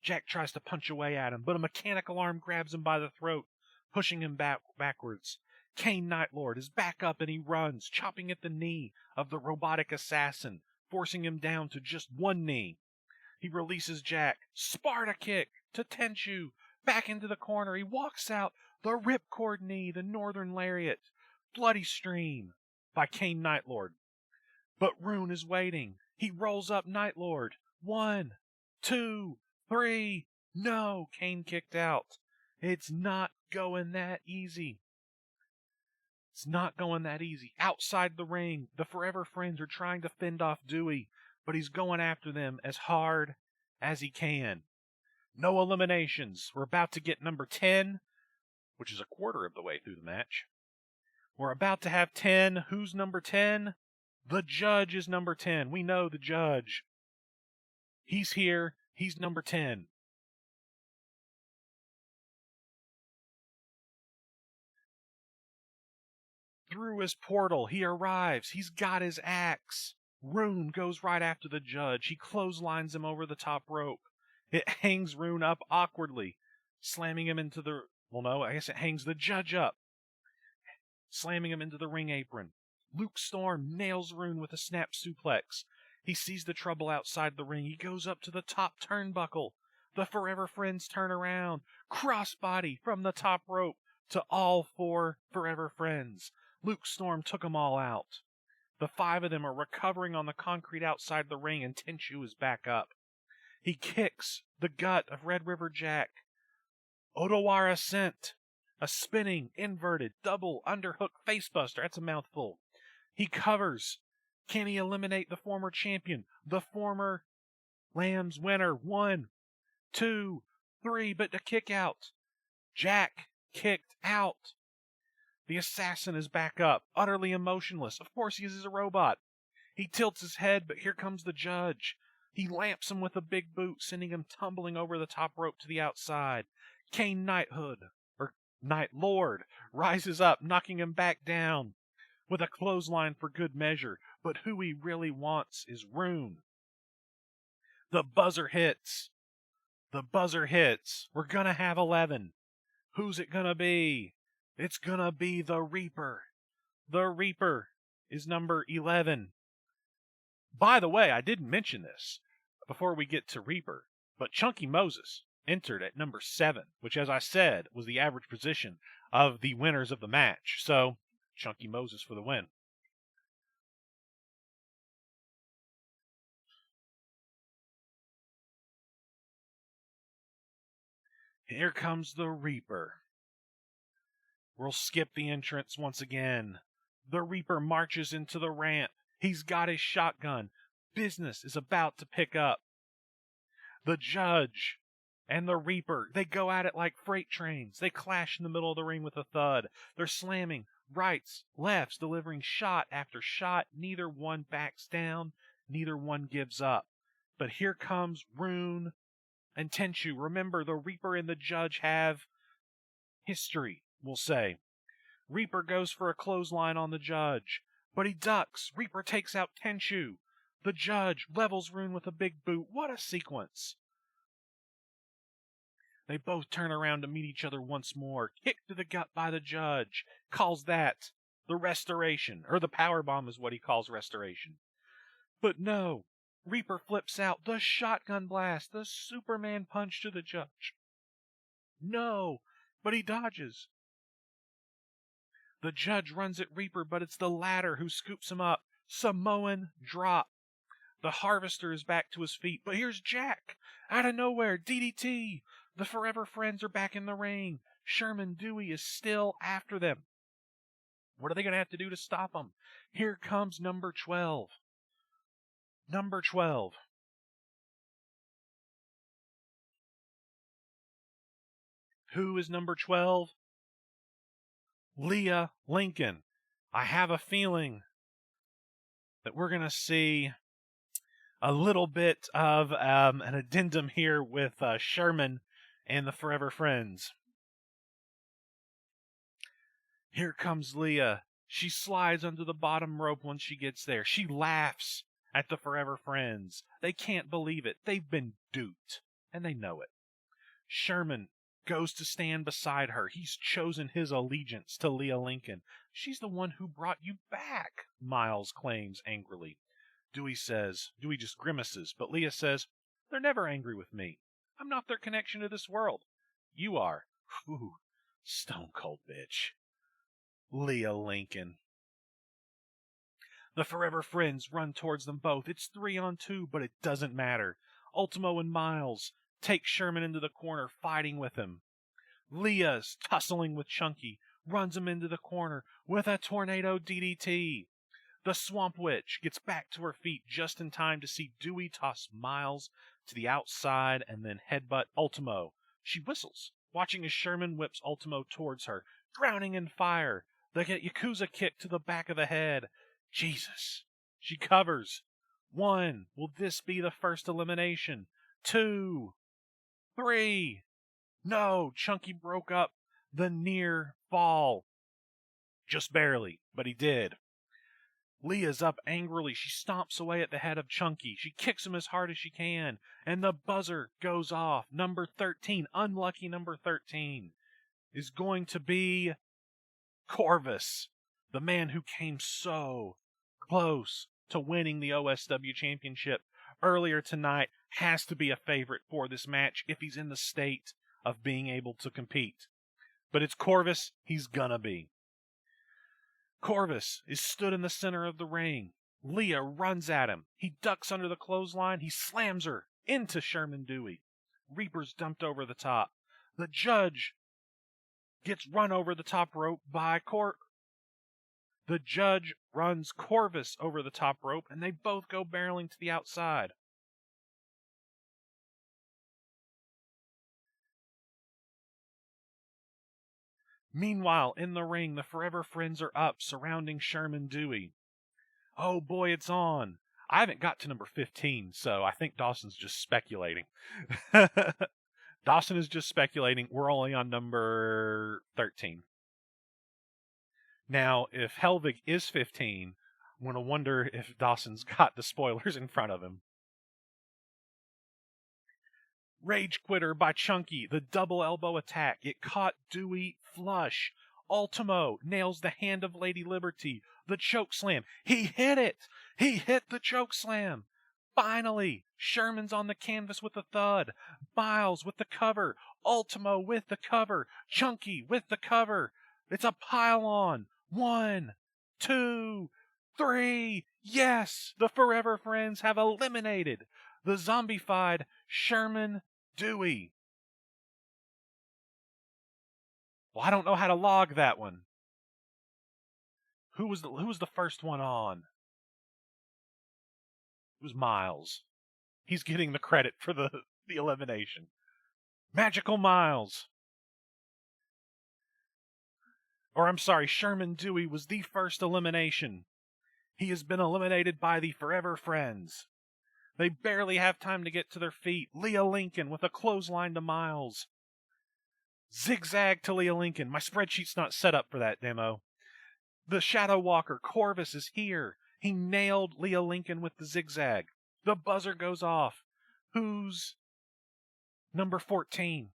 Jack tries to punch away at him, but a mechanical arm grabs him by the throat, pushing him backwards. Kane Nightlord is back up and he runs, chopping at the knee of the robotic assassin, forcing him down to just one knee. He releases Jack. Sparta kick to Tenshu. Back into the corner. He walks out. The ripcord knee, the northern lariat. Bloody stream by Kane Nightlord. But Rune is waiting. He rolls up Nightlord. 1, 2, 3. No, Kane kicked out. It's not going that easy. It's not going that easy. Outside the ring, the Forever Friends are trying to fend off Dewey, but he's going after them as hard as he can. No eliminations. We're about to get number 10, which is a quarter of the way through the match. We're about to have 10. Who's number 10? The Judge is number 10. We know the Judge. He's here. He's number 10. Through his portal, he arrives. He's got his axe. Rune goes right after the Judge. He clotheslines him over the top rope. It hangs Rune up awkwardly, slamming him into the... Well, no, I guess it hangs the Judge up, slamming him into the ring apron. Luke Storm nails Rune with a snap suplex. He sees the trouble outside the ring. He goes up to the top turnbuckle. The Forever Friends turn around. Crossbody from the top rope to all 4 Forever Friends. Luke Storm took them all out. The 5 of them are recovering on the concrete outside the ring, and Tenshu is back up. He kicks the gut of Red River Jack. Odawara Sent. A spinning, inverted, double underhook facebuster. That's a mouthful. He covers. Can he eliminate the former champion? The former Lambs winner. 1, 2, 3, but the kick out. Jack kicked out. The assassin is back up, utterly emotionless. Of course he is a robot. He tilts his head, but here comes the Judge. He lamps him with a big boot, sending him tumbling over the top rope to the outside. Kane Night Lord, rises up, knocking him back down with a clothesline for good measure. But who he really wants is Rune. The buzzer hits. The buzzer hits. We're gonna have 11. Who's it gonna be? It's gonna be the Reaper. The Reaper is number 11. By the way, I didn't mention this before we get to Reaper, but Chunky Moses entered at number 7, which, as I said, was the average position of the winners of the match. So, Chunky Moses for the win. Here comes the Reaper. We'll skip the entrance once again. The Reaper marches into the ramp. He's got his shotgun. Business is about to pick up. The Judge and the Reaper, they go at it like freight trains. They clash in the middle of the ring with a thud. They're slamming rights, lefts, delivering shot after shot. Neither one backs down. Neither one gives up. But here comes Rune and Tenchu. Remember, the Reaper and the Judge have history, we'll say. Reaper goes for a clothesline on the Judge, but he ducks. Reaper takes out Tenchu. The Judge levels Rune with a big boot. What a sequence. They both turn around to meet each other once more. Kicked to the gut by the Judge. Calls that the restoration, or the powerbomb is what he calls restoration. But no, Reaper flips out. The shotgun blast, the Superman punch to the Judge. No, but he dodges. The Judge runs at Reaper, but it's the latter who scoops him up. Samoan drop. The Harvester is back to his feet, but here's Jack. Out of nowhere, DDT. The Forever Friends are back in the ring. Sherman Dewey is still after them. What are they going to have to do to stop them? Here comes number 12. Number 12. Who is number 12? Leah Lincoln. I have a feeling that we're going to see a little bit of an addendum here with Sherman and the Forever Friends. Here comes Leah. She slides under the bottom rope once she gets there. She laughs at the Forever Friends. They can't believe it. They've been duped, and they know it. Sherman goes to stand beside her. He's chosen his allegiance to Leah Lincoln. She's the one who brought you back, Miles claims angrily. Dewey just grimaces, but Leah says, they're never angry with me. I'm not their connection to this world. You are. Whew, stone cold bitch. Leah Lincoln. The Forever Friends run towards them both. It's 3-on-2, but it doesn't matter. Ultimo and Miles take Sherman into the corner, fighting with him. Leah's tussling with Chunky, runs him into the corner with a tornado DDT. The Swamp Witch gets back to her feet just in time to see Dewey toss Miles to the outside and then headbutt Ultimo. She whistles, watching as Sherman whips Ultimo towards her, drowning in fire. They get Yakuza kick to the back of the head. Jesus. She covers. 1. Will this be the first elimination? 2. 3. No, Chunky broke up the near fall. Just barely, but he did. Leah's up angrily. She stomps away at the head of Chunky. She kicks him as hard as she can, and the buzzer goes off. Number 13, unlucky number 13, is going to be Corvus, the man who came so close to winning the OSW Championship earlier tonight, has to be a favorite for this match if he's in the state of being able to compete. But it's Corvus, he's gonna be. Corvus is stood in the center of the ring. Leah runs at him. He ducks under the clothesline. He slams her into Sherman Dewey. Reaper's dumped over the top. The Judge gets run over the top rope by The Judge runs Corvus over the top rope, and they both go barreling to the outside. Meanwhile, in the ring, the Forever Friends are up, surrounding Sherman Dewey. Oh boy, it's on. I haven't got to number 15, so I think Dawson's just speculating. Dawson is just speculating. We're only on number 13. Now, if Helvig is 15, I'm going to wonder if Dawson's got the spoilers in front of him. Rage Quitter by Chunky, the double elbow attack. It caught Dewey flush. Ultimo nails the hand of Lady Liberty. The choke slam. He hit it. He hit the choke slam. Finally, Sherman's on the canvas with a thud. Miles with the cover. Ultimo with the cover. Chunky with the cover. It's a pile-on. 1, 2, 3. Yes, the Forever Friends have eliminated the zombified Sherman Dewey. Well, I don't know how to log that one. Who was the first one on? It was Miles. He's getting the credit for the elimination. Magical Miles. Or I'm sorry, Sherman Dewey was the first elimination. He has been eliminated by the Forever Friends. They barely have time to get to their feet. Leah Lincoln with a clothesline to Miles. Zigzag to Leah Lincoln. My spreadsheet's not set up for that demo. The Shadow Walker, Corvus, is here. He nailed Leah Lincoln with the zigzag. The buzzer goes off. Who's number 14?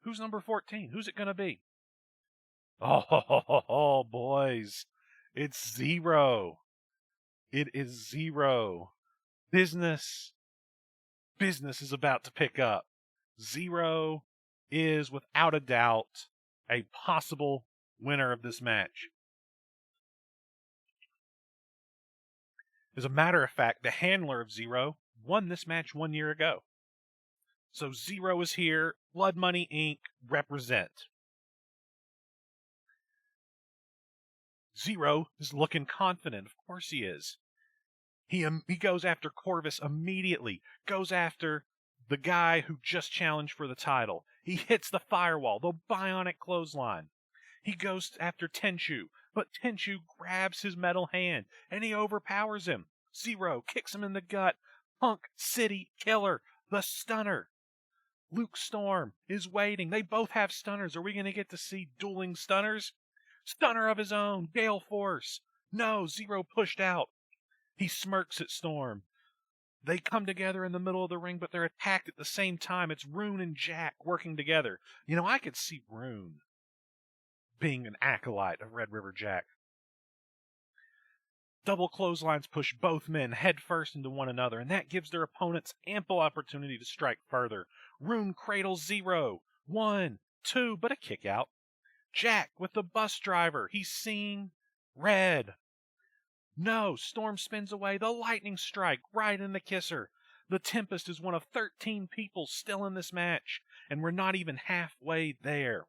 Who's number 14? Who's it going to be? Oh, boys. It's Zero. It is Zero. Business is about to pick up. Zero is, without a doubt, a possible winner of this match. As a matter of fact, the handler of Zero won this match 1 year ago. So Zero is here. Blood Money Inc. represent. Zero is looking confident. Of course he is. He goes after Corvus immediately. Goes after the guy who just challenged for the title. He hits the firewall, the bionic clothesline. He goes after Tenchu, but Tenchu grabs his metal hand, and he overpowers him. Zero kicks him in the gut. Punk City Killer, the stunner. Luke Storm is waiting. They both have stunners. Are we going to get to see dueling stunners? Stunner of his own, Gale Force. No, Zero pushed out. He smirks at Storm. They come together in the middle of the ring, but they're attacked at the same time. It's Rune and Jack working together. You know, I could see Rune being an acolyte of Red River Jack. Double clotheslines push both men head first into one another, and that gives their opponents ample opportunity to strike further. Rune cradles Zero. 1, 2, but a kick out. Jack with the bus driver. He's seeing red. No, Storm spins away. The lightning strike right in the kisser. The Tempest is one of 13 people still in this match, and we're not even halfway there.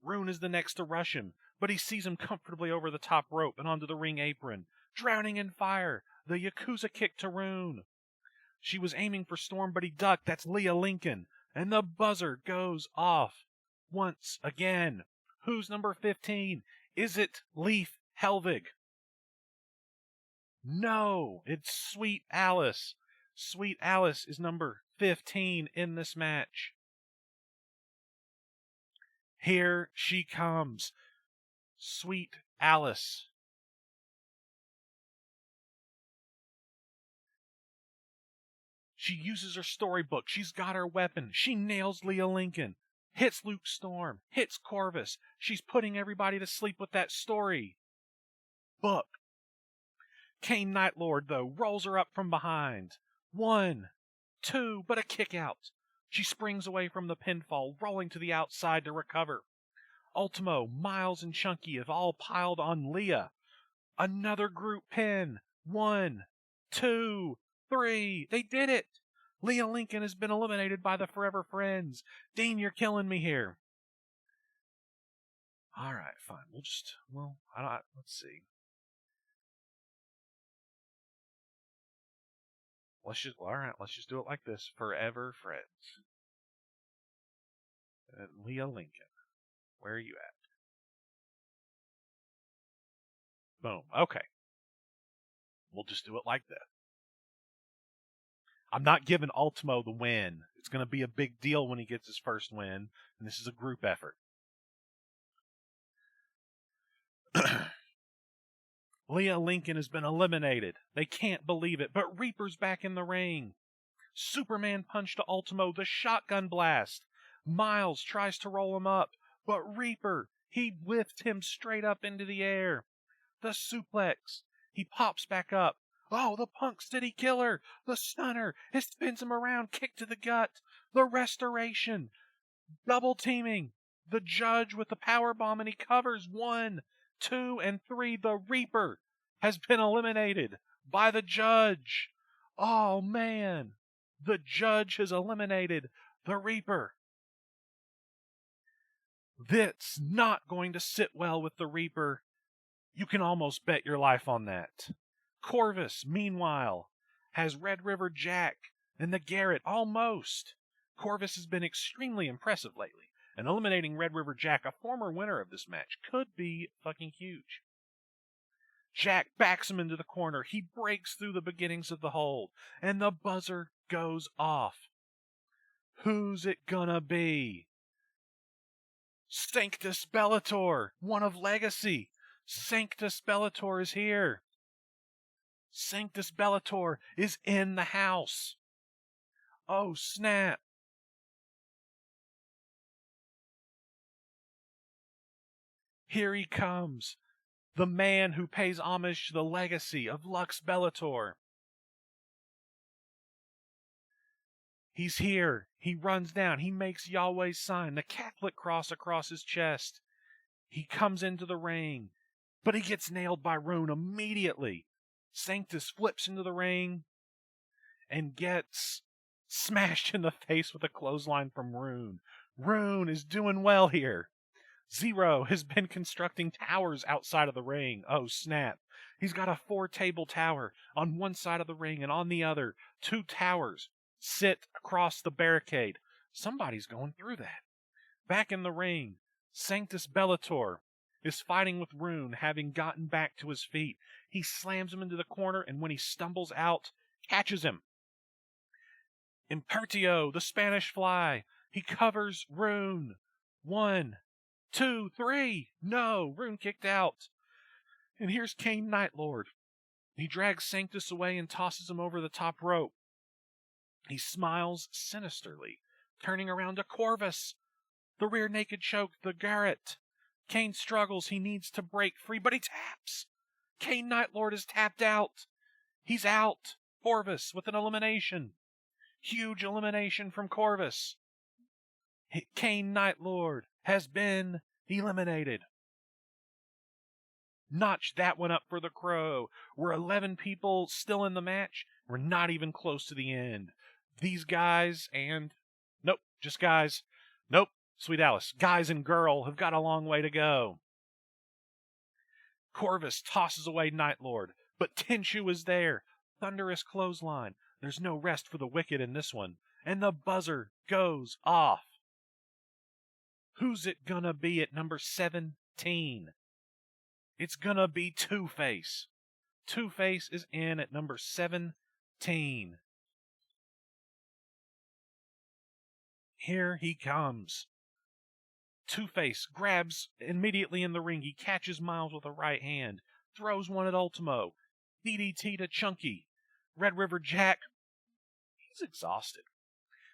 Rune is the next to rush him, but he sees him comfortably over the top rope and onto the ring apron. Drowning in fire. The Yakuza kick to Rune. She was aiming for Storm, but he ducked. That's Leah Lincoln. And the buzzer goes off once again. Who's number 15? Is it Leif Helvig? No, it's Sweet Alice. Sweet Alice is number 15 in this match. Here she comes. Sweet Alice. She uses her storybook. She's got her weapon. She nails Leah Lincoln. Hits Luke Storm. Hits Corvus. She's putting everybody to sleep with that story book. Kane Nightlord, though, rolls her up from behind. 1, 2, but a kick out. She springs away from the pinfall, rolling to the outside to recover. Ultimo, Miles, and Chunky have all piled on Leah. Another group pin. 1, 2, 3. They did it. Leah Lincoln has been eliminated by the Forever Friends. Dean, you're killing me here. All right, fine. Let's see. Let's just do it like this. Forever Friends. Leah Lincoln. Where are you at? Boom. Okay. We'll just do it like that. I'm not giving Ultimo the win. It's going to be a big deal when he gets his first win, and this is a group effort. Leah Lincoln has been eliminated. They can't believe it, but Reaper's back in the ring. Superman punch to Ultimo, the shotgun blast. Miles tries to roll him up, but Reaper, he lifts him straight up into the air. The suplex. He pops back up. Oh, the Punk City Killer. The stunner. It spins him around. Kick to the gut. The restoration. Double teaming. The Judge with the power bomb, and he covers 1, 2, and 3. The Reaper has been eliminated by the Judge. Oh, man. The Judge has eliminated the Reaper. That's not going to sit well with the Reaper. You can almost bet your life on that. Corvus, meanwhile, has Red River Jack and the Garrett almost. Corvus has been extremely impressive lately, and eliminating Red River Jack, a former winner of this match, could be fucking huge. Jack backs him into the corner. He breaks through the beginnings of the hold, and the buzzer goes off. Who's it gonna be? Sanctus Bellator, one of Legacy. Sanctus Bellator is here. Sanctus Bellator is in the house. Oh, snap. Here he comes. The man who pays homage to the legacy of Lux Bellator. He's here. He runs down. He makes Yahweh's sign, the Catholic cross across his chest. He comes into the ring, but he gets nailed by Rune immediately. Sanctus flips into the ring and gets smashed in the face with a clothesline from Rune. Rune is doing well here. Zero has been constructing towers outside of the ring. Oh, snap. He's got a 4-table tower on one side of the ring, and on the other, 2 towers sit across the barricade. Somebody's going through that. Back in the ring, Sanctus Bellator is fighting with Rune, having gotten back to his feet. He slams him into the corner, and when he stumbles out, catches him. Impertio, the Spanish Fly. He covers Rune. 1, 2, 3. No, Rune kicked out. And here's Kane Nightlord. He drags Sanctus away and tosses him over the top rope. He smiles sinisterly, turning around to Corvus. The rear naked choke, the Garrett. Kane struggles. He needs to break free, but he taps. Kane Nightlord is tapped out. He's out. Corvus with an elimination. Huge elimination from Corvus. Kane Nightlord has been eliminated. Notch that one up for the Crow. We're 11 people still in the match. We're not even close to the end. These guys and... Nope, just guys. Nope, Sweet Alice. Guys and girl have got a long way to go. Corvus tosses away Nightlord, but Tenshu is there. Thunderous clothesline. There's no rest for the wicked in this one. And the buzzer goes off. Who's it gonna be at number 17? It's gonna be Two-Face. Two-Face is in at number 17. Here he comes. Two-Face grabs immediately in the ring. He catches Miles with a right hand. Throws one at Ultimo. DDT to Chunky. Red River Jack. He's exhausted.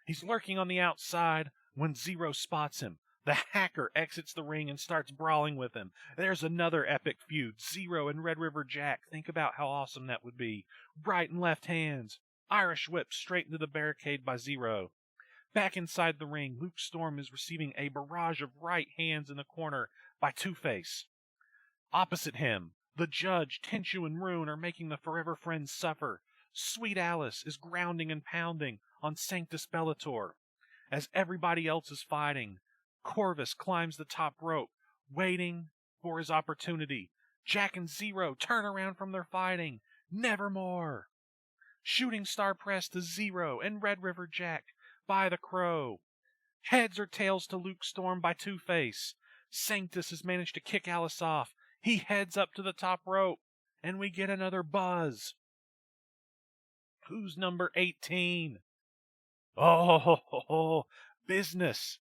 He's lurking on the outside when Zero spots him. The Hacker exits the ring and starts brawling with him. There's another epic feud. Zero and Red River Jack. Think about how awesome that would be. Right and left hands. Irish whip straight into the barricade by Zero. Back inside the ring, Luke Storm is receiving a barrage of right hands in the corner by Two-Face. Opposite him, the Judge, Tenshu, and Rune are making the Forever Friends suffer. Sweet Alice is grounding and pounding on Sanctus Bellator. As everybody else is fighting, Corvus climbs the top rope, waiting for his opportunity. Jack and Zero turn around from their fighting. Nevermore. Shooting star press to Zero and Red River Jack by the Crow. Heads or tails to Luke Storm by Two-Face. Sanctus has managed to kick Alice off. He heads up to the top rope, and we get another buzz. Who's number 18? Oh, business.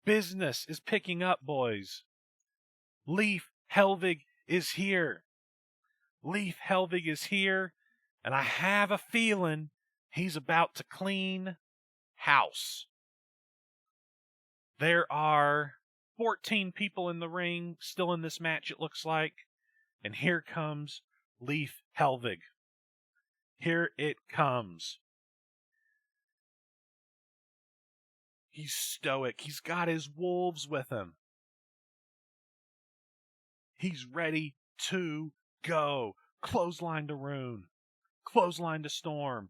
Business is picking up, boys. Leif Helvig is here. Leif Helvig is here, and I have a feeling he's about to clean house. There are 14 people in the ring, still in this match, it looks like. And here comes Leif Helvig. Here it comes. He's stoic. He's got his wolves with him. He's ready to go. Clothesline to Rune. Clothesline to Storm.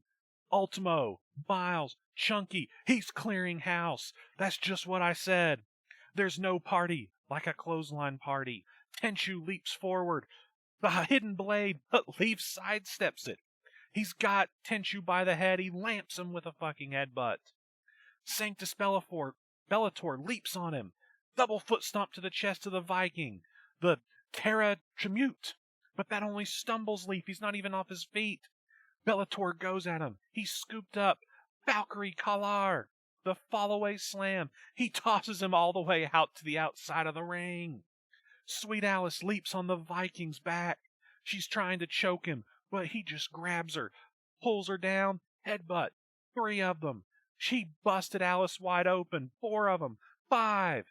Ultimo. Miles. Chunky. He's clearing house. That's just what I said. There's no party like a clothesline party. Tenshu leaps forward. The hidden blade, but Leaf sidesteps it. He's got Tenshu by the head. He lamps him with a fucking headbutt. Sanctus Bellator leaps on him. Double foot stomp to the chest of the Viking. The Terra Tremute. But that only stumbles Leaf. He's not even off his feet. Bellator goes at him. He's scooped up. Valkyrie Kalar. The fall-away slam. He tosses him all the way out to the outside of the ring. Sweet Alice leaps on the Viking's back. She's trying to choke him, but he just grabs her, pulls her down, headbutt. 3 of them. She busted Alice wide open. 4 of them. 5.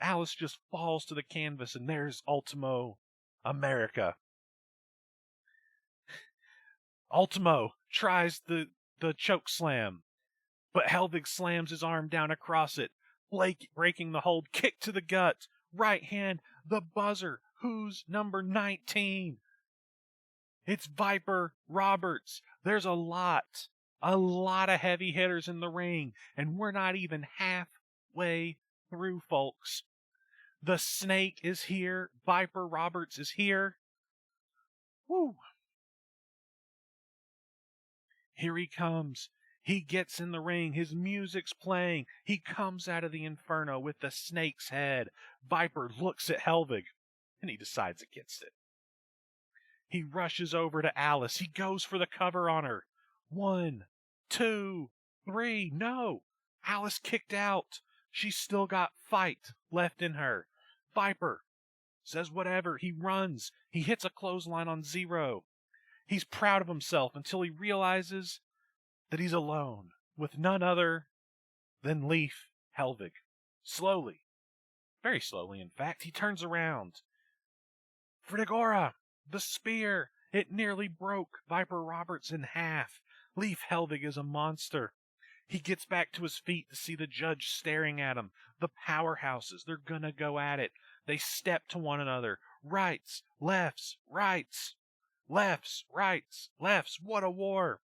Alice just falls to the canvas, and there's Ultimo America. Ultimo tries the choke slam, but Helvig slams his arm down across it, breaking the hold. Kick to the gut. Right hand, the buzzer. Who's number 19? It's Viper Roberts. There's a lot of heavy hitters in the ring, and we're not even halfway through, folks. The Snake is here. Viper Roberts is here. Woo! Here he comes. He gets in the ring. His music's playing. He comes out of the inferno with the snake's head. Viper looks at Helvig, and he decides against it. He rushes over to Alice. He goes for the cover on her. 1, 2, 3. No! Alice kicked out. She's still got fight left in her. Viper says whatever. He runs. He hits a clothesline on Zero. He's proud of himself until he realizes that he's alone with none other than Leif Helvig. Slowly, very slowly in fact, he turns around. Frigora, the spear, it nearly broke Viper Roberts in half. Leif Helvig is a monster. He gets back to his feet to see the judge staring at him. The powerhouses, they're gonna go at it. They step to one another. Rights, lefts, rights. Lefts, rights, lefts. What a war.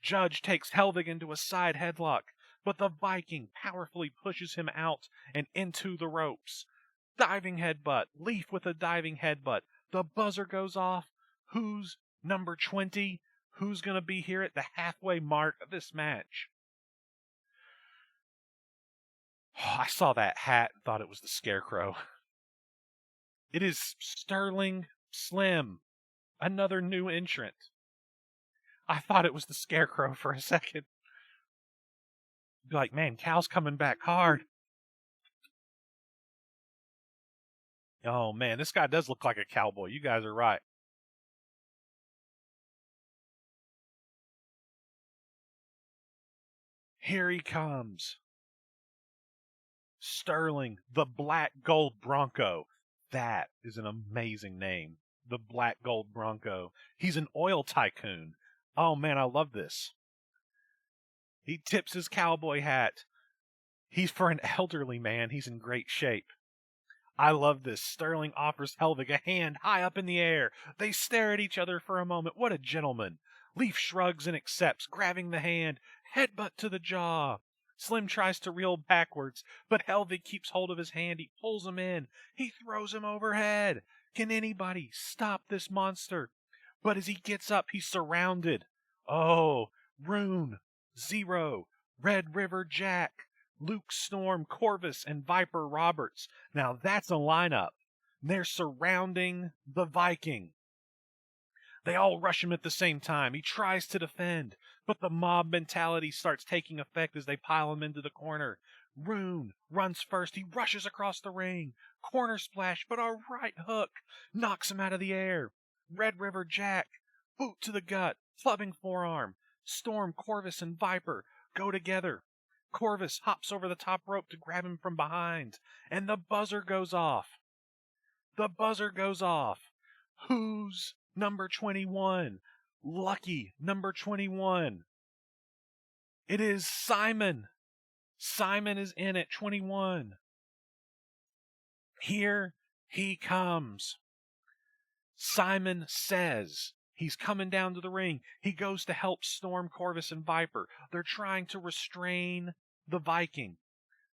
Judge takes Helvig into a side headlock, but the Viking powerfully pushes him out and into the ropes. Diving headbutt. Leaf with a diving headbutt. The buzzer goes off. Who's number 20? Who's going to be here at the halfway mark of this match? Oh, I saw that hat and thought it was the Scarecrow. It is Sterling Slim. Another new entrant. I thought it was the Scarecrow for a second. Be like, man, Cal's coming back hard. Oh, man, this guy does look like a cowboy. You guys are right. Here he comes. Sterling, the Black Gold Bronco. That is an amazing name. The Black Gold Bronco. He's an oil tycoon. Oh, man, I love this. He tips his cowboy hat. He's for an elderly man. He's in great shape. I love this. Sterling offers Helvig a hand high up in the air. They stare at each other for a moment. What a gentleman. Leaf shrugs and accepts, grabbing the hand. Headbutt to the jaw. Slim tries to reel backwards, but Helvig keeps hold of his hand. He pulls him in. He throws him overhead. Can anybody stop this monster? But as he gets up, he's surrounded. Oh, Rune, Zero, Red River Jack, Luke Storm, Corvus, and Viper Roberts. Now that's a lineup. They're surrounding the Viking. They all rush him at the same time. He tries to defend, but the mob mentality starts taking effect as they pile him into the corner. Rune runs first. He rushes across the ring. Corner splash, but a right hook knocks him out of the air. Red River Jack, boot to the gut, clubbing forearm. Storm, Corvus, and Viper go together. Corvus hops over the top rope to grab him from behind, and the buzzer goes off. The buzzer goes off. Who's number 21? Lucky number 21. It is Simon. Simon is in at 21. Here he comes. Simon says he's coming down to the ring. He goes to help Storm, Corvus, and Viper. They're trying to restrain the Viking.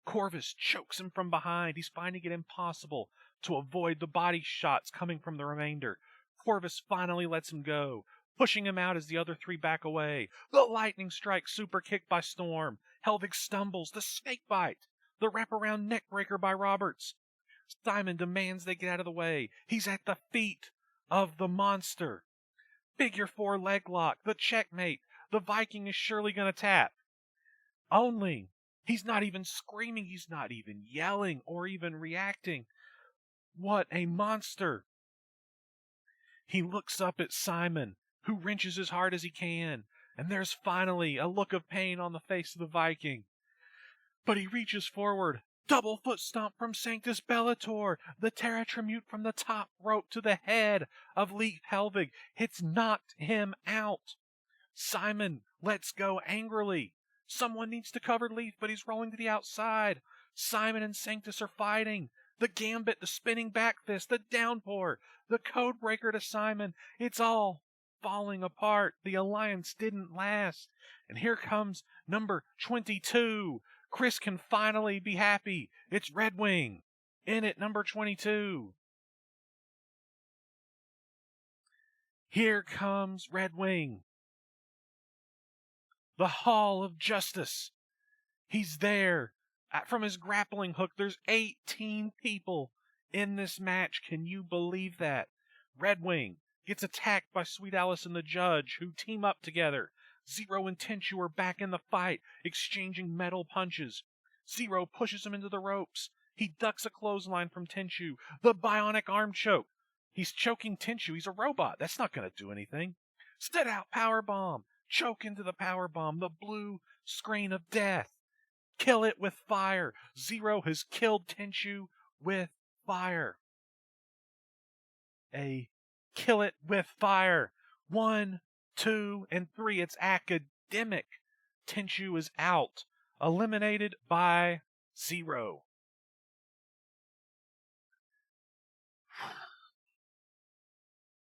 Corvus chokes him from behind. He's finding it impossible to avoid the body shots coming from the remainder. Corvus finally lets him go, pushing him out as the other three back away. The lightning strike super kick by Storm. Helvig stumbles. The snake bite. The wraparound neck breaker by Roberts. Simon demands they get out of the way. He's at the feet of the monster. Figure 4 leg lock. The checkmate. The Viking is surely going to tap. Only he's not even screaming. He's not even yelling or even reacting. What a monster. He looks up at Simon, who wrenches as hard as he can, and there's finally a look of pain on the face of the Viking. But he reaches forward. Double foot stomp from Sanctus Bellator. The Terra Tremute from the top rope to the head of Leif Helvig. It's knocked him out. Simon lets go angrily. Someone needs to cover Leif, but he's rolling to the outside. Simon and Sanctus are fighting. The gambit, the spinning back fist, the downpour, the code breaker to Simon. It's all falling apart. The alliance didn't last. And here comes number 22. Chris can finally be happy. It's Red Wing in at number 22. Here comes Red Wing. The Hall of Justice. He's there. From his grappling hook, there's 18 people in this match. Can you believe that? Red Wing gets attacked by Sweet Alice and the Judge, who team up together. Zero and Tenchu are back in the fight, exchanging metal punches. Zero pushes him into the ropes. He ducks a clothesline from Tenchu. The bionic arm choke. He's choking Tenchu. He's a robot. That's not going to do anything. Stood out powerbomb. Choke into the powerbomb. The blue screen of death. Kill it with fire. Zero has killed Tenchu with fire. A kill it with fire. 1, 2, and 3. It's academic. Tenchu is out. Eliminated by Zero.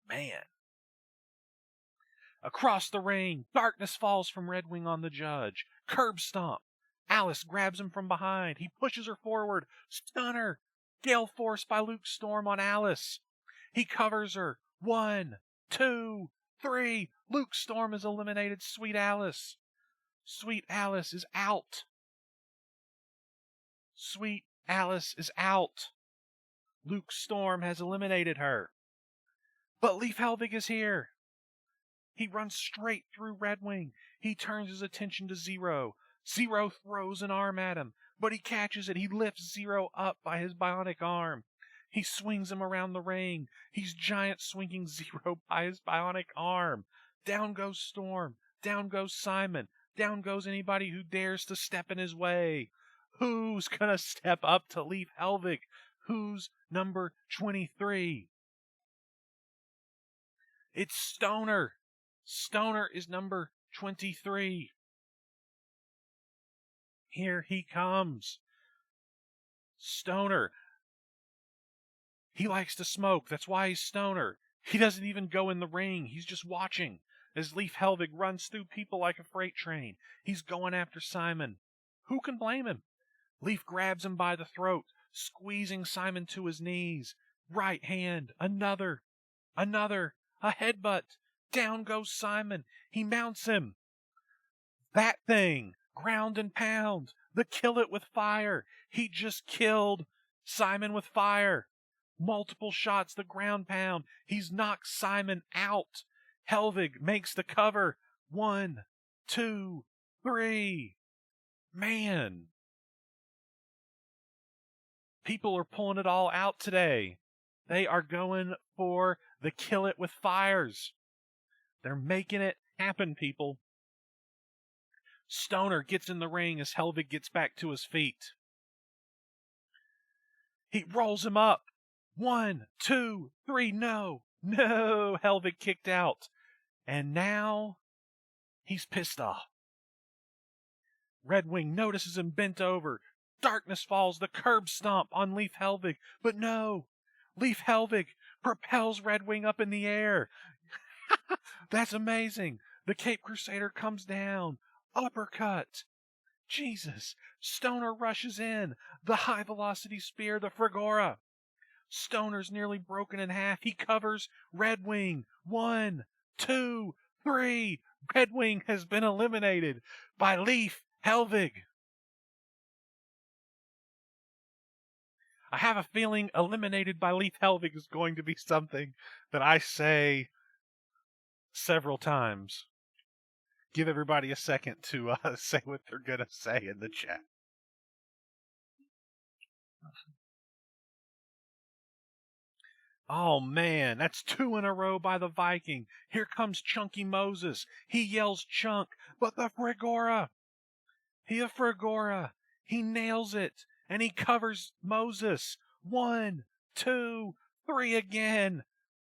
Man. Across the ring, darkness falls from Red Wing on the Judge. Curb stomp. Alice grabs him from behind. He pushes her forward. Stunner. Gale Force by Luke Storm on Alice. He covers her. 1, 2, 3. Luke Storm has eliminated Sweet Alice. Sweet Alice is out. Sweet Alice is out. Luke Storm has eliminated her. But Leif Helvig is here. He runs straight through Red Wing. He turns his attention to Zero. Zero throws an arm at him, but he catches it. He lifts Zero up by his bionic arm. He swings him around the ring. He's giant swinging Zero by his bionic arm. Down goes Storm. Down goes Simon. Down goes anybody who dares to step in his way. Who's going to step up to Leif Helvig? Who's number 23? It's Stoner. Stoner is number 23. Here he comes. Stoner. He likes to smoke. That's why he's Stoner. He doesn't even go in the ring. He's just watching as Leif Helvig runs through people like a freight train. He's going after Simon. Who can blame him? Leif grabs him by the throat, squeezing Simon to his knees. Right hand. Another. A headbutt. Down goes Simon. He mounts him. That thing. Ground and pound. The kill it with fire. He just killed Simon with fire. Multiple shots, the ground pound. He's knocked Simon out. Helvig makes the cover. 1, 2, 3. Man. People are pulling it all out today. They are going for the kill it with fires. They're making it happen, people. Stoner gets in the ring as Helvig gets back to his feet. He rolls him up. 1, 2, 3, no. No, Helvig kicked out. And now he's pissed off. Red Wing notices him bent over. Darkness falls, the curb stomp on Leif Helvig. But no, Leif Helvig propels Red Wing up in the air. That's amazing. The Cape Crusader comes down. Uppercut. Jesus. Stoner rushes in. The high velocity spear, the Fragora. Stoner's nearly broken in half. He covers Red Wing. 1, 2, 3. Red Wing has been eliminated by Leif Helvig. I have a feeling eliminated by Leif Helvig is going to be something that I say several times. Give everybody a second to say what they're going to say in the chat. Oh man, that's 2 in a row by the Viking. Here comes Chunky Moses. He yells chunk, but the Fragora. He nails it, and he covers Moses. 1, 2, 3 again.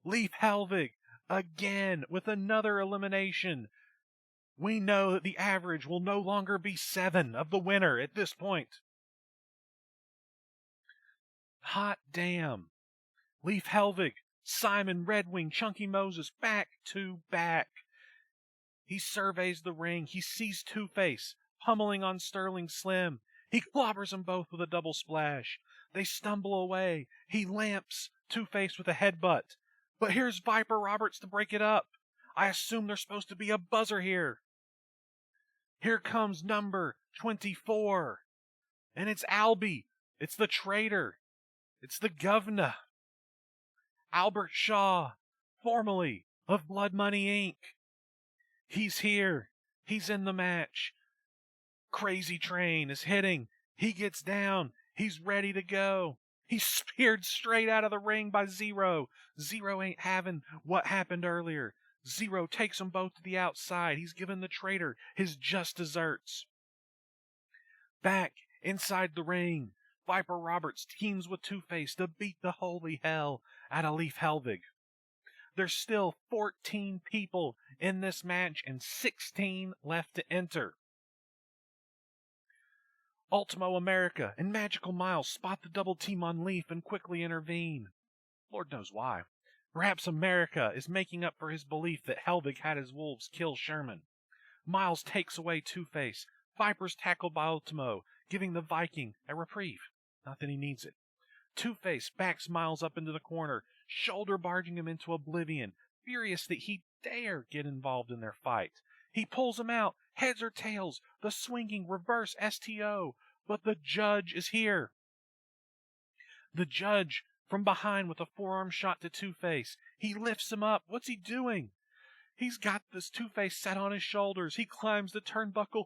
Leif Helvig again with another elimination. We know that the average will no longer be 7 of the winner at this point. Hot damn. Leif Helvig, Simon Red Wing, Chunky Moses, back to back. He surveys the ring. He sees Two-Face pummeling on Sterling Slim. He clobbers them both with a double splash. They stumble away. He lamps Two-Face with a headbutt. But here's Viper Roberts to break it up. I assume there's supposed to be a buzzer here. Here comes number 24. And it's Albie. It's the traitor. It's the governor. Albert Shaw, formerly of Blood Money Inc. He's here. He's in the match. Crazy Train is hitting. He gets down. He's ready to go. He's speared straight out of the ring by Zero. Zero ain't having what happened earlier. Zero takes them both to the outside. He's given the traitor his just desserts. Back inside the ring, Viper Roberts teams with Two-Face to beat the holy hell out of Leif Helvig. There's still 14 people in this match and 16 left to enter. Ultimo America and Magical Miles spot the double team on Leif and quickly intervene. Lord knows why. Perhaps America is making up for his belief that Helvig had his wolves kill Sherman. Miles takes away Two-Face. Viper's tackled by Ultimo, giving the Viking a reprieve. Not that he needs it. Two-Face backs Miles up into the corner, shoulder barging him into oblivion, furious that he dare get involved in their fight. He pulls him out, heads or tails, the swinging reverse STO, but the judge is here. The judge from behind with a forearm shot to Two-Face. He lifts him up. What's he doing? He's got this Two-Face set on his shoulders. He climbs the turnbuckle.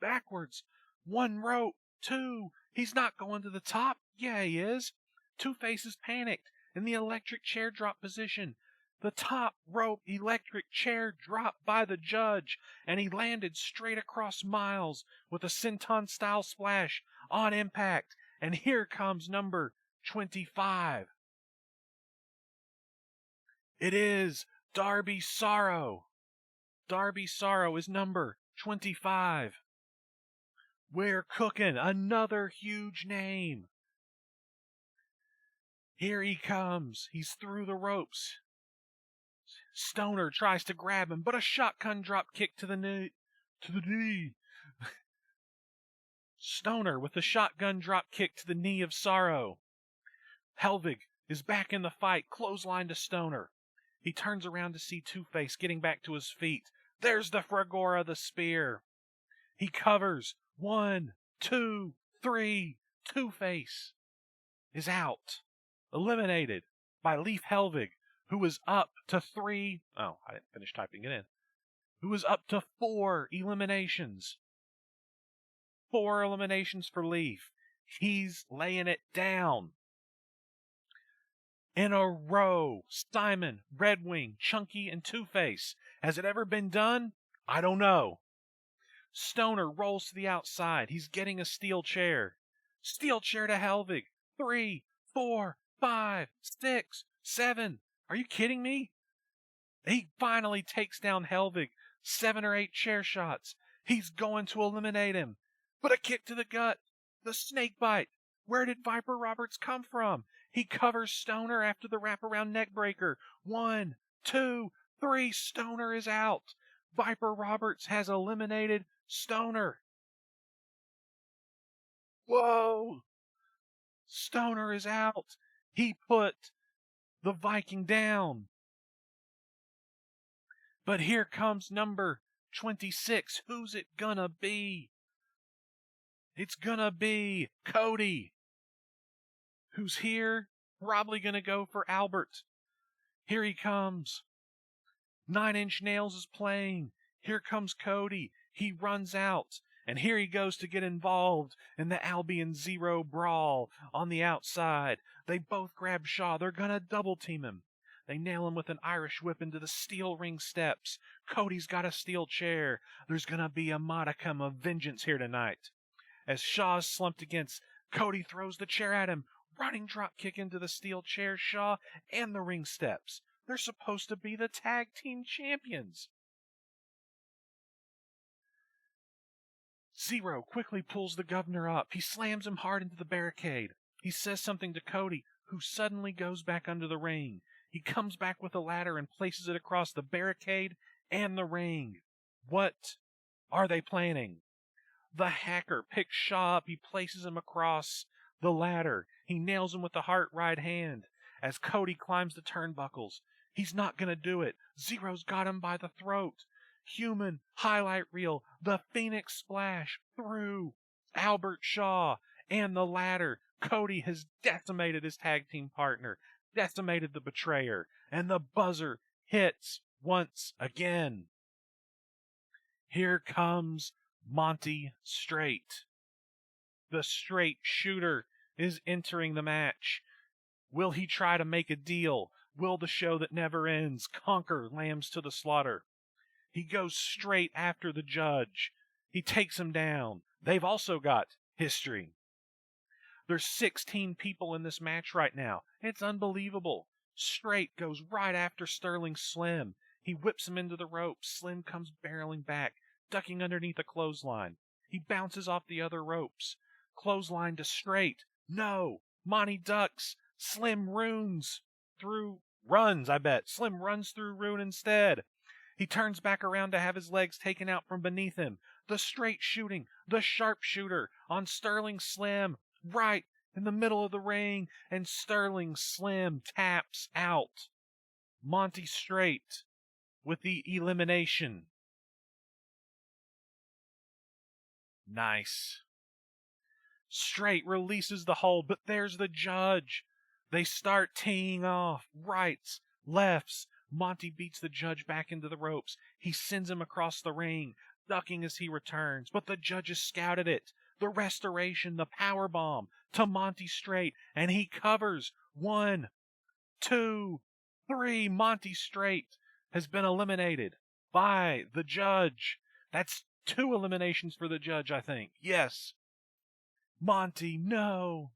Backwards. 1 rope, 2. He's not going to the top. Yeah, he is. Two-Face is panicked in the electric chair drop position. The top rope electric chair dropped by the judge, and he landed straight across Miles with a senton-style splash on impact. And here comes number 25. It is Darby Sorrow. Darby Sorrow is number 25. We're cooking. Another huge name. Here he comes. He's through the ropes. Stoner tries to grab him, but a shotgun drop kick to the knee. Stoner with the shotgun drop kick to the knee of Sorrow. Helvig is back in the fight, clothesline to Stoner. He turns around to see Two-Face getting back to his feet. There's the Fragora, the spear. He covers. 1, 2, 3. Two-Face is out. Eliminated by Leif Helvig who was up to 3. Oh, I didn't finish typing it in. Who was up to 4 eliminations. 4 eliminations for Leaf. He's laying it down. In a row, Simon, Red Wing, Chunky, and Two-Face. Has it ever been done? I don't know. Stoner rolls to the outside. He's getting a steel chair. Steel chair to Helvig. 3, 4, 5, 6, 7. Are you kidding me? He finally takes down Helvig. 7 or 8 chair shots. He's going to eliminate him. But a kick to the gut. The snake bite. Where did Viper Roberts come from? He covers Stoner after the wraparound neck breaker. 1, 2, 3. Stoner is out. Viper Roberts has eliminated Stoner. Whoa! Stoner is out. He put the Viking down. But here comes number 26. Who's it gonna be? It's gonna be Cody. Who's here? Probably gonna go for Albert. Here he comes. 9 Inch Nails is playing. Here comes Cody. He runs out. And here he goes to get involved in the Albion Zero brawl on the outside. They both grab Shaw. They're gonna double team him. They nail him with an Irish whip into the steel ring steps. Cody's got a steel chair. There's gonna be a modicum of vengeance here tonight. As Shaw's slumped against, Cody throws the chair at him. Running drop kick into the steel chair, Shaw, and the ring steps. They're supposed to be the tag team champions. Zero quickly pulls the governor up. He slams him hard into the barricade. He says something to Cody, who suddenly goes back under the ring. He comes back with a ladder and places it across the barricade and the ring. What are they planning? The hacker picks Shaw up. He places him across the ladder. He nails him with the heart right hand. As Cody climbs the turnbuckles, he's not going to do it. Zero's got him by the throat. Human highlight reel. The Phoenix Splash through Albert Shaw and the ladder. Cody has decimated his tag team partner, decimated the betrayer, and the buzzer hits once again. Here comes Monty Straight. The straight shooter is entering the match. Will he try to make a deal? Will the show that never ends conquer Lambs to the slaughter? He goes straight after the judge. He takes him down. They've also got history. There's 16 people in this match right now. It's unbelievable. Straight goes right after Sterling Slim. He whips him into the ropes. Slim comes barreling back, ducking underneath a clothesline. He bounces off the other ropes. Clothesline to Straight. No. Monty ducks. Slim runs through Rune instead. He turns back around to have his legs taken out from beneath him. The straight shooting, the sharpshooter on Sterling Slim, right in the middle of the ring, and Sterling Slim taps out. Monty Straight with the elimination. Nice. Straight releases the hold, but there's the judge. They start teeing off. Rights, lefts. Monty beats the judge back into the ropes. He sends him across the ring, ducking as he returns. But the judges scouted it. The restoration, the power bomb to Monty Straight, and he covers. 1, 2, 3. Monty Straight has been eliminated by the judge. That's 2 eliminations for the judge, I think. Yes. Monty, no.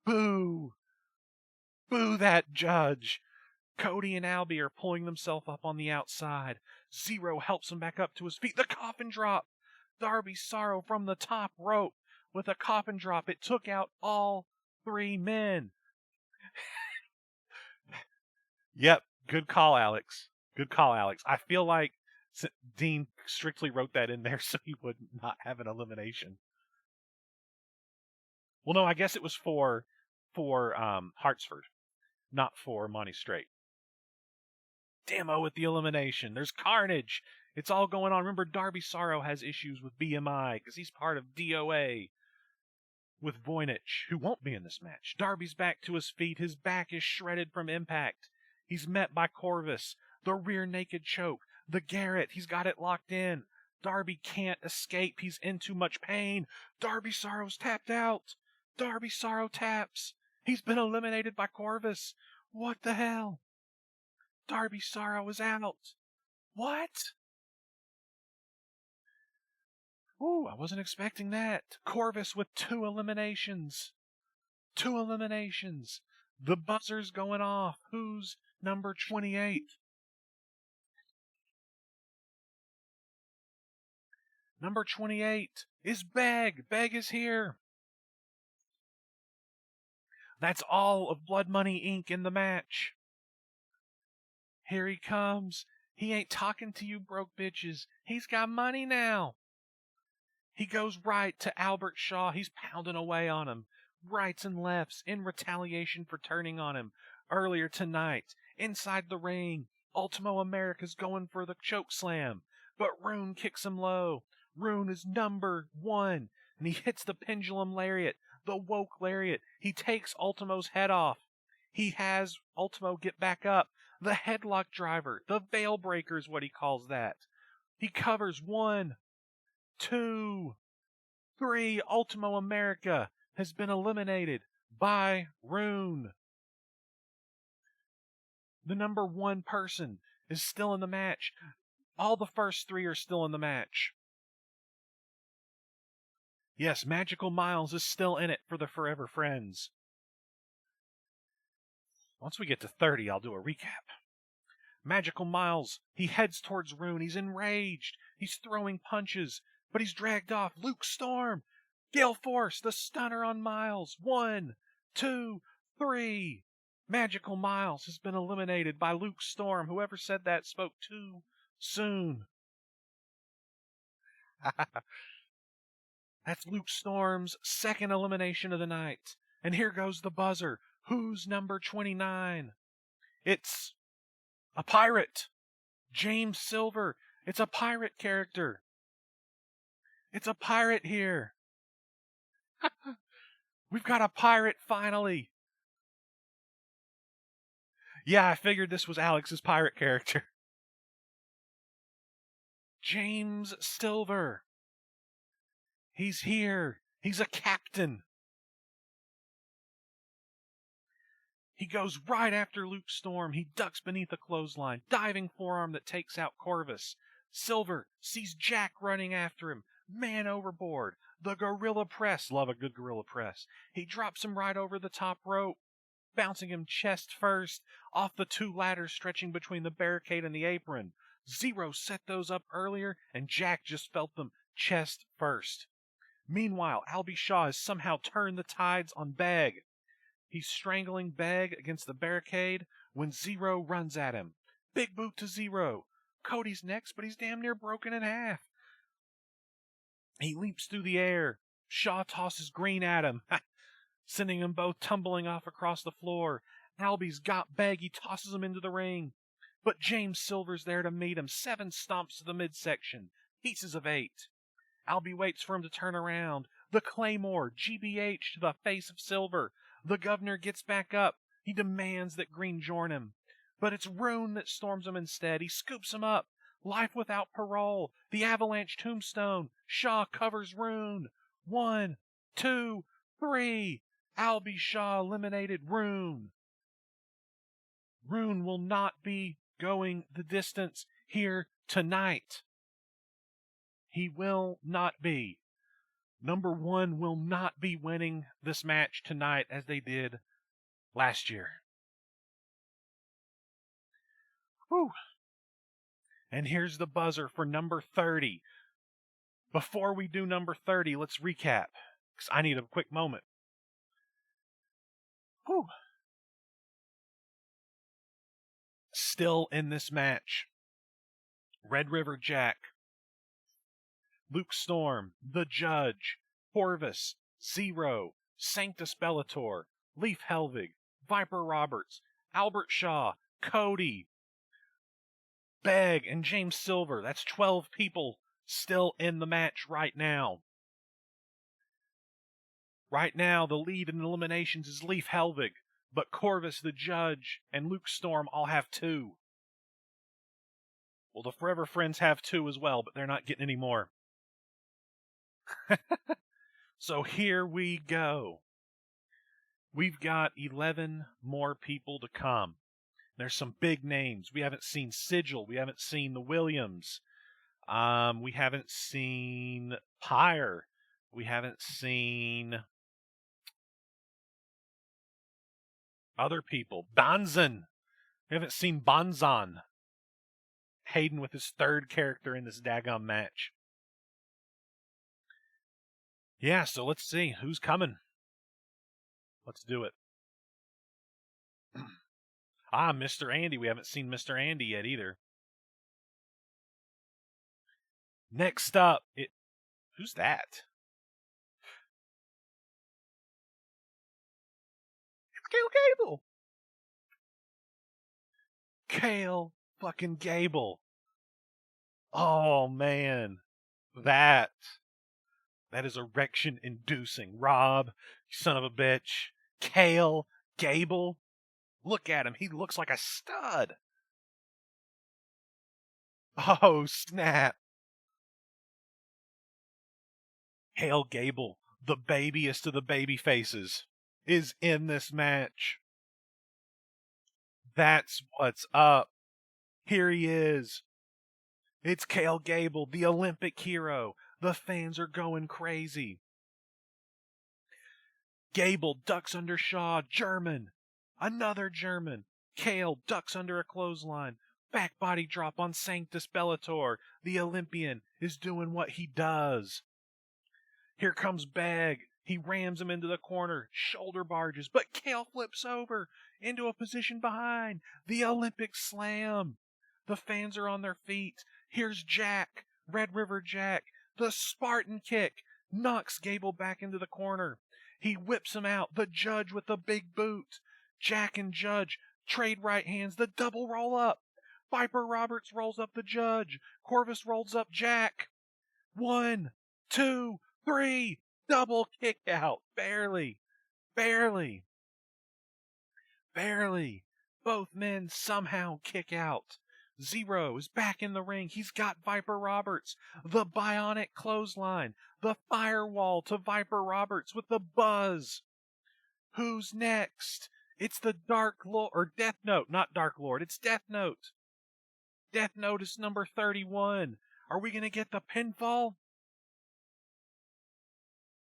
Boo. Boo that judge. Cody and Albie are pulling themselves up on the outside. Zero helps him back up to his feet. The coffin drop. Darby Sorrow from the top rope with a coffin drop. It took out all 3 men. Yep. Good call, Alex. Good call, Alex. I feel like Dean strictly wrote that in there so he would not have an elimination. Well, no, I guess it was for Hartsford, not for Monty Straight. Demo with the elimination. There's carnage. It's all going on. Remember, Darby Sorrow has issues with BMI because he's part of DOA. with Voynich, who won't be in this match. Darby's back to his feet. His back is shredded from impact. He's met by Corvus. The rear naked choke. The Garrett. He's got it locked in. Darby can't escape. He's in too much pain. Darby Sorrow's tapped out. Darby Sorrow taps. He's been eliminated by Corvus. What the hell? Darby Sorrow is out. What? Ooh, I wasn't expecting that. Corvus with 2 eliminations. 2 eliminations. The buzzer's going off. Who's number 28? Number 28 is Beg. Beg is here. That's all of Blood Money Inc. in the match. Here he comes. He ain't talking to you broke bitches. He's got money now. He goes right to Albert Shaw. He's pounding away on him. Rights and lefts in retaliation for turning on him earlier tonight. Inside the ring, Ultimo America's going for the choke slam, but Rune kicks him low. Rune is number 1, and he hits the pendulum lariat, the woke lariat. He takes Ultimo's head off. He has Ultimo get back up. The headlock driver, the veil breaker is what he calls that. He covers 1, 2, 3. Ultimo America has been eliminated by Rune. The number 1 person is still in the match. All the first 3 are still in the match. Yes, Magical Miles is still in it for the Forever Friends. Once we get to 30, I'll do a recap. Magical Miles, he heads towards Rune. He's enraged. He's throwing punches, but he's dragged off. Luke Storm, Gale Force, the stunner on Miles. 1, 2, 3. Magical Miles has been eliminated by Luke Storm. Whoever said that spoke too soon. That's Luke Storm's 2nd elimination of the night. And here goes the buzzer. Who's number 29? It's a pirate. James Silver. It's a pirate character. It's a pirate here. We've got a pirate finally. Yeah, I figured this was Alex's pirate character. James Silver. He's here. He's a captain. He goes right after Luke Storm. He ducks beneath a clothesline. Diving forearm that takes out Corvus. Silver sees Jack running after him. Man overboard. The gorilla press. Love a good gorilla press. He drops him right over the top rope, bouncing him chest first off the 2 ladders stretching between the barricade and the apron. Zero set those up earlier, and Jack just felt them chest first. Meanwhile, Albie Shaw has somehow turned the tides on Beg. He's strangling Beg against the barricade when Zero runs at him. Big boot to Zero. Cody's next, but he's damn near broken in half. He leaps through the air. Shaw tosses Green at him, sending them both tumbling off across the floor. Albie's got Beg. He tosses him into the ring. But James Silver's there to meet him. 7 stomps to the midsection. Pieces of 8. Albie waits for him to turn around. The Claymore, GBH to the face of Silver. The governor gets back up. He demands that Green join him. But it's Rune that storms him instead. He scoops him up. Life without parole. The avalanche tombstone. Shaw covers Rune. 1, 2, 3. Albie Shaw eliminated Rune. Rune will not be going the distance here tonight. He will not be. Number 1 will not be winning this match tonight as they did last year. Whew. And here's the buzzer for number 30. Before we do number 30, let's recap, because I need a quick moment. Whew. Still in this match, Red River Jack, Luke Storm, The Judge, Corvus, Zero, Sanctus Bellator, Leif Helvig, Viper Roberts, Albert Shaw, Cody, Beg, and James Silver. That's 12 people still in the match right now. Right now, the lead in eliminations is Leif Helvig, but Corvus the Judge and Luke Storm all have 2. Well, the Forever Friends have 2 as well, but they're not getting any more. So here we go. We've got 11 more people to come. There's some big names. We haven't seen Sigil. We haven't seen the Williams. We haven't seen Pyre. We haven't seen other people. Banzan. We haven't seen Banzan. Hayden with his 3rd character in this daggum match. Yeah, so let's see who's coming. Let's do it. Mr. Andy. We haven't seen Mr. Andy yet either. Next up, who's that? It's Cale Gable. Cale fucking Gable. Oh man, that is erection inducing. Rob, you son of a bitch. Cale Gable. Look at him. He looks like a stud. Oh, snap. Cale Gable, the babiest of the baby faces, is in this match. That's what's up. Here he is. It's Cale Gable, the Olympic hero. The fans are going crazy. Gable ducks under Shaw. German. Another German. Cale ducks under a clothesline. Back body drop on Sanctus Bellator. The Olympian is doing what he does. Here comes Bag. He rams him into the corner. Shoulder barges. But Cale flips over into a position behind. The Olympic slam. The fans are on their feet. Here's Jack. Red River Jack. The Spartan kick. Knocks Gable back into the corner. He whips him out. The Judge with the big boot. Jack and Judge trade right hands. The double roll up. Viper Roberts rolls up the Judge. Corvus rolls up Jack. 1, 2, 3. Double kick out. Barely. Both men somehow kick out. Zero is back in the ring. He's got Viper Roberts. The bionic clothesline. The firewall to Viper Roberts with the buzz. Who's next? It's the Dark Lord, or Death Note, not Dark Lord. It's Death Note. Death Note is number 31. Are we going to get the pinfall?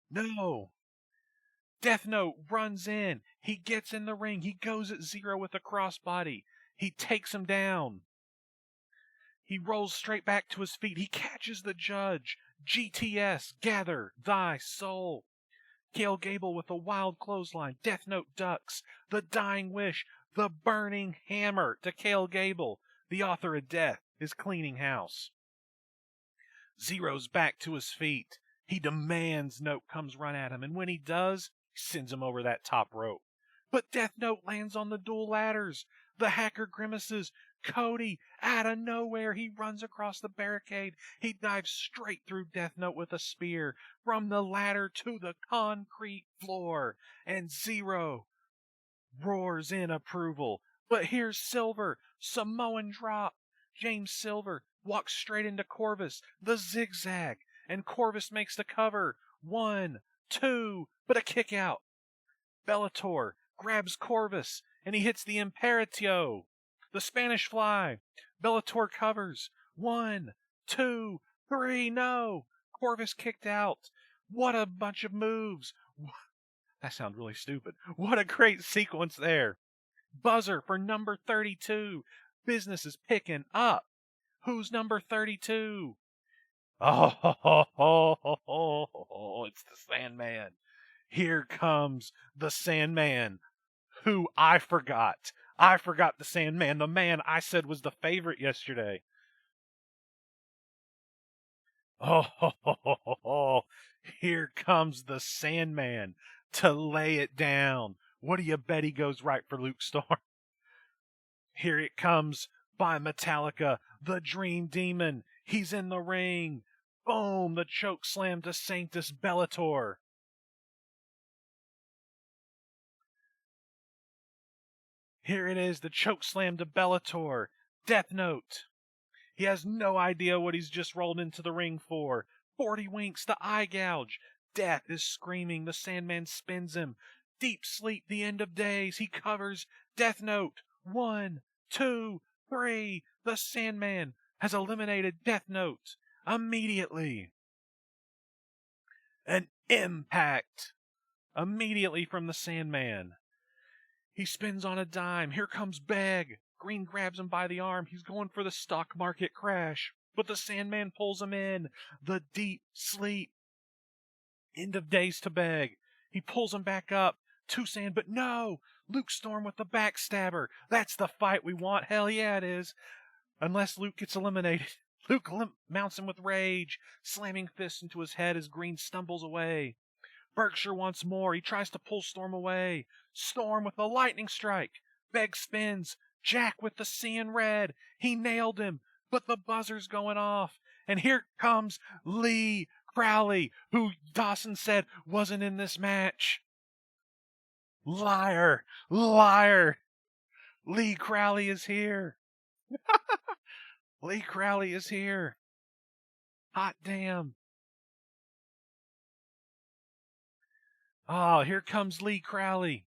No. Death Note runs in. He gets in the ring. He goes at Zero with a crossbody. He takes him down. He rolls straight back to his feet. He catches the Judge. GTS, gather thy soul. Cale Gable with a wild clothesline. Death Note ducks. The Dying Wish. The Burning Hammer to Cale Gable. The author of death is cleaning house. Zero's back to his feet. He demands Note comes run at him, and when he does, he sends him over that top rope. But Death Note lands on the dual ladders. The Hacker grimaces. Cody, out of nowhere, he runs across the barricade. He dives straight through Death Note with a spear from the ladder to the concrete floor. And Zero roars in approval. But here's Silver, Samoan drop. James Silver walks straight into Corvus, the zigzag, and Corvus makes the cover. 1, 2, but a kick out. Bellator grabs Corvus, and he hits the Imperatio. The Spanish Fly. Bellator covers. 1, 2, 3, no. Corvus kicked out. What a bunch of moves. That sounds really stupid. What a great sequence there. Buzzer for number 32. Business is picking up. Who's number 32? Oh, it's the Sandman. Here comes the Sandman, who I forgot. I forgot the Sandman, the man I said was the favorite yesterday. Oh, here comes the Sandman to lay it down. What do you bet he goes right for Luke Storm? Here it comes by Metallica, the Dream Demon. He's in the ring. Boom, the choke slam to Sanctus Bellator. Here it is, the choke slam to Bellator. Death Note. He has no idea what he's just rolled into the ring for. 40 winks, the eye gouge. Death is screaming. The Sandman spins him. Deep sleep, the end of days. He covers. Death Note. 1, 2, 3. The Sandman has eliminated Death Note immediately. An impact immediately from the Sandman. He spins on a dime. Here comes Beg. Green grabs him by the arm. He's going for the stock market crash. But the Sandman pulls him in. The deep sleep. End of days to Beg. He pulls him back up. But no! Luke Storm with the backstabber. That's the fight we want. Hell yeah, it is. Unless Luke gets eliminated. Luke mounts him with rage, slamming fists into his head as Green stumbles away. Berkshire wants more. He tries to pull Storm away. Storm with a lightning strike. Beg spins. Jack with the seeing red. He nailed him, but the buzzer's going off. And here comes Lee Crowley, who Dawson said wasn't in this match. Liar. Liar. Lee Crowley is here. Lee Crowley is here. Hot damn. Oh, here comes Lee Crowley.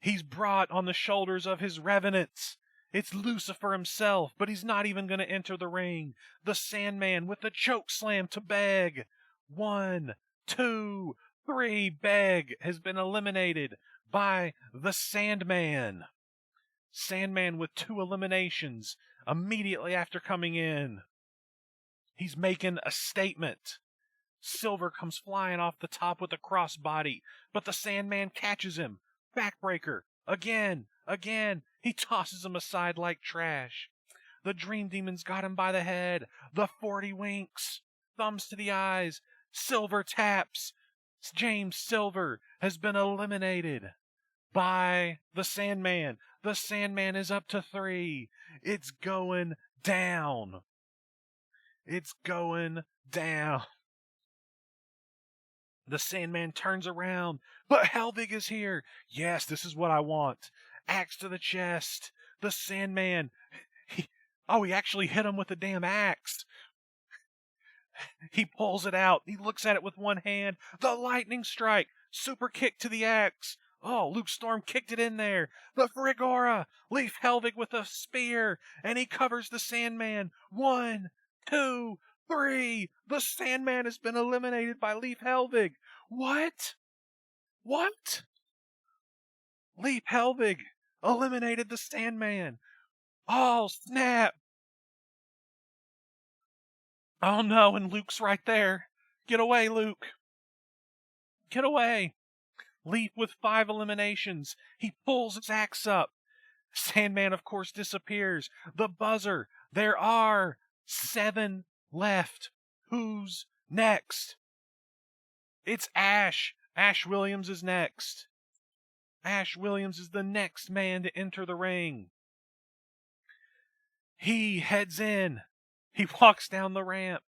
He's brought on the shoulders of his revenants. It's Lucifer himself, but he's not even going to enter the ring. The Sandman with the choke slam to Beg. 1, 2, 3. Beg has been eliminated by the Sandman. Sandman with 2 eliminations immediately after coming in. He's making a statement. Silver comes flying off the top with a crossbody, but the Sandman catches him. Backbreaker. Again. He tosses him aside like trash. The Dream Demon's got him by the head. The 40 winks. Thumbs to the eyes. Silver taps. James Silver has been eliminated by the Sandman. The Sandman is up to 3. It's going down. It's going down. The Sandman turns around, but Helvig is here. Yes, this is what I want. Axe to the chest. The Sandman. He actually hit him with the damn axe. He pulls it out. He looks at it with one hand. The lightning strike. Super kick to the axe. Oh, Luke Storm kicked it in there. The Frigora. Leif Helvig with a spear. And he covers the Sandman. 1, 2, 3. The Sandman has been eliminated by Leif Helvig. What? Leif Helvig eliminated the Sandman. Oh, snap. Oh, no, and Luke's right there. Get away, Luke. Get away. Leif with 5 eliminations. He pulls his axe up. Sandman, of course, disappears. The buzzer. There are 7 left. Who's next? It's Ash. Ash Williams is next. Ash Williams is the next man to enter the ring. He heads in. He walks down the ramp.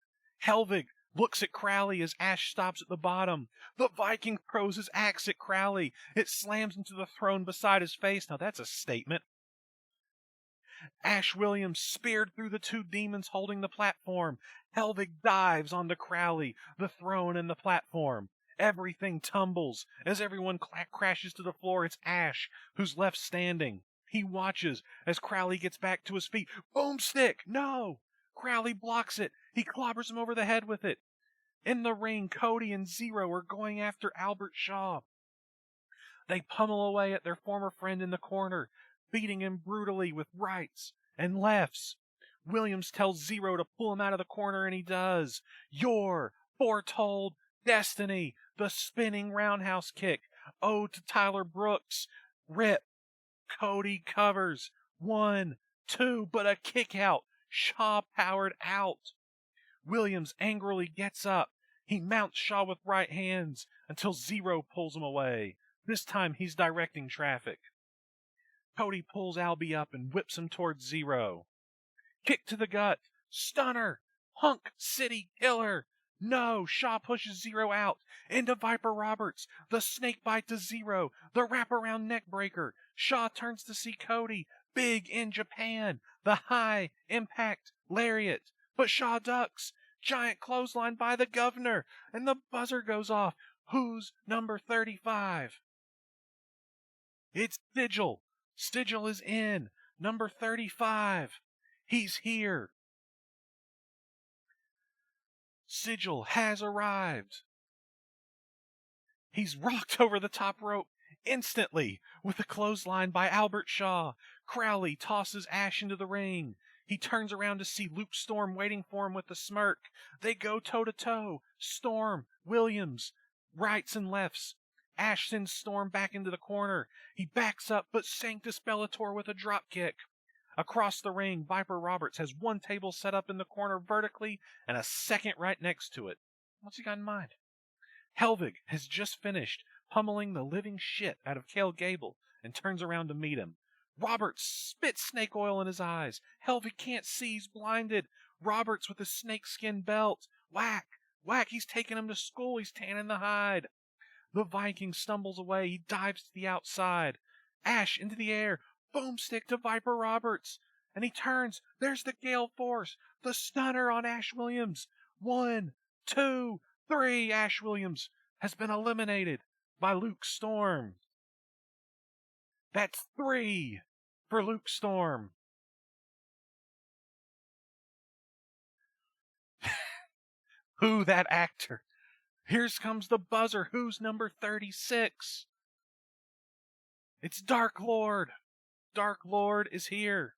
Helvig looks at Crowley as Ash stops at the bottom. The Viking throws his axe at Crowley. It slams into the throne beside his face. Now that's a statement. Ash Williams speared through the 2 demons holding the platform. Helvig dives onto Crowley, the throne, and the platform. Everything tumbles. As everyone crashes to the floor, it's Ash who's left standing. He watches as Crowley gets back to his feet. Boomstick! No! Crowley blocks it. He clobbers him over the head with it. In the ring, Cody and Zero are going after Albert Shaw. They pummel away at their former friend in the corner, beating him brutally with rights and lefts. Williams tells Zero to pull him out of the corner, and he does. Your foretold destiny. The spinning roundhouse kick. Ode to Tyler Brooks. Rip. Cody covers. 1, 2, but a kick out. Shaw powered out. Williams angrily gets up. He mounts Shaw with right hands until Zero pulls him away. This time he's directing traffic. Cody pulls Albie up and whips him towards Zero. Kick to the gut. Stunner. Hunk City Killer. No! Shaw pushes Zero out. Into Viper Roberts. The snake bite to Zero. The wraparound neck breaker. Shaw turns to see Cody. Big in Japan. The high impact lariat. But Shaw ducks. Giant clothesline by the governor. And the buzzer goes off. Who's number 35? It's Sigil. Sigil is in. Number 35. He's here. Sigil has arrived. He's rocked over the top rope instantly with a clothesline by Albert Shaw. Crowley tosses Ash into the ring. He turns around to see Luke Storm waiting for him with a smirk. They go toe-to-toe. Storm, Williams, rights and lefts. Ash sends Storm back into the corner. He backs up, but Sanctus Bellator with a drop kick. Across the ring, Viper Roberts has one table set up in the corner vertically and a second right next to it. What's he got in mind? Helvig has just finished pummeling the living shit out of Cale Gable and turns around to meet him. Roberts spits snake oil in his eyes. Helvig can't see, he's blinded. Roberts with his snakeskin belt. Whack, whack, he's taking him to school, he's tanning the hide. The Viking stumbles away, he dives to the outside. Ash into the air, boomstick to Viper Roberts. And he turns, there's the Gale Force, the stunner on Ash Williams. 1, 2, 3, Ash Williams has been eliminated by Luke Storm. That's 3 for Luke Storm. Who that actor? Here comes the buzzer. Who's number 36? It's Dark Lord. Dark Lord is here.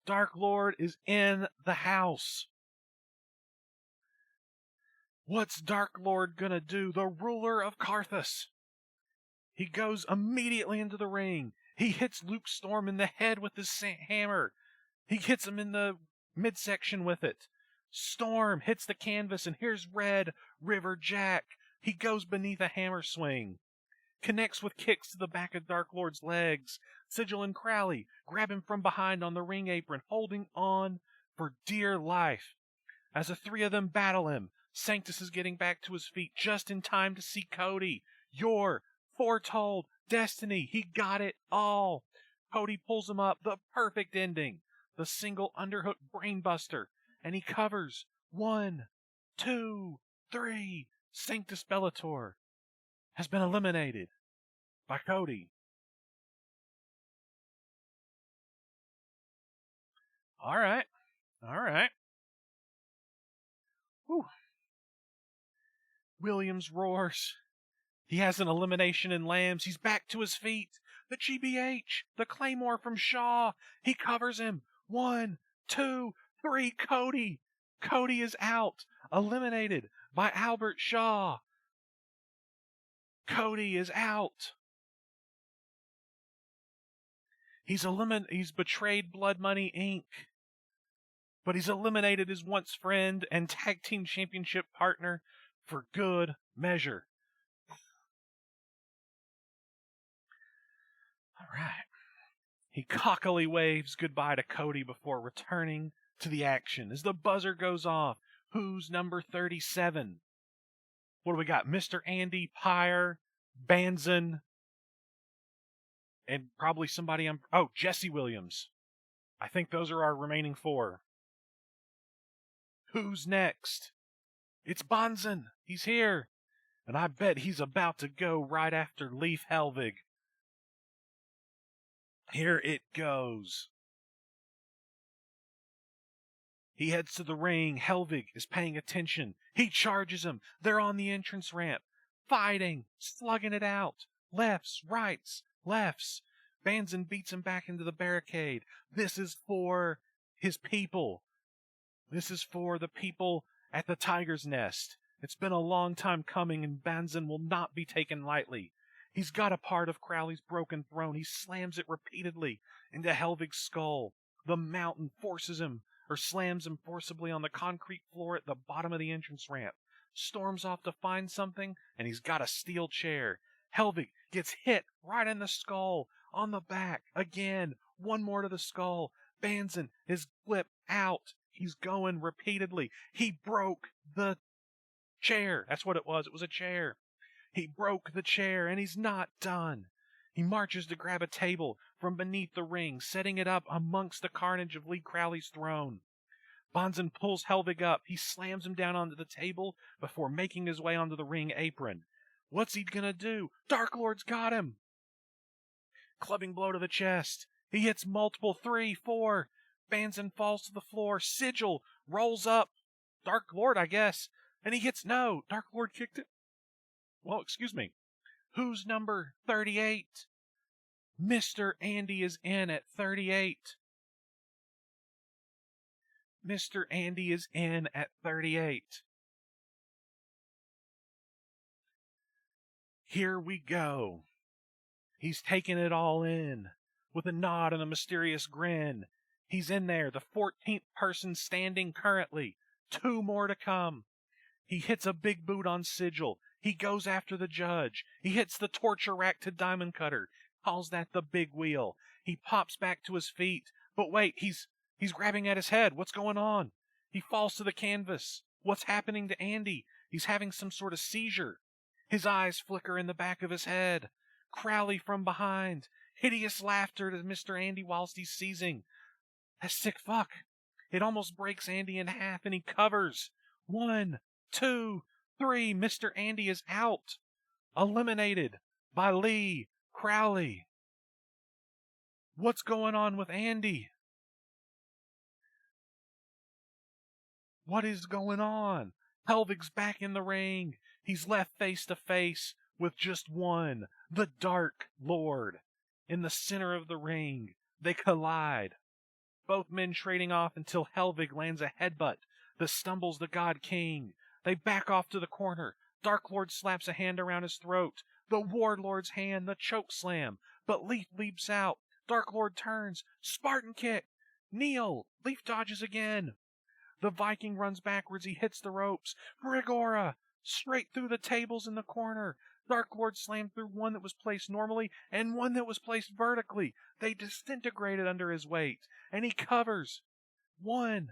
Dark Lord is in the house. What's Dark Lord gonna do? The ruler of Karthus. He goes immediately into the ring. He hits Luke Storm in the head with his hammer. He hits him in the midsection with it. Storm hits the canvas, and here's Red River Jack. He goes beneath a hammer swing. Connects with kicks to the back of Dark Lord's legs. Sigil and Crowley grab him from behind on the ring apron, holding on for dear life. As the three of them battle him, Sanctus is getting back to his feet just in time to see Cody. Your foretold destiny. He got it all. Cody pulls him up. The perfect ending. The single underhook brainbuster. And he covers. 1, 2, 3. Sanctus Bellator has been eliminated by Cody. All right. Whew. Williams roars. He has an elimination in Lambs. He's back to his feet. The GBH, the Claymore from Shaw. He covers him. 1, 2, 3. Cody. Cody is out. Eliminated by Albert Shaw. Cody is out. He's betrayed Blood Money Inc. But he's eliminated his once friend and tag team championship partner for good measure. All right. He cockily waves goodbye to Cody before returning to the action. As the buzzer goes off, who's number 37? What do we got? Mr. Andy, Pyre, Banzan, and probably somebody Jesse Williams. I think those are our remaining 4. Who's next? It's Banzan. He's here. And I bet he's about to go right after Leif Helvig. Here it goes. He heads to the ring. Helvig is paying attention. He charges him. They're on the entrance ramp. Fighting. Slugging it out. Lefts, rights, lefts. Banzan beats him back into the barricade. This is for his people. This is for the people at the Tiger's Nest. It's been a long time coming, and Banzan will not be taken lightly. He's got a part of Crowley's broken throne. He slams it repeatedly into Helvig's skull. The mountain slams him forcibly on the concrete floor at the bottom of the entrance ramp. Storms off to find something, and he's got a steel chair. Helvig gets hit right in the skull, on the back, again. One more to the skull. Banzan is flipped out. He's going repeatedly. He broke the chair. That's what it was. It was a chair. He broke the chair, and he's not done. He marches to grab a table from beneath the ring, setting it up amongst the carnage of Lee Crowley's throne. Bonzen pulls Helvig up. He slams him down onto the table before making his way onto the ring apron. What's he gonna do? Dark Lord's got him! Clubbing blow to the chest. He hits multiple, 3, 4. Bonzen falls to the floor. Sigil rolls up. Dark Lord, I guess. And he hits no. Dark Lord kicked it. Well, excuse me. Who's number 38? Mr. Andy is in at 38. Mr. Andy is in at 38. Here we go. He's taking it all in with a nod and a mysterious grin. He's in there, the 14th person standing currently. 2 more to come. He hits a big boot on Sigil. He goes after the judge. He hits the torture rack to Diamond Cutter. Calls that the big wheel. He pops back to his feet. But wait, he's grabbing at his head. What's going on? He falls to the canvas. What's happening to Andy? He's having some sort of seizure. His eyes flicker in the back of his head. Crowley from behind. Hideous laughter to Mr. Andy whilst he's seizing. That sick fuck. It almost breaks Andy in half, and he covers. 1, 2, 3. Mr. Andy is out. Eliminated by Lee Crowley. What's going on with Andy? What is going on? Helvig's back in the ring. He's left face to face with just one, the Dark Lord. In the center of the ring, they collide. Both men trading off until Helvig lands a headbutt that stumbles the God King. They back off to the corner. Dark Lord slaps a hand around his throat. The Warlord's hand, the choke slam. But Leaf leaps out. Dark Lord turns. Spartan kick. Kneel. Leaf dodges again. The Viking runs backwards. He hits the ropes. Grigora! Straight through the tables in the corner. Dark Lord slammed through one that was placed normally and one that was placed vertically. They disintegrated under his weight. And he covers. 1,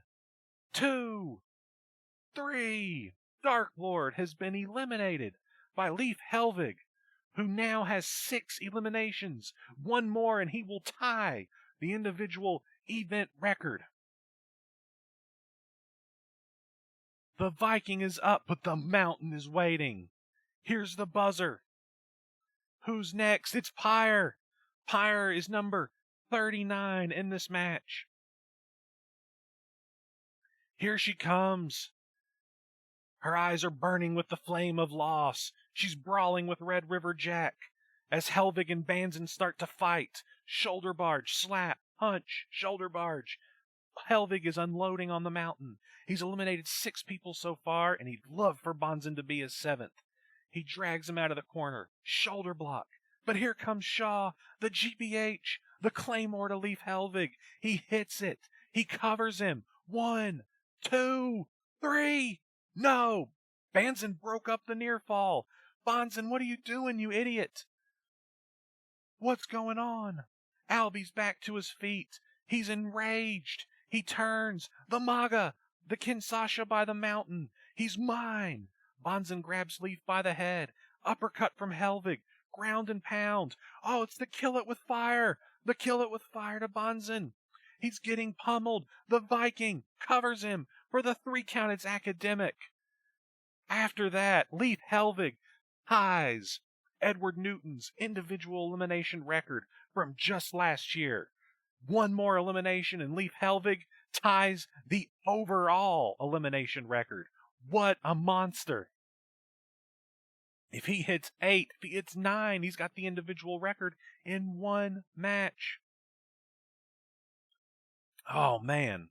2, 3. Dark Lord has been eliminated by Leif Helvig, who now has 6 eliminations. 1 more and he will tie the individual event record. The Viking is up, but the mountain is waiting. Here's the buzzer. Who's next? It's Pyre. Pyre is number 39 in this match. Here she comes. Her eyes are burning with the flame of loss. She's brawling with Red River Jack. As Helvig and Bonzen start to fight, shoulder barge, slap, punch, shoulder barge. Helvig is unloading on the mountain. He's eliminated 6 people so far, and he'd love for Bonzen to be his 7th. He drags him out of the corner. Shoulder block. But here comes Shaw, the GBH, the Claymore to Leif Helvig. He hits it. He covers him. 1, 2, 3. No! Bonzen broke up the near fall. Bonzen, what are you doing, you idiot? What's going on? Albie's back to his feet. He's enraged. He turns. The Maga, the Kinshasa by the mountain. He's mine. Bonzen grabs Leif by the head. Uppercut from Helvig. Ground and pound. Oh, it's the kill it with fire. The kill it with fire to Bonzen. He's getting pummeled. The Viking covers him for the 3 count. It's academic. After that, Leif Helvig ties Edward Newton's individual elimination record from just last year. 1 more elimination and Leif Helvig ties the overall elimination record. What a monster. If he hits 8, if he hits 9, he's got the individual record in 1 match. Oh, man.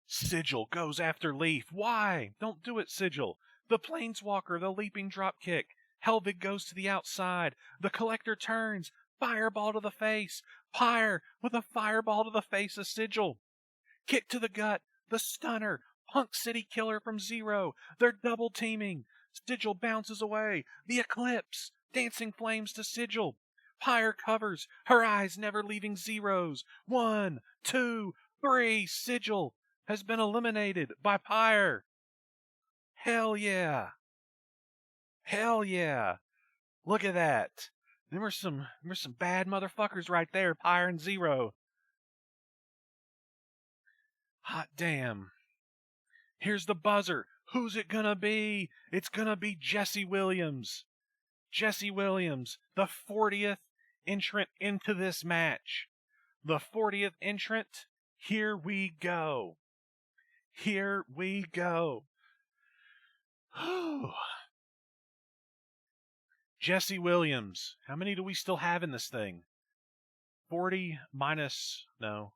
Sigil goes after Leif. Why? Don't do it, Sigil. The Planeswalker, the leaping dropkick. Helvig goes to the outside. The Collector turns. Fireball to the face. Pyre with a fireball to the face of Sigil. Kick to the gut. The stunner. Punk City Killer from Zero. They're double teaming. Sigil bounces away. The Eclipse. Dancing flames to Sigil. Pyre covers, her eyes never leaving zeros. 1, 2, 3. Sigil has been eliminated by Pyre. Hell yeah. Hell yeah. Look at that. There were some bad motherfuckers right there, Pyre and Zero. Hot damn. Here's the buzzer. Who's it gonna be? It's gonna be Jesse Williams. Jesse Williams, the 40th entrant into this match. The 40th entrant. Here we go. Here we go. Jesse Williams. How many do we still have in this thing? 40 minus... No.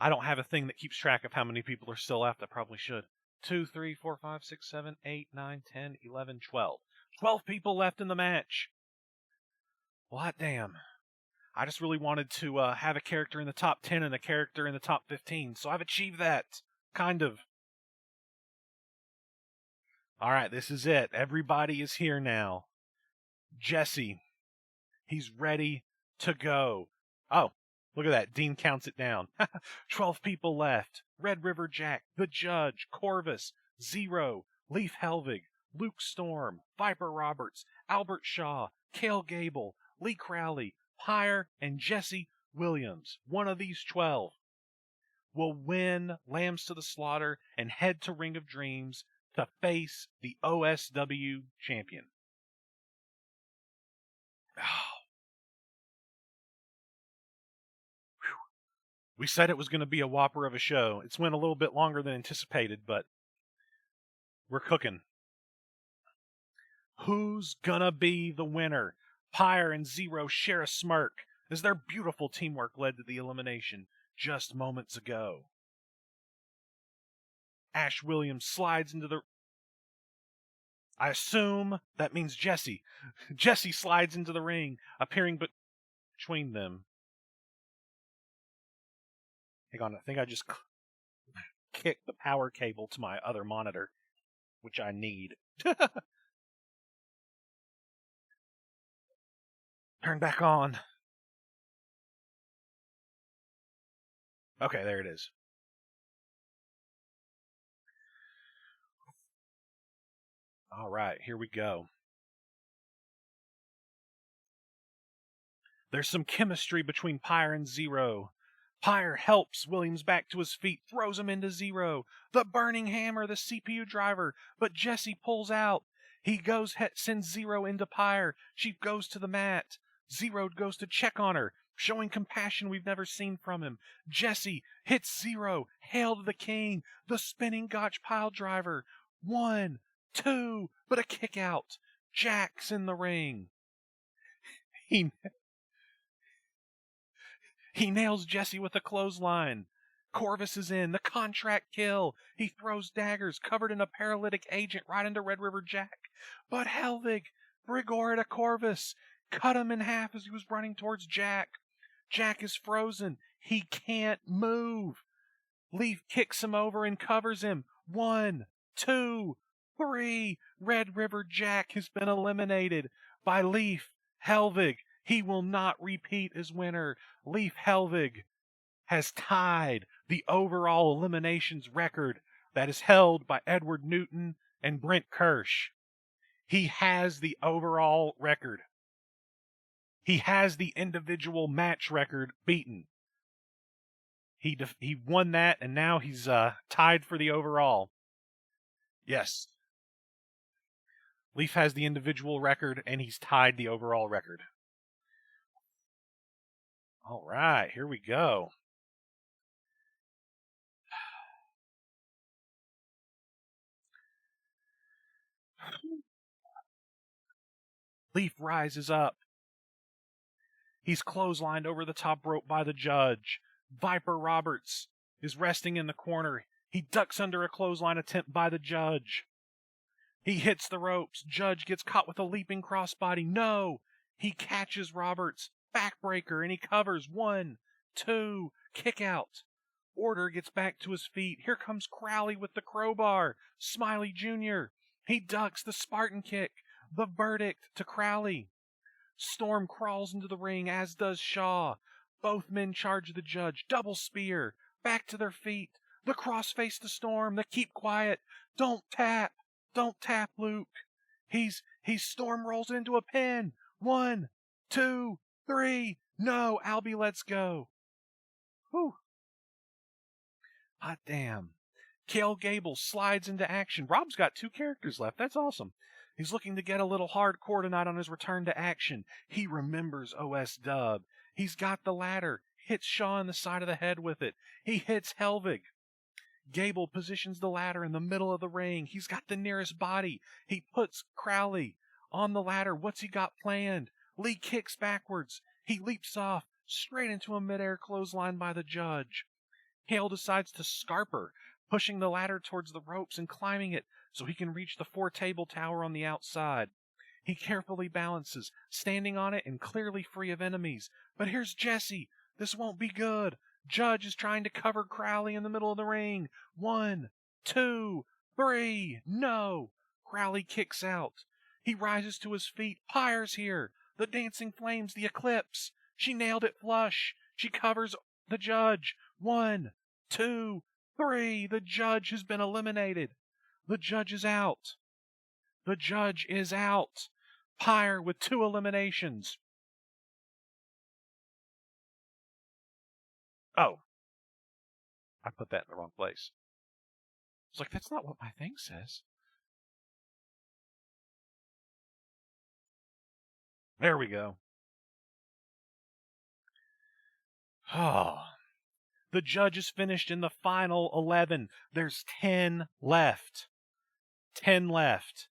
I don't have a thing that keeps track of how many people are still left. I probably should. 2, 3, 4, 5, 6, 7, 8, 9, 10, 11, 12. 12 people left in the match. Well, hot damn. I just really wanted to have a character in the top 10 and a character in the top 15, so I've achieved that. Kind of. Alright, this is it. Everybody is here now. Jesse. He's ready to go. Oh, look at that. Dean counts it down. 12 people left. Red River Jack, The Judge, Corvus, Zero, Leif Helvig, Luke Storm, Viper Roberts, Albert Shaw, Cale Gable, Lee Crowley, Pyre, and Jesse Williams. One of these 12 will win Lambs to the Slaughter and head to Ring of Dreams to face the OSW champion. We said it was going to be a whopper of a show. It's went a little bit longer than anticipated, but we're cooking. Who's gonna be the winner? Pyre and Zero share a smirk as their beautiful teamwork led to the elimination just moments ago. Ash Williams slides into the... I assume that means Jesse. Jesse slides into the ring, appearing between them. Hang on, I think I just kicked the power cable to my other monitor, which I need. Turn back on. Okay, there it is. All right, here we go. There's some chemistry between Pyre and Zero. Pyre helps Williams back to his feet, throws him into Zero. The burning hammer, the CPU driver, but Jesse pulls out. He sends Zero into Pyre. She goes to the mat. Zero goes to check on her, showing compassion we've never seen from him. Jesse hits Zero. Hail to the king. The spinning Gotch pile driver. 1, 2, but a kick out. Jack's in the ring. He nails Jesse with a clothesline. Corvus is in. The contract kill. He throws daggers covered in a paralytic agent right into Red River Jack. But Helvig, Brigora to Corvus, cut him in half as he was running towards Jack. Jack is frozen. He can't move. Leaf kicks him over and covers him. 1, 2, 3. Red River Jack has been eliminated by Leif Helvig. He will not repeat as winner. Leif Helvig has tied the overall eliminations record that is held by Edward Newton and Brent Kirsch. He has the overall record. He has the individual match record beaten. He won that, and now he's tied for the overall. Yes. Leif has the individual record, and he's tied the overall record. All right, here we go. Leif rises up. He's clotheslined over the top rope by the judge. Viper Roberts is resting in the corner. He ducks under a clothesline attempt by the judge. He hits the ropes. Judge gets caught with a leaping crossbody. No! He catches Roberts. Backbreaker, and he covers. 1, 2, kick out. Order gets back to his feet. Here comes Crowley with the crowbar. Smiley Jr. He ducks the Spartan kick. The verdict to Crowley. Storm crawls into the ring, as does Shaw. Both men charge the judge. Double spear. Back to their feet. The crossface to Storm. The keep quiet. Don't tap. Don't tap, Luke. He's Storm rolls into a pin. 1, 2, 3. No, Albie lets go. Whew. Hot damn. Cale Gable slides into action. Rob's got 2 characters left. That's awesome. He's looking to get a little hardcore tonight on his return to action. He remembers OSW. He's got the ladder. Hits Shaw in the side of the head with it. He hits Helvig. Gable positions the ladder in the middle of the ring. He's got the nearest body. He puts Crowley on the ladder. What's he got planned? Lee kicks backwards. He leaps off straight into a midair clothesline by the judge. Hale decides to scarper, pushing the ladder towards the ropes and climbing it so he can reach the 4-table tower on the outside. He carefully balances, standing on it and clearly free of enemies. But here's Jesse. This won't be good. Judge is trying to cover Crowley in the middle of the ring. 1, 2, 3. No. Crowley kicks out. He rises to his feet. Pyre's here. The dancing flames, the eclipse. She nailed it flush. She covers the judge. 1, 2, 3. The judge has been eliminated. The judge is out. The judge is out. Pyre with 2 eliminations. Oh. I put that in the wrong place. It's like, that's not what my thing says. There we go. Oh. The judge is finished in the final 11. There's 10 left. 10 left.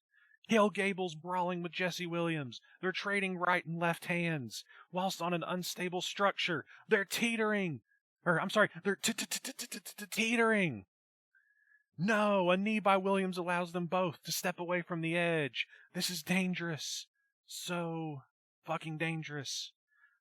Cale Gable's brawling with Jesse Williams. They're trading right and left hands. Whilst on an unstable structure, they're teetering. They're teetering. No, a knee by Williams allows them both to step away from the edge. This is dangerous. So fucking dangerous.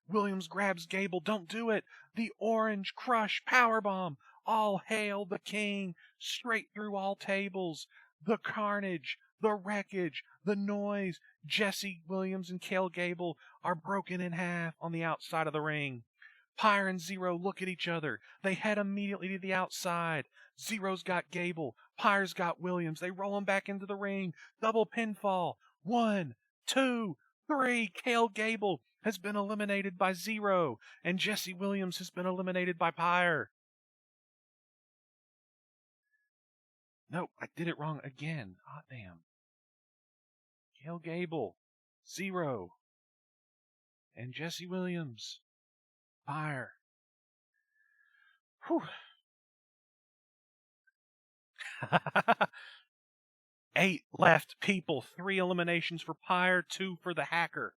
Williams grabs Gable. Don't do it. The orange crush powerbomb. All hail the king. Straight through all tables. The carnage, the wreckage, the noise. Jesse Williams and Cale Gable are broken in half on the outside of the ring. Pyre and Zero look at each other. They head immediately to the outside. Zero's got Gable. Pyre's got Williams. They roll him back into the ring. Double pinfall. 1, 2, 3. Cale Gable has been eliminated by Zero, and Jesse Williams has been eliminated by Pyre. Nope, I did it wrong again. Hot damn. Cale Gable, Zero, and Jesse Williams. Pyre. Whew. 8 left people. 3 eliminations for Pyre, 2 for the Hacker.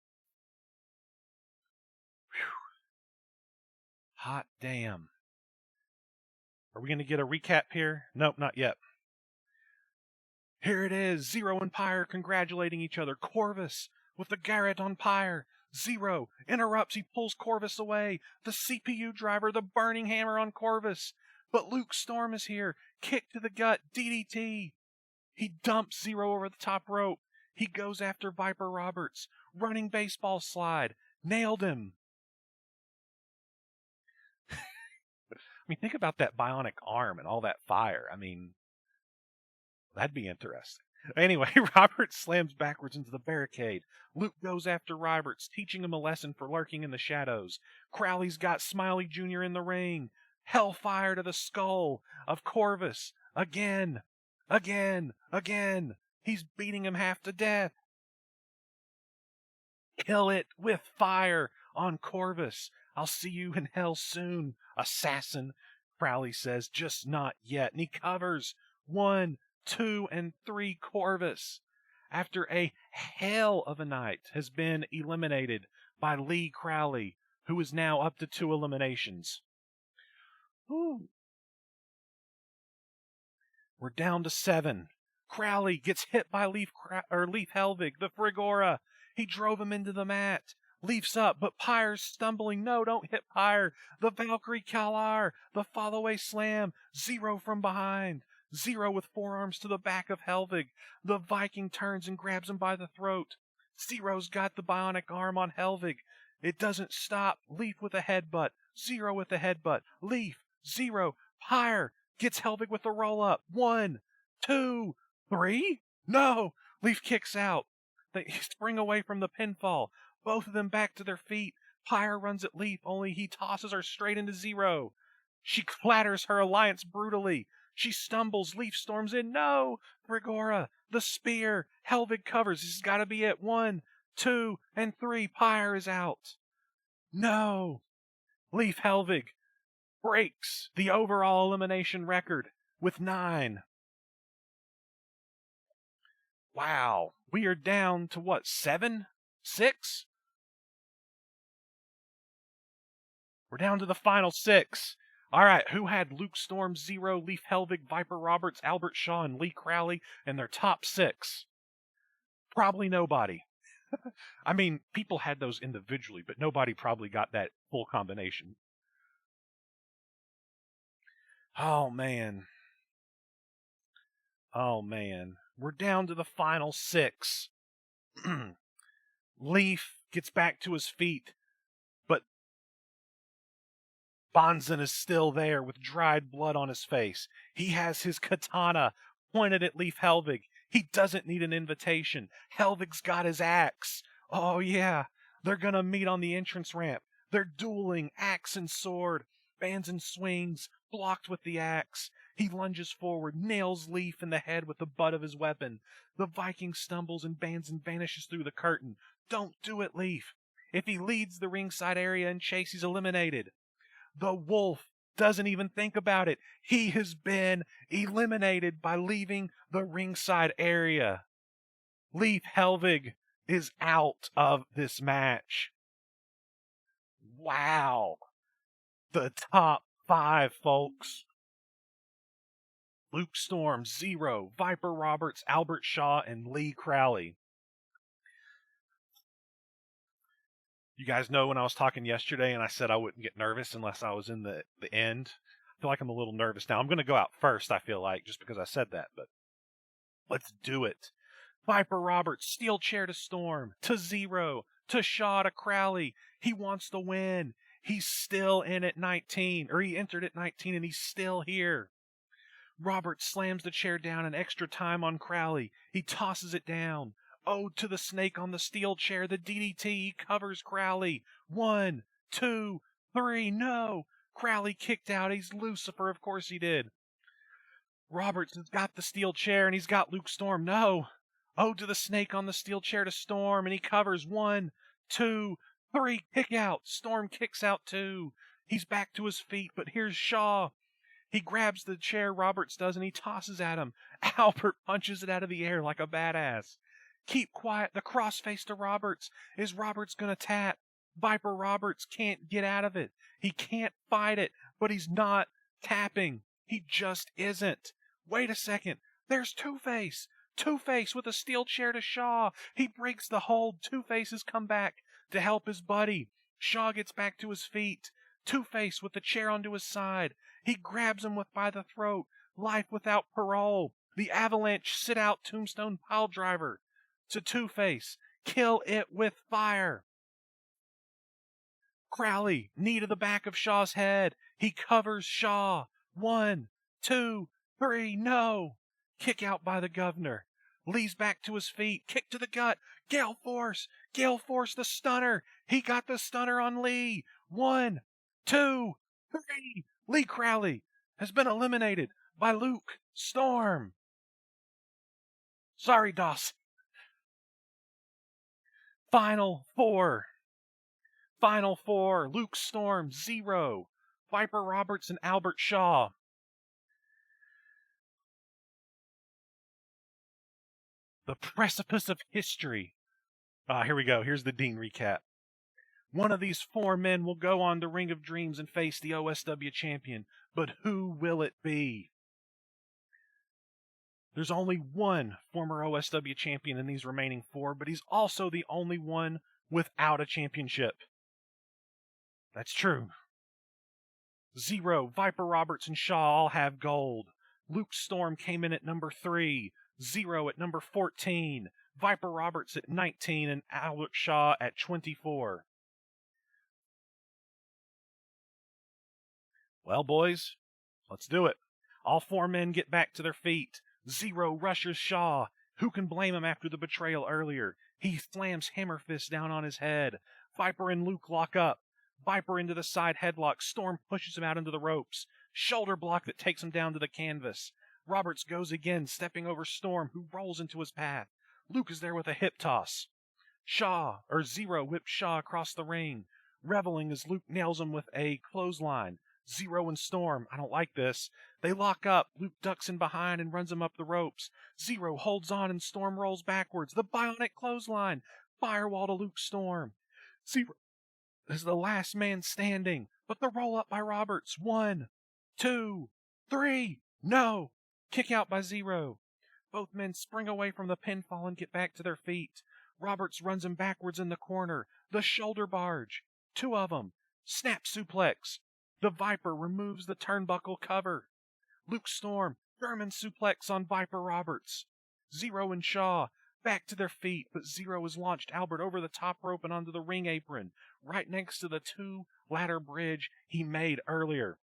Whew. Hot damn. Are we going to get a recap here? Nope, not yet. Here it is. Zero and Pyre congratulating each other. Corvus with the Garrett on Pyre. Zero interrupts. He pulls Corvus away. The CPU driver, the burning hammer on Corvus. But Luke Storm is here. Kick to the gut. DDT. He dumps Zero over the top rope. He goes after Viper Roberts. Running baseball slide. Nailed him. I mean, think about that bionic arm and all that fire. I mean, that'd be interesting. Anyway, Roberts slams backwards into the barricade. Luke goes after Roberts, teaching him a lesson for lurking in the shadows. Crowley's got Smiley Jr. in the ring. Hellfire to the skull of Corvus. Again. He's beating him half to death. Kill it with fire on Corvus. I'll see you in hell soon, assassin. Crowley says, just not yet. And he covers 1, 2, and 3 Corvus. After a hell of a night has been eliminated by Lee Crowley, who is now up to 2 eliminations. Ooh. We're down to 7. Crowley gets hit by Leaf Helvig, the Frigora. He drove him into the mat. Leaf's up, but Pyre's stumbling. No, don't hit Pyre. The Valkyrie Kalar, the follow-away slam. Zero from behind. Zero with forearms to the back of Helvig. The Viking turns and grabs him by the throat. Zero's got the bionic arm on Helvig. It doesn't stop. Leaf with a headbutt. Zero with a headbutt. Leaf. Zero. Higher. Gets Helvig with a roll up. 1, 2, 3. No. Leaf kicks out. They spring away from the pinfall. Both of them back to their feet. Pyre runs at Leaf, only he tosses her straight into Zero. She clatters her alliance brutally. She stumbles. Leaf storms in. No! Grigora. The spear. Helvig covers. This has got to be it. 1, 2, and 3. Pyre is out. No! Leaf Helvig breaks the overall elimination record with 9. Wow. We are down to what, 7? 6? We're down to the final 6. All right, who had Luke Storm, Zero, Leaf Helvig, Viper Roberts, Albert Shaw, and Lee Crowley in their top 6? Probably nobody. I mean, people had those individually, but nobody probably got that full combination. Oh, man. Oh, man. We're down to the final 6. Leaf gets back to his feet, but Bonzen is still there with dried blood on his face. He has his katana pointed at Leaf Helvig. He doesn't need an invitation. Helvig's got his axe. Oh, yeah. They're going to meet on the entrance ramp. They're dueling axe and sword. Bonzen swings, blocked with the axe. He lunges forward, nails Leaf in the head with the butt of his weapon. The Viking stumbles and Bonzen vanishes through the curtain. Don't do it, Leaf. If he leads the ringside area and chase, he's eliminated. The Wolf doesn't even think about it. He has been eliminated by leaving the ringside area. Leaf Helvig is out of this match. Wow. The top 5, folks. Luke Storm, Zero, Viper Roberts, Albert Shaw, and Lee Crowley. You guys know when I was talking yesterday and I said I wouldn't get nervous unless I was in the end? I feel like I'm a little nervous now. I'm going to go out first, I feel like, just because I said that, but let's do it. Viper Roberts, steel chair to Storm, to Zero, to Shaw, to Crowley. He wants to win. He's still in at 19, or he entered at 19 and he's still here. Roberts slams the chair down in extra time on Crowley. He tosses it down. Ode to the snake on the steel chair, the DDT covers Crowley. 1, 2, 3, no! Crowley kicked out. He's Lucifer, of course he did. Roberts has got the steel chair and he's got Luke Storm. No! Ode to the snake on the steel chair to Storm and he covers. 1, 2, 3, kick out. Storm kicks out too. He's back to his feet, but here's Shaw. He grabs the chair, Roberts does, and he tosses at him. Albert punches it out of the air like a badass. Keep quiet. The crossface to Roberts. Is Roberts going to tap? Viper Roberts can't get out of it. He can't fight it, but he's not tapping. He just isn't. Wait a second. There's Two-Face. Two-Face with a steel chair to Shaw. He breaks the hold. Two-Face has come back to help his buddy. Shaw gets back to his feet. Two-Face with the chair onto his side. He grabs him by the throat. Life without parole. The avalanche sit-out tombstone piledriver to Two-Face. Kill it with fire. Crowley, knee to the back of Shaw's head. He covers Shaw. 1, 2, 3, no. Kick out by the governor. Lee's back to his feet. Kick to the gut. Gale Force. Gale Force the stunner. He got the stunner on Lee. 1, 2, 3. Lee Crowley has been eliminated by Luke Storm. Sorry, Dawson. Final 4. Final 4. Luke Storm, Zero. Viper Roberts and Albert Shaw. The precipice of history. Here we go. Here's the Dean recap. One of these 4 men will go on the Ring of Dreams and face the OSW champion, but who will it be? There's only one former OSW champion in these remaining 4, but he's also the only one without a championship. That's true. Zero, Viper Roberts, and Shaw all have gold. Luke Storm came in at number 3. Zero at number 14. Viper Roberts at 19 and Albert Shaw at 24. Well, boys, let's do it. All four men get back to their feet. Zero rushes Shaw. Who can blame him after the betrayal earlier? He slams Hammer Fist down on his head. Viper and Luke lock up. Viper into the side headlock. Storm pushes him out into the ropes. Shoulder block that takes him down to the canvas. Roberts goes again, stepping over Storm, who rolls into his path. Luke is there with a hip toss. Zero whips Shaw across the ring, reveling as Luke nails him with a clothesline. Zero and Storm, I don't like this. They lock up. Luke ducks in behind and runs him up the ropes. Zero holds on and Storm rolls backwards. The bionic clothesline. Firewall to Luke Storm. Zero is the last man standing, but the roll up by Roberts. 1, 2, 3. No! Kick out by Zero. Both men spring away from the pinfall and get back to their feet. Roberts runs him backwards in the corner. The shoulder barge. 2 of them. Snap suplex. The Viper removes the turnbuckle cover. Luke Storm, German suplex on Viper Roberts. Zero and Shaw back to their feet, but Zero has launched Albert over the top rope and onto the ring apron, right next to the 2-ladder bridge he made earlier.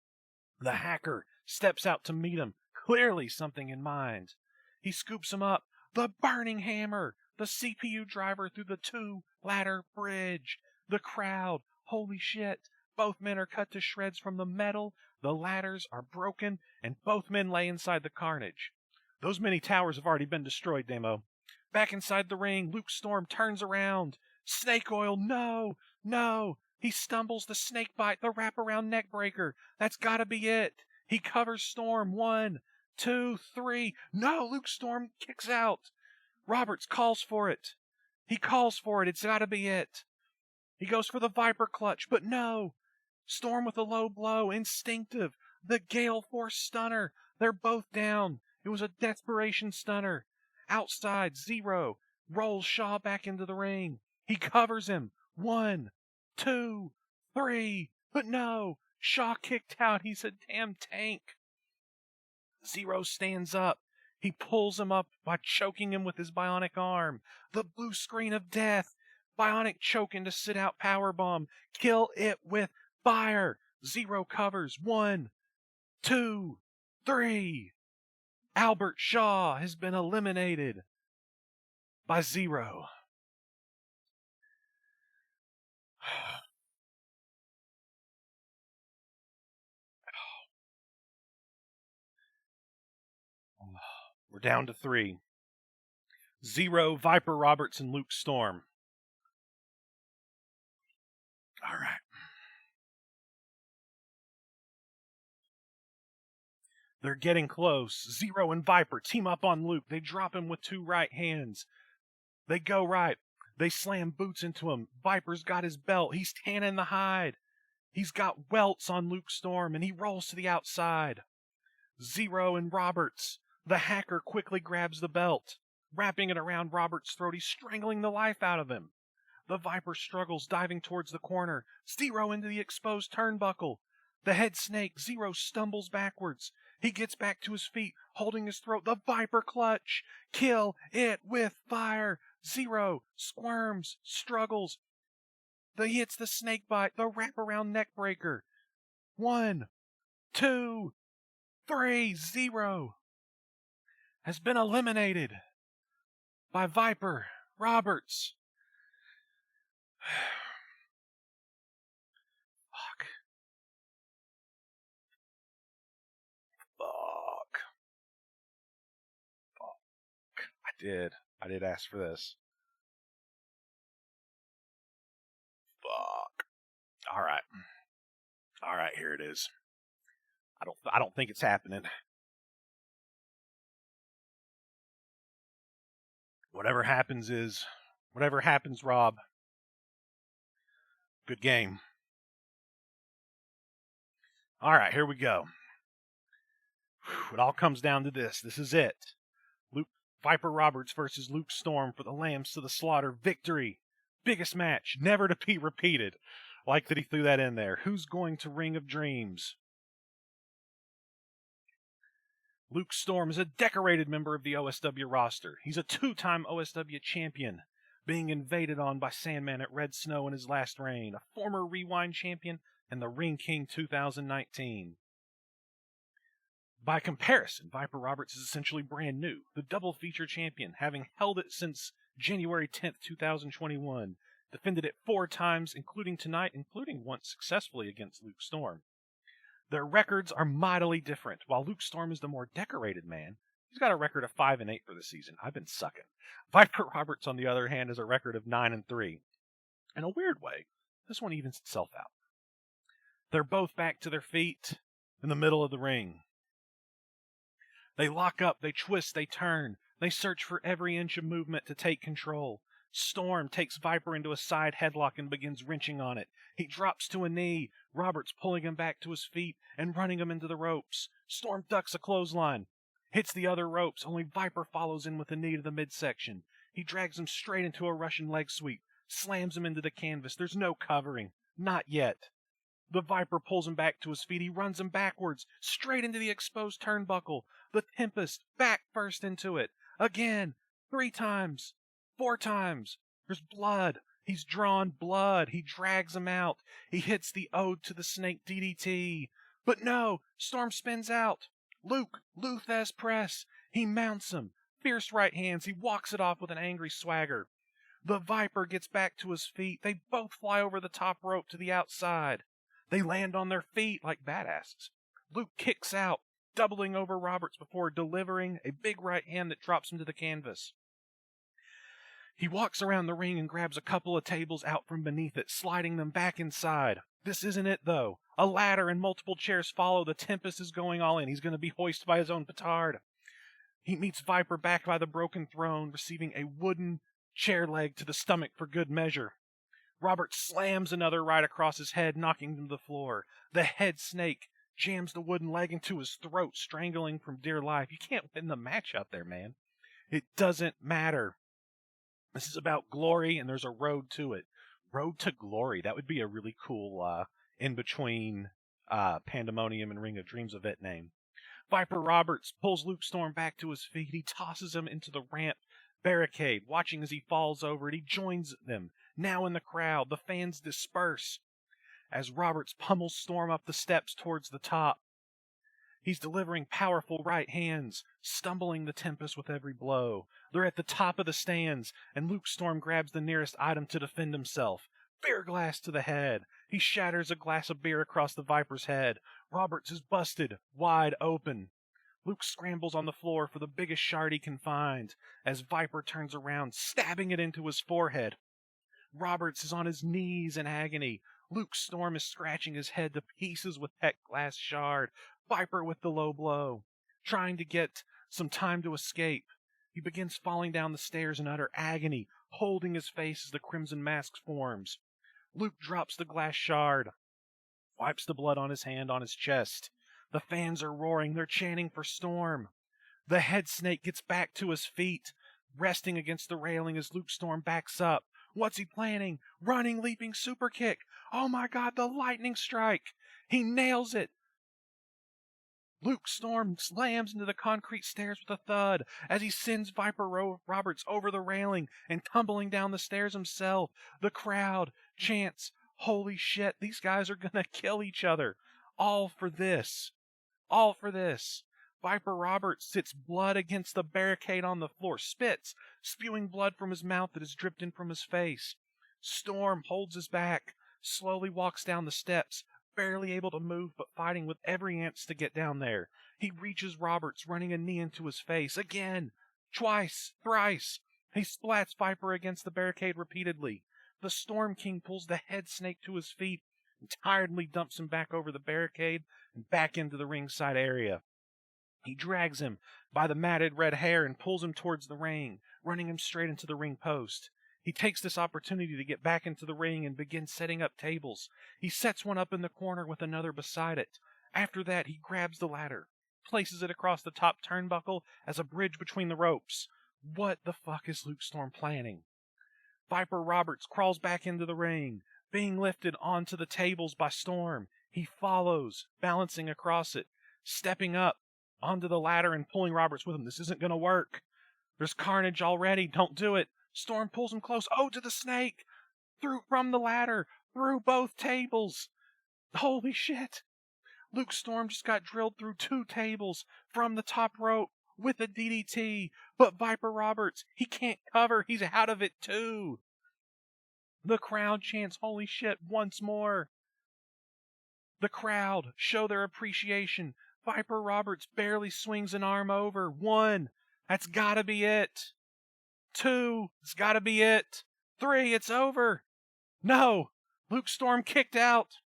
The Hacker steps out to meet him, clearly something in mind. He scoops him up. The Burning Hammer, the CPU driver through the 2-ladder bridge. The crowd, holy shit. Both men are cut to shreds from the metal, the ladders are broken, and both men lay inside the carnage. Those many towers have already been destroyed, Demo. Back inside the ring, Luke Storm turns around. Snake oil, no, no. He stumbles, the snake bite, the wraparound neck breaker. That's gotta be it. He covers Storm. 1, 2, 3. No, Luke Storm kicks out. Roberts calls for it. He calls for it. It's gotta be it. He goes for the Viper clutch, but no. Storm with a low blow, instinctive. The Gale Force stunner. They're both down. It was a desperation stunner. Outside, Zero rolls Shaw back into the ring. He covers him. 1, 2, 3. But no. Shaw kicked out. He's a damn tank. Zero stands up. He pulls him up by choking him with his bionic arm. The blue screen of death. Bionic choke into sit-out powerbomb. Kill it with fire. Zero covers. 1, 2, 3. Albert Shaw has been eliminated by Zero. We're down to 3. Zero, Viper Roberts, and Luke Storm. All right. They're getting close. Zero and Viper team up on Luke. They drop him with 2 right hands. They go right. They slam boots into him. Viper's got his belt. He's tanning the hide. He's got welts on Luke Storm, and he rolls to the outside. Zero and Roberts. The Hacker quickly grabs the belt, wrapping it around Roberts' throat. He's strangling the life out of him. The Viper struggles, diving towards the corner. Zero into the exposed turnbuckle. The head snake, Zero, stumbles backwards. He gets back to his feet, holding his throat. The Viper clutch. Kill it with fire. Zero squirms, struggles. He hits the snake bite, the wraparound neck breaker. 1, 2, 3. Zero has been eliminated by Viper Roberts. Fuck. I did ask for this. Fuck. All right, here it is. I don't think it's happening. Whatever happens, Rob. Good game. All right, here we go. It all comes down to this. This is it. Viper Roberts versus Luke Storm for the Lambs to the Slaughter victory. Biggest match, never to be repeated. Like that he threw that in there. Who's going to Ring of Dreams? Luke Storm is a decorated member of the OSW roster. He's a 2-time OSW champion, being invaded on by Sandman at Red Snow in his last reign, a former Rewind champion, and the Ring King 2019. By comparison, Viper Roberts is essentially brand new, the double feature champion, having held it since January 10th, 2021, defended it 4 times, including tonight, including once successfully against Luke Storm. Their records are mightily different. While Luke Storm is the more decorated man, he's got a record of 5-8 for the season. I've been sucking. Viper Roberts, on the other hand, has a record of 9-3. In a weird way, this one evens itself out. They're both back to their feet in the middle of the ring. They lock up, they twist, they turn. They search for every inch of movement to take control. Storm takes Viper into a side headlock and begins wrenching on it. He drops to a knee, Roberts pulling him back to his feet and running him into the ropes. Storm ducks a clothesline, hits the other ropes, only Viper follows in with a knee to the midsection. He drags him straight into a Russian leg sweep, slams him into the canvas. There's no covering. Not yet. The Viper pulls him back to his feet. He runs him backwards, straight into the exposed turnbuckle. The Tempest back first into it. Again, 3 times, 4 times. There's blood. He's drawn blood. He drags him out. He hits the Ode to the Snake DDT. But no, Storm spins out. Luke, Luthez press. He mounts him. Fierce right hands. He walks it off with an angry swagger. The Viper gets back to his feet. They both fly over the top rope to the outside. They land on their feet like badasses. Luke kicks out, doubling over Roberts before delivering a big right hand that drops him to the canvas. He walks around the ring and grabs a couple of tables out from beneath it, sliding them back inside. This isn't it, though. A ladder and multiple chairs follow. The Tempest is going all in. He's going to be hoisted by his own petard. He meets Viper back by the broken throne, receiving a wooden chair leg to the stomach for good measure. Robert slams another right across his head, knocking him to the floor. The head snake jams the wooden leg into his throat, strangling from dear life. You can't win the match out there, man. It doesn't matter. This is about glory, and there's a road to it. Road to Glory. That would be a really cool in-between Pandemonium and Ring of Dreams event name. Viper Roberts pulls Luke Storm back to his feet. He tosses him into the ramp barricade, watching as he falls over it. He joins them. Now in the crowd, the fans disperse as Roberts pummels Storm up the steps towards the top. He's delivering powerful right hands, stumbling the Tempest with every blow. They're at the top of the stands, and Luke Storm grabs the nearest item to defend himself. Beer glass to the head. He shatters a glass of beer across the Viper's head. Roberts is busted, wide open. Luke scrambles on the floor for the biggest shard he can find as Viper turns around, stabbing it into his forehead. Roberts is on his knees in agony. Luke Storm is scratching his head to pieces with that glass shard. Viper with the low blow, trying to get some time to escape. He begins falling down the stairs in utter agony, holding his face as the crimson mask forms. Luke drops the glass shard, wipes the blood on his hand on his chest. The fans are roaring. They're chanting for Storm. The head snake gets back to his feet, resting against the railing as Luke Storm backs up. What's he planning? Running, leaping super kick. Oh my God, the lightning strike. He nails it. Luke Storm slams into the concrete stairs with a thud as he sends Viper Roberts over the railing and tumbling down the stairs himself. The crowd chants, holy shit, these guys are gonna kill each other. All for this. All for this. Viper Roberts sits blood against the barricade on the floor, spits, spewing blood from his mouth that has dripped in from his face. Storm holds his back, slowly walks down the steps, barely able to move but fighting with every ounce to get down there. He reaches Roberts, running a knee into his face. Again, twice, thrice. He splats Viper against the barricade repeatedly. The Storm King pulls the head snake to his feet and tiredly dumps him back over the barricade and back into the ringside area. He drags him by the matted red hair and pulls him towards the ring, running him straight into the ring post. He takes this opportunity to get back into the ring and begins setting up tables. He sets one up in the corner with another beside it. After that, he grabs the ladder, places it across the top turnbuckle as a bridge between the ropes. What the fuck is Luke Storm planning? Viper Roberts crawls back into the ring, being lifted onto the tables by Storm. He follows, balancing across it, stepping up onto the ladder and pulling Roberts with him. This isn't going to work. There's carnage already. Don't do it. Storm pulls him close. Oh, to the snake. From the ladder. Through both tables. Holy shit. Luke Storm just got drilled through 2 tables from the top rope with a DDT. But Viper Roberts, he can't cover. He's out of it too. The crowd chants, holy shit, once more. The crowd show their appreciation. Viper Roberts barely swings an arm over. 1, that's gotta be it. 2, it's gotta be it. 3, it's over. No, Luke Storm kicked out.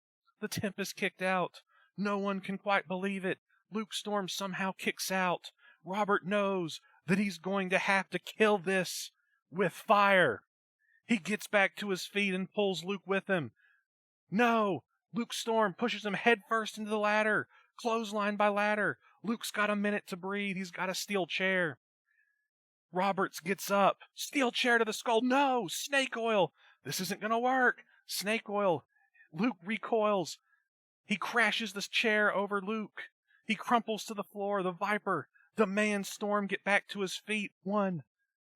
The Tempest kicked out. No one can quite believe it. Luke Storm somehow kicks out. Robert knows that he's going to have to kill this with fire. He gets back to his feet and pulls Luke with him. No! Luke Storm pushes him headfirst into the ladder. Clothesline by ladder. Luke's got a minute to breathe. He's got a steel chair. Roberts gets up. Steel chair to the skull. No! Snake oil. This isn't going to work. Snake oil. Luke recoils. He crashes this chair over Luke. He crumples to the floor. The Viper demands Storm get back to his feet one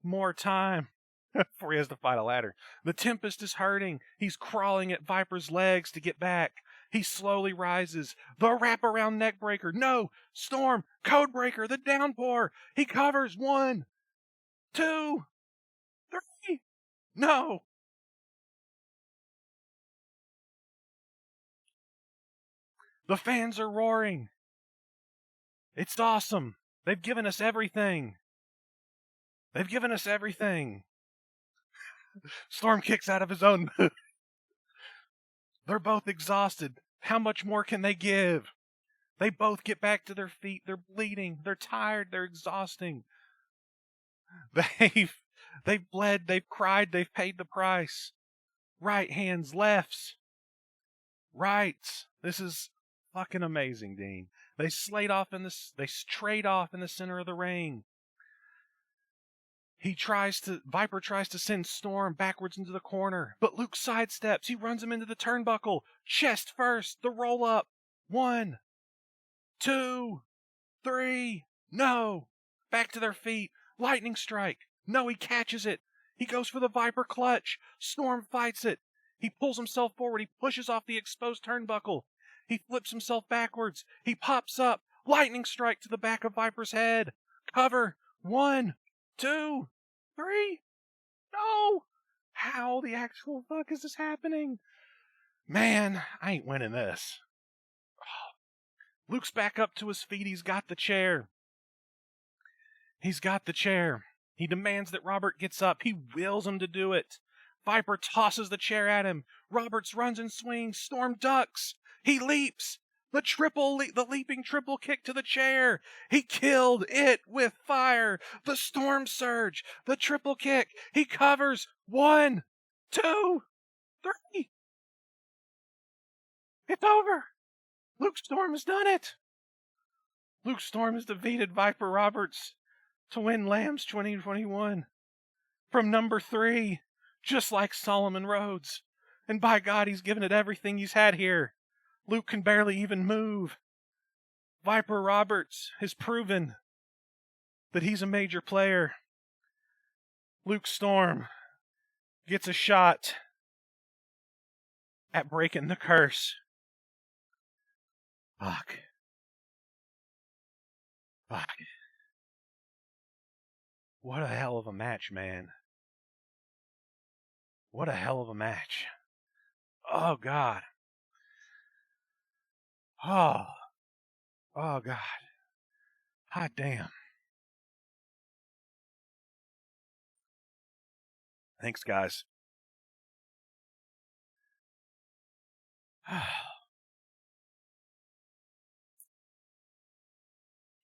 more time before he has to fight a ladder. The Tempest is hurting. He's crawling at Viper's legs to get back. He slowly rises. The wraparound neck breaker. No! Storm! Code breaker! The downpour! He covers. 1, 2, 3. No! The fans are roaring. It's awesome. They've given us everything. They've given us everything. Storm kicks out of his own boot. They're both exhausted. How much more can they give? They both get back to their feet. They're bleeding. They're tired. They're exhausting. They've bled. They've cried. They've paid the price. Right hands, lefts, rights. This is fucking amazing, Dean. They strayed off in the center of the ring. Viper tries to send Storm backwards into the corner, but Luke sidesteps. He runs him into the turnbuckle. Chest first, the roll up. 1, 2, 3. No. Back to their feet. Lightning strike. No, he catches it. He goes for the Viper clutch. Storm fights it. He pulls himself forward. He pushes off the exposed turnbuckle. He flips himself backwards. He pops up. Lightning strike to the back of Viper's head. Cover. 1, 2, 3. No! How the actual fuck is this happening? Man, I ain't winning this. Luke's back up to his feet. He's got the chair. He demands that Robert gets up. He wills him to do it. Viper tosses the chair at him. Roberts runs and swings. Storm ducks. He leaps. The leaping triple kick to the chair. He killed it with fire. The storm surge. The triple kick. He covers. 1, 2, 3. It's over. Luke Storm has done it. Luke Storm has defeated Viper Roberts to win Lambs 2021 from number 3, just like Solomon Rhodes. And by God, he's given it everything he's had here. Luke can barely even move. Viper Roberts has proven that he's a major player. Luke Storm gets a shot at breaking the curse. Fuck. What a hell of a match, man. What a hell of a match. Oh, God. Oh, God. Hot damn. Thanks, guys.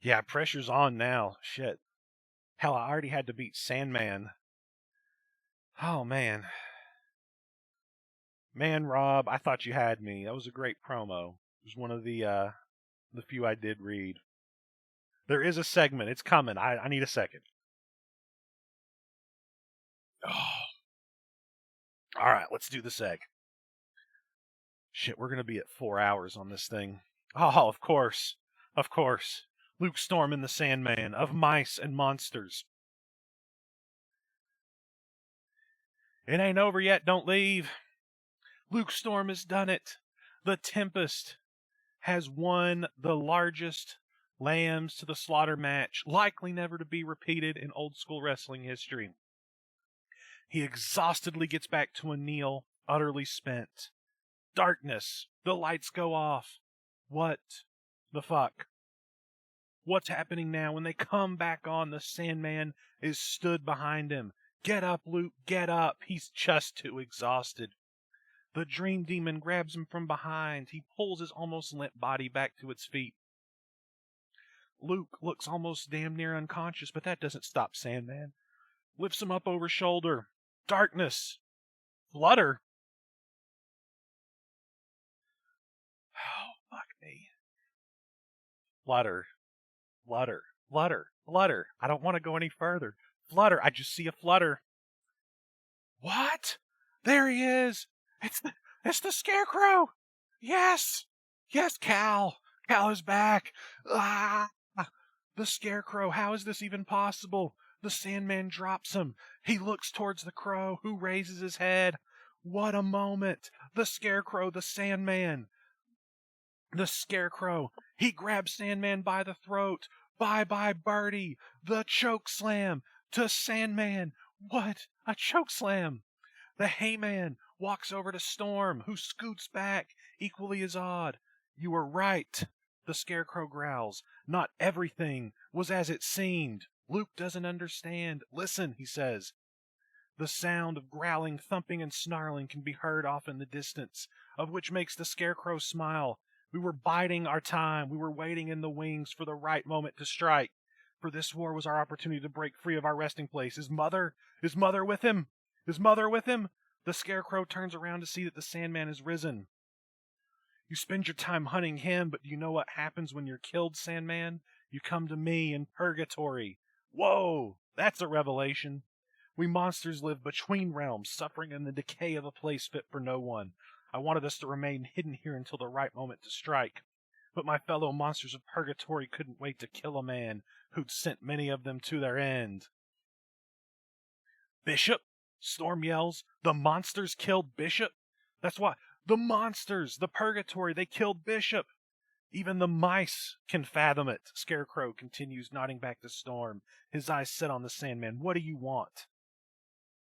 Yeah, pressure's on now. Shit. Hell, I already had to beat Sandman. Oh, man. Man, Rob, I thought you had me. That was a great promo. It was one of the few I did read. There is a segment. It's coming. I need a second. Oh. All right, let's do the seg. Shit, we're going to be at 4 hours on this thing. Oh, of course. Of course. Luke Storm and the Sandman, of mice and monsters. It ain't over yet, don't leave. Luke Storm has done it. The Tempest has won the largest lambs to the slaughter match, likely never to be repeated in old school wrestling history. He exhaustedly gets back to a kneel, utterly spent. Darkness. The lights go off. What the fuck? What's happening now? When they come back on, the Sandman is stood behind him. Get up, Luke, get up. He's just too exhausted. The Dream Demon grabs him from behind. He pulls his almost limp body back to its feet. Luke looks almost damn near unconscious, but that doesn't stop Sandman. Lifts him up over shoulder. Darkness. Flutter. Oh, fuck me. Flutter. Flutter. Flutter. Flutter. I don't want to go any further. Flutter. I just see a flutter. What? There he is. It's the Scarecrow. Yes. Yes, Cal. Cal is back. Ah. The Scarecrow. How is this even possible? The Sandman drops him. He looks towards the Crow, who raises his head. What a moment. The Scarecrow, the Sandman. The Scarecrow. He grabs Sandman by the throat. Bye-bye, Birdie. The choke slam to Sandman. What? A choke slam. The Hayman walks over to Storm, who scoots back, equally as odd. You were right, the Scarecrow growls. Not everything was as it seemed. Luke doesn't understand. Listen, he says. The sound of growling, thumping, and snarling can be heard off in the distance, of which makes the Scarecrow smile. We were biding our time. We were waiting in the wings for the right moment to strike. For this war was our opportunity to break free of our resting place. Is Mother with him? Is Mother with him? The Scarecrow turns around to see that the Sandman has risen. You spend your time hunting him, but do you know what happens when you're killed, Sandman? You come to me in purgatory. Whoa, that's a revelation. We monsters live between realms, suffering in the decay of a place fit for no one. I wanted us to remain hidden here until the right moment to strike. But my fellow monsters of purgatory couldn't wait to kill a man who'd sent many of them to their end. Bishop? Storm yells. The monsters killed Bishop? That's why. The monsters, the purgatory, they killed Bishop. Even the mice can fathom it. Scarecrow continues, nodding back to Storm, his eyes set on the Sandman. What do you want?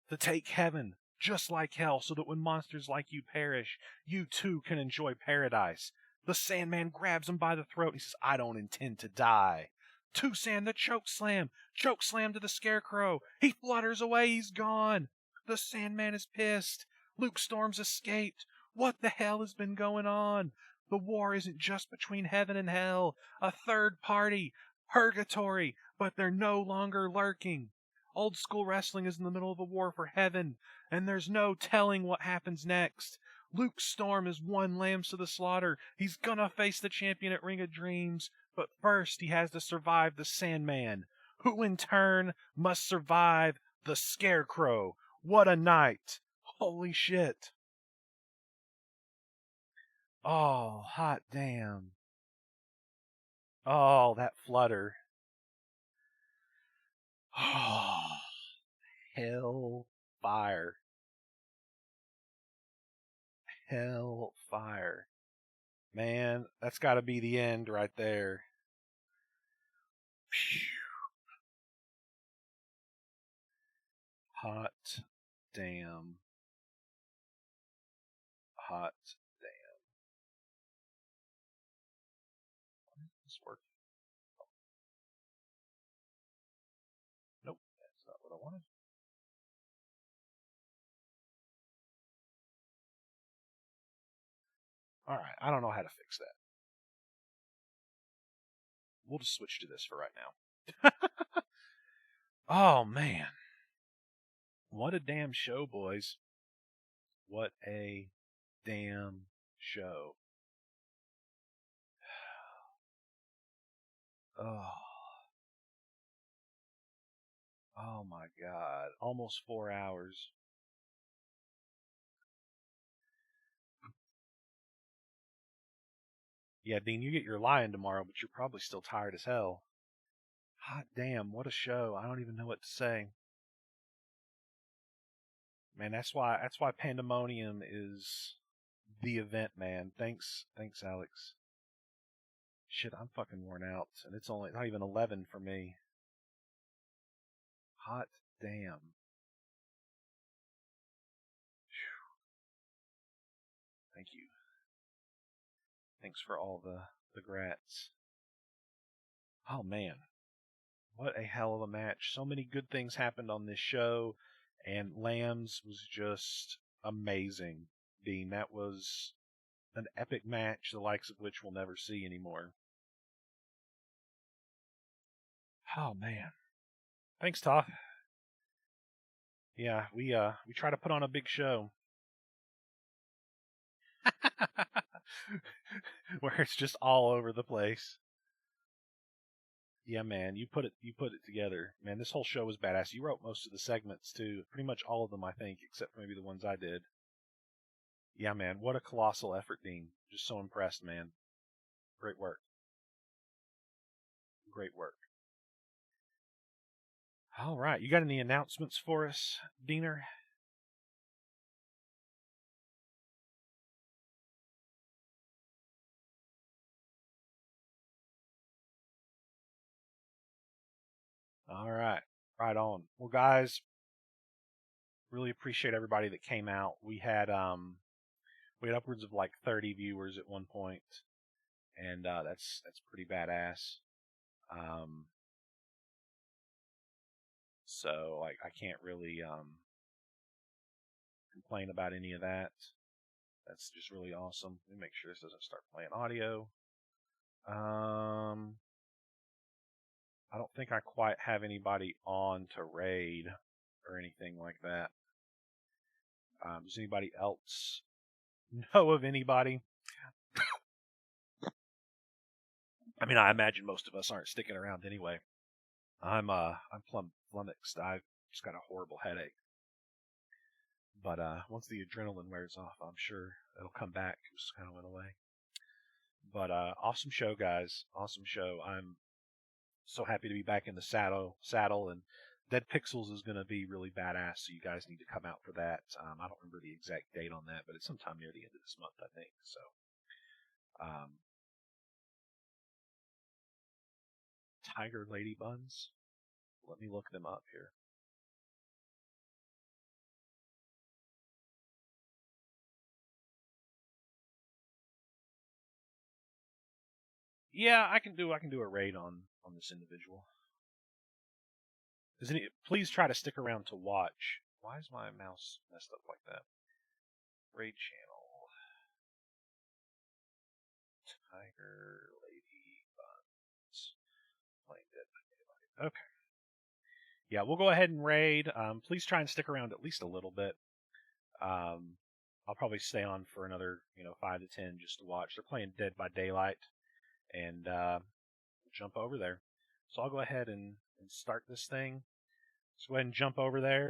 To take heaven, just like hell, so that when monsters like you perish, you too can enjoy paradise. The Sandman grabs him by the throat. He says, I don't intend to die. Tucson, the choke slam to the Scarecrow. He flutters away. He's gone. The Sandman is pissed. Luke Storm's escaped. What the hell has been going on? The war isn't just between heaven and hell. A third party, purgatory, but they're no longer lurking. Old school wrestling is in the middle of a war for heaven, and there's no telling what happens next. Luke Storm is one lambs to the slaughter. He's gonna face the champion at Ring of Dreams, but first he has to survive the Sandman, who in turn must survive the Scarecrow. What a night. Holy shit. Oh, hot damn. Oh, that flutter. Oh, hell fire. Hell fire. Man, that's got to be the end right there. Phew. Hot damn. Hot damn. Why is this working? Nope, that's not what I wanted. Alright, I don't know how to fix that. We'll just switch to this for right now. Oh, man. What a damn show, boys. What a damn show. Oh. Oh my god. Almost 4 hours. Yeah, Dean, you get your lion tomorrow, but you're probably still tired as hell. Hot damn, what a show. I don't even know what to say. Man, that's why Pandemonium is the event, man. Thanks, Alex. Shit, I'm fucking worn out, and it's only not even 11 for me. Hot damn. Thank you. Thanks for all the grats. Oh man, what a hell of a match. So many good things happened on this show, and Lambs was just amazing. Dean, that was an epic match, the likes of which we'll never see anymore. Oh man. Thanks, Toth. Yeah, we try to put on a big show. Where it's just all over the place. Yeah, man, you put it together. Man, this whole show was badass. You wrote most of the segments too. Pretty much all of them, I think, except for maybe the ones I did. Yeah, man, what a colossal effort, Dean. Just so impressed, man. Great work. Great work. All right, you got any announcements for us, Diener? All right, right on. Well, guys, really appreciate everybody that came out. We had upwards of like 30 viewers at one point, and that's pretty badass. Um, so like I can't really complain about any of that. That's just really awesome. Let me make sure this doesn't start playing audio. I don't think I quite have anybody on to raid or anything like that. Does anybody else know of anybody? I mean, I imagine most of us aren't sticking around anyway. I'm flummoxed. I've just got a horrible headache. But once the adrenaline wears off, I'm sure it'll come back. It just kind of went away. But awesome show, guys. Awesome show. I'm so happy to be back in the saddle, and Dead Pixels is going to be really badass, so you guys need to come out for that. I don't remember the exact date on that, but it's sometime near the end of this month, I think. So, Tiger Lady Buns. Let me look them up here. Yeah, I can do a raid on this individual. Please try to stick around to watch. Why is my mouse messed up like that? Raid channel. Tiger Lady Buns. Playing Dead by Daylight. Okay. Yeah, we'll go ahead and raid. Please try and stick around at least a little bit. I'll probably stay on for another, 5 to 10 just to watch. They're playing Dead by Daylight, and jump over there. So I'll go ahead and start this thing. Let's go ahead and jump over there.